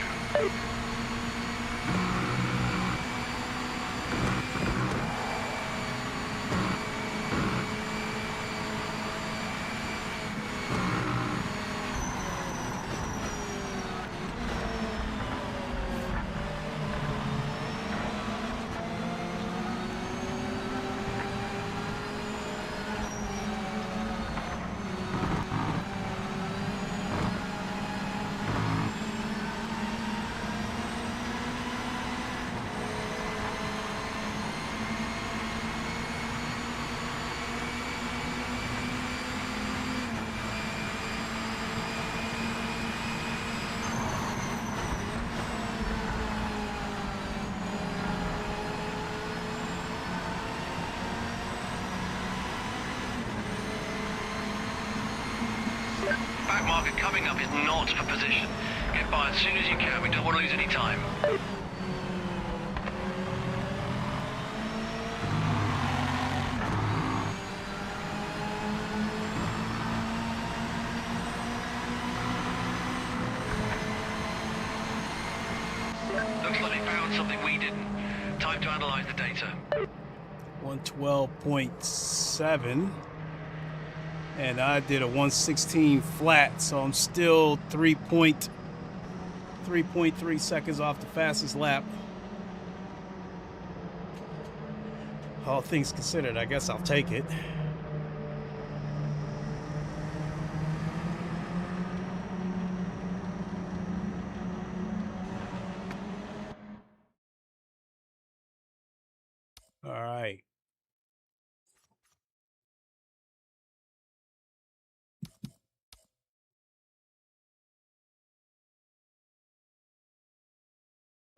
Back marker coming up is not for position. Get by as soon as you can. We don't want to lose any time. Looks like they found something we didn't. Time to analyze the data. 112.7. And I did a 116 flat, so I'm still 3.3 seconds off the fastest lap. All things considered, I guess I'll take it. All right.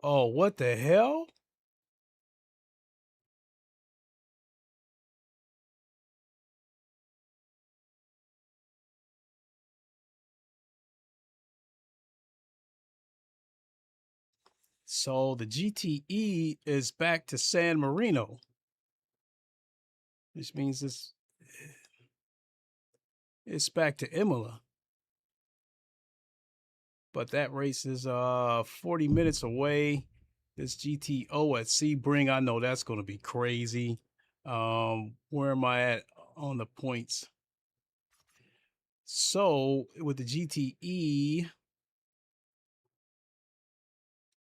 Oh, what the hell? So the GTE is back to San Marino, which means it's back to Imola. But that race is 40 minutes away. This GTO at Sebring, I know that's going to be crazy. Where am I at on the points? So with the GTE,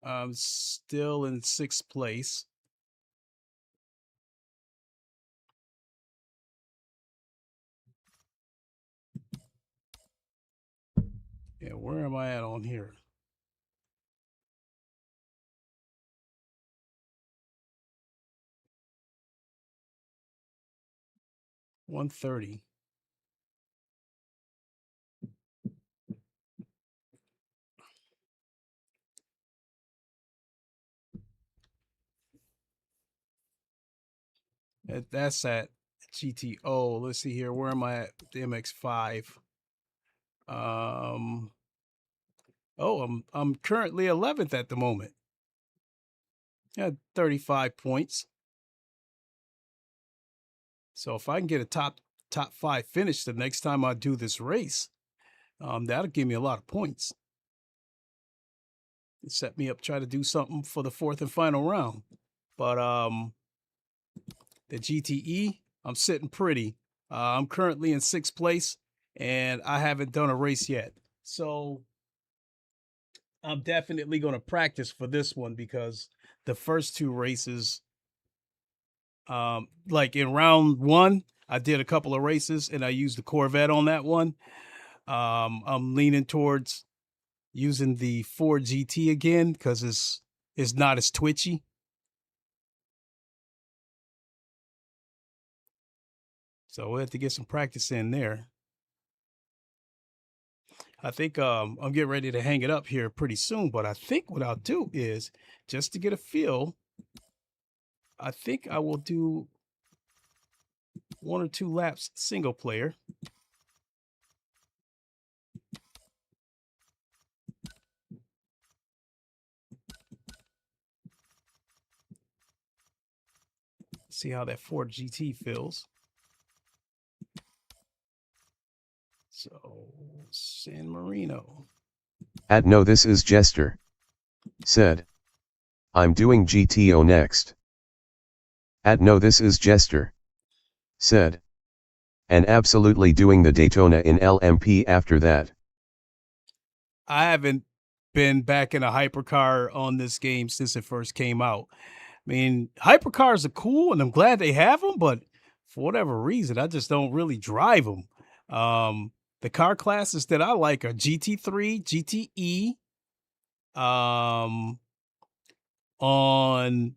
I'm still in 6th place. Yeah, where am I at on here? $130. That's at GTO. Let's see here. Where am I at? The MX5. Oh, I'm currently 11th at the moment. Yeah, 35 points. So if I can get a top 5 finish the next time I do this race, that'll give me a lot of points. It set me up, try to do something for the 4th and final round. But the GTE, I'm sitting pretty. I'm currently in 6th place, and I haven't done a race yet. So I'm definitely going to practice for this one, because the first 2 races, like in round 1, I did a couple of races and I used the Corvette on that one. I'm leaning towards using the Ford GT again, because it's not as twitchy. So we'll have to get some practice in there. I think I'm getting ready to hang it up here pretty soon, but I think what I'll do is, just to get a feel, I think I will do 1 or 2 laps single player. see how that Ford GT feels. So, San Marino. No, this is Jester. Said. I'm doing GTO next. No, this is Jester. Said. And absolutely doing the Daytona in LMP after that. I haven't been back in a hypercar on this game since it first came out. I mean, hypercars are cool, and I'm glad they have them, but for whatever reason, I just don't really drive them. The car classes that I like are GT3, GTE. On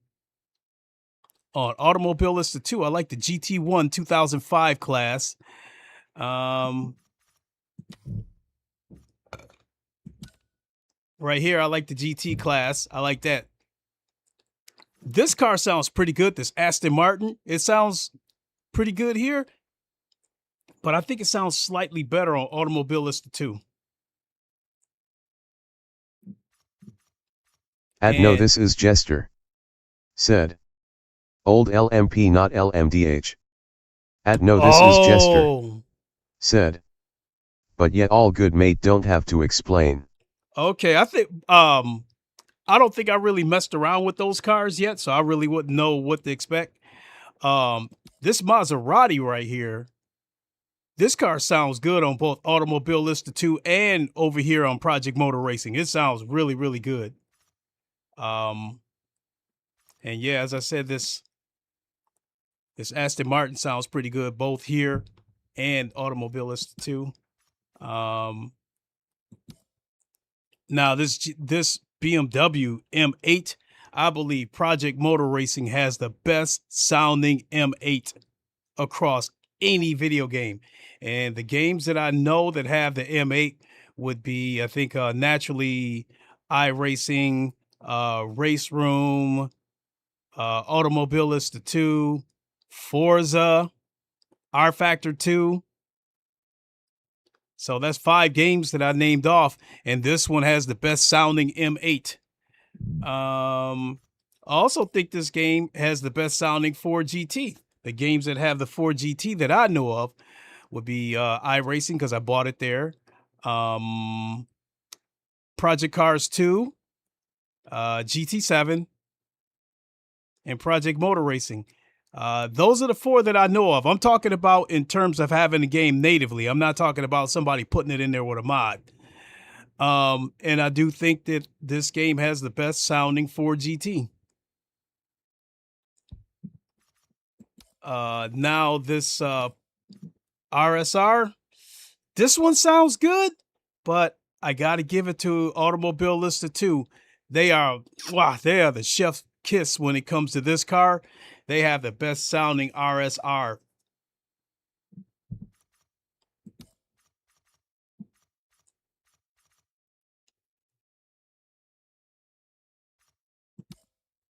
Automobilista 2, I like the GT1 2005 class. Right here, I like the GT class. I like that. This car sounds pretty good. This Aston Martin, it sounds pretty good here. But I think it sounds slightly better on Automobilista 2. No, this is Jester. Said. Old LMP, not LMDH. No, this is Jester. Said. But yet all good mate don't have to explain. Okay, I think I don't think I really messed around with those cars yet, so I really wouldn't know what to expect. This Maserati right here, this car sounds good on both Automobilista 2 and over here on Project Motor Racing. It sounds really, really good. And yeah, as I said, this Aston Martin sounds pretty good both here and Automobilista 2. Now this BMW M8, I believe Project Motor Racing has the best sounding M8 across any video game. And the games that I know that have the M8 would be, I think, naturally iRacing, Race Room, Automobilista 2, Forza, R Factor 2. So that's 5 games that I named off, and this one has the best sounding M8. I also think this game has the best sounding Ford GT. The games that have the Ford GT that I know of would be iRacing, because I bought it there. Project Cars 2, GT7, and Project Motor Racing. Those are the 4 that I know of. I'm talking about in terms of having the game natively. I'm not talking about somebody putting it in there with a mod. And I do think that this game has the best sounding Ford GT. Now this RSR, this one sounds good, but I got to give it to Automobilista 2. They are the chef's kiss when it comes to this car. They have the best sounding RSR.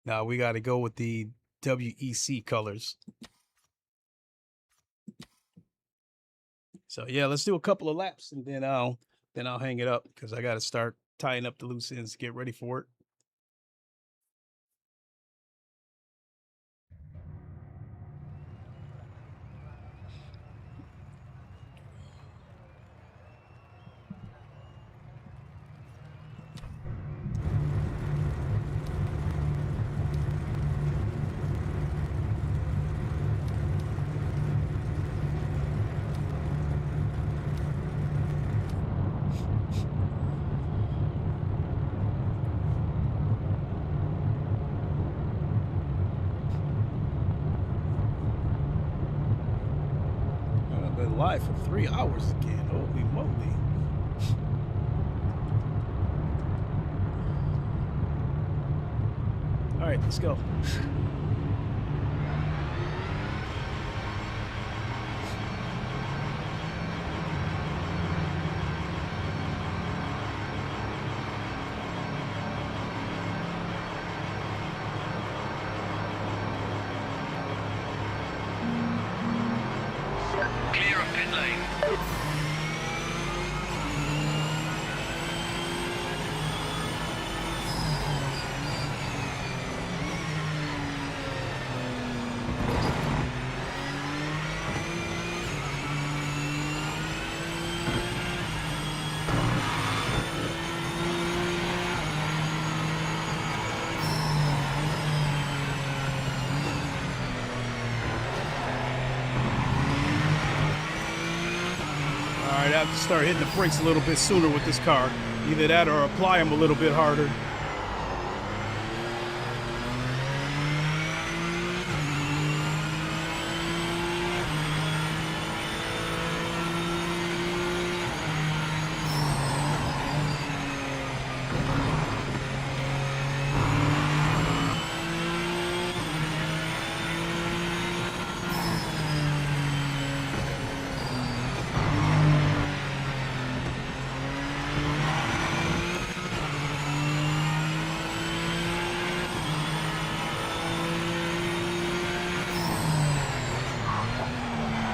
Now we got to go with the WEC colors. So yeah, let's do a couple of laps, and then I'll hang it up, because I got to start tying up the loose ends to get ready for it. Live for 3 hours again. Holy moly. All right, let's go. Clear of pit lane. have to start hitting the brakes a little bit sooner with this car. Either that or apply them a little bit harder.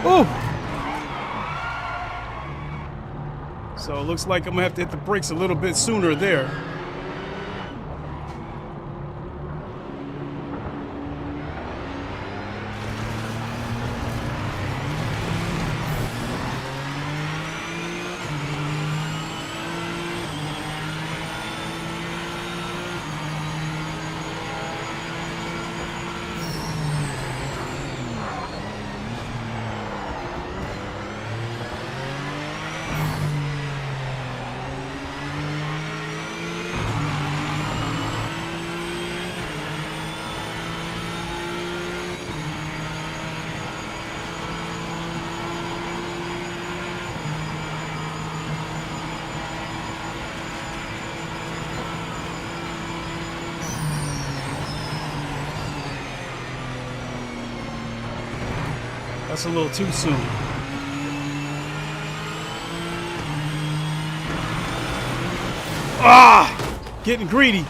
Oh! So it looks like I'm gonna have to hit the brakes a little bit sooner there. That's a little too soon. Ah! Getting greedy.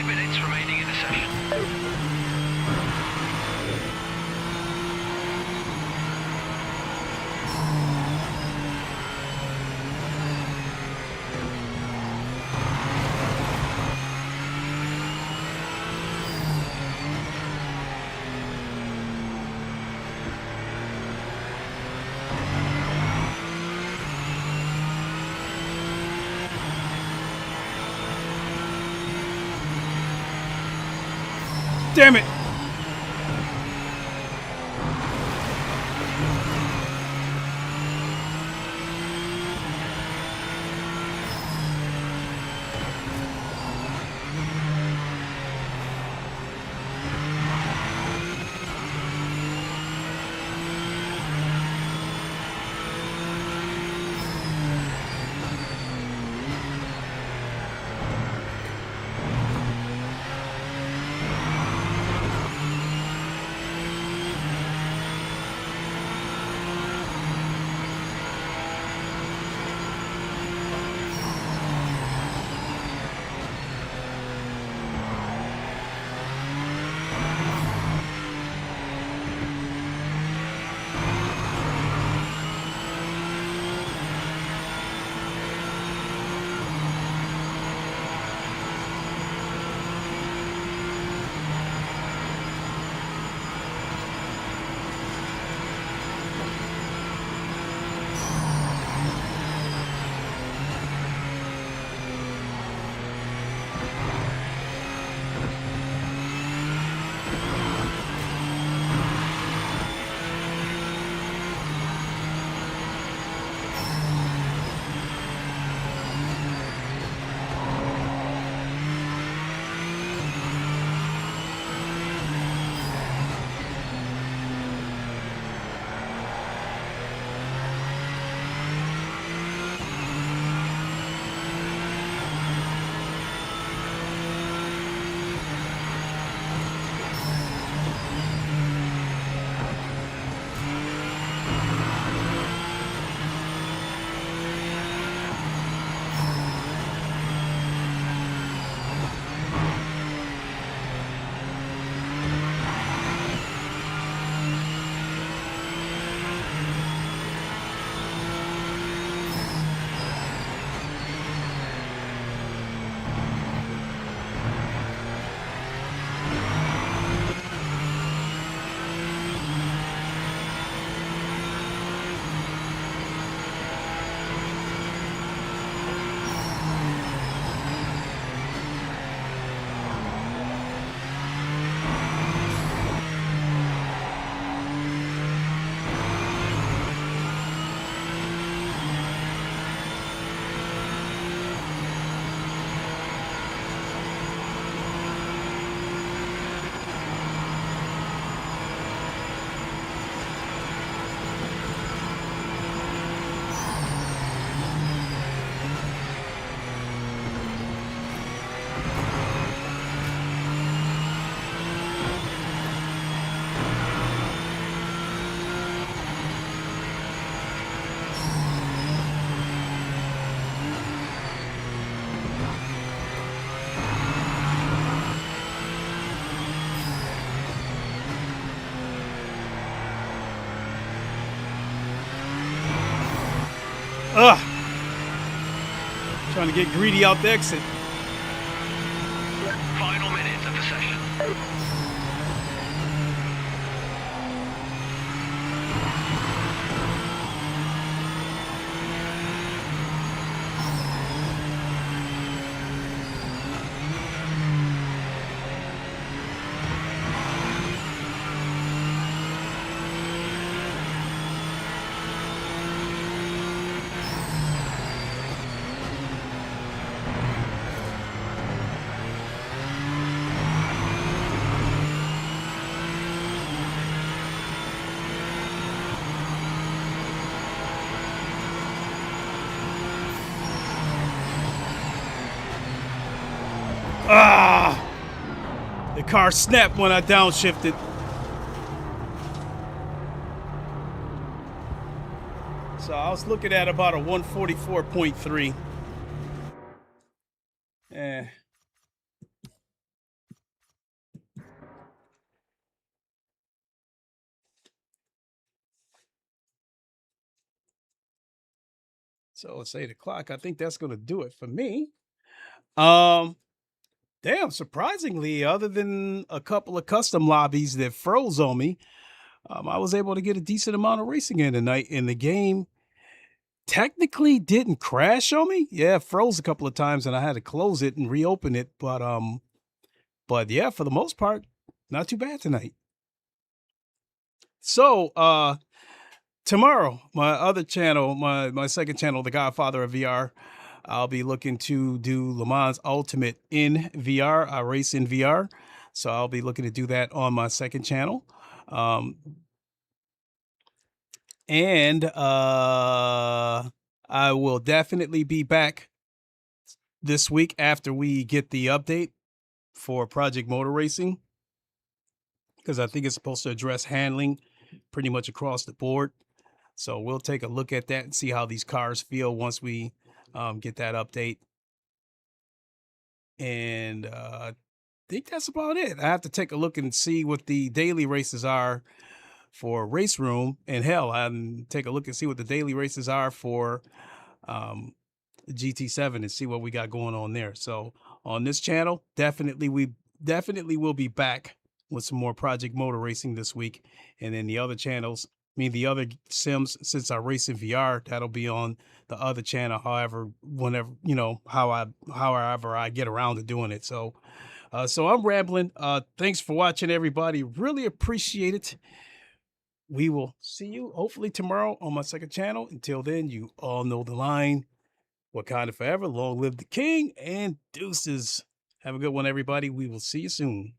Minutes remaining in the session. Damn it! Ugh. Trying to get greedy out the exit. Final minutes of the session. Ah! The car snapped when I downshifted. So I was looking at about a 144.3. So it's 8 o'clock. I think that's going to do it for me. Damn, surprisingly, other than a couple of custom lobbies that froze on me, I was able to get a decent amount of racing in tonight. And the game technically didn't crash on me. Yeah, it froze a couple of times and I had to close it and reopen it. But yeah, for the most part, not too bad tonight. So, tomorrow, my other channel, my second channel, The Godfather of VR, I'll be looking to do Le Mans Ultimate in VR. I race in VR. So I'll be looking to do that on my second channel. And I will definitely be back this week after we get the update for Project Motor Racing, because I think it's supposed to address handling pretty much across the board. So we'll take a look at that and see how these cars feel once we get that update. And I think that's about it. I have to take a look and see what the daily races are for Race Room. And hell, I take a look and see what the daily races are for GT7 and see what we got going on there. So on this channel, we definitely will be back with some more Project Motor Racing this week. And then the other channels, the other sims, since I race in VR, that'll be on the other channel. However, whenever, however I get around to doing it. So I'm rambling. Thanks for watching, everybody. Really appreciate it. We will see you hopefully tomorrow on my second channel. Until then, you all know the line. Wakanda forever. Long live the king, and deuces. Have a good one, everybody. We will see you soon.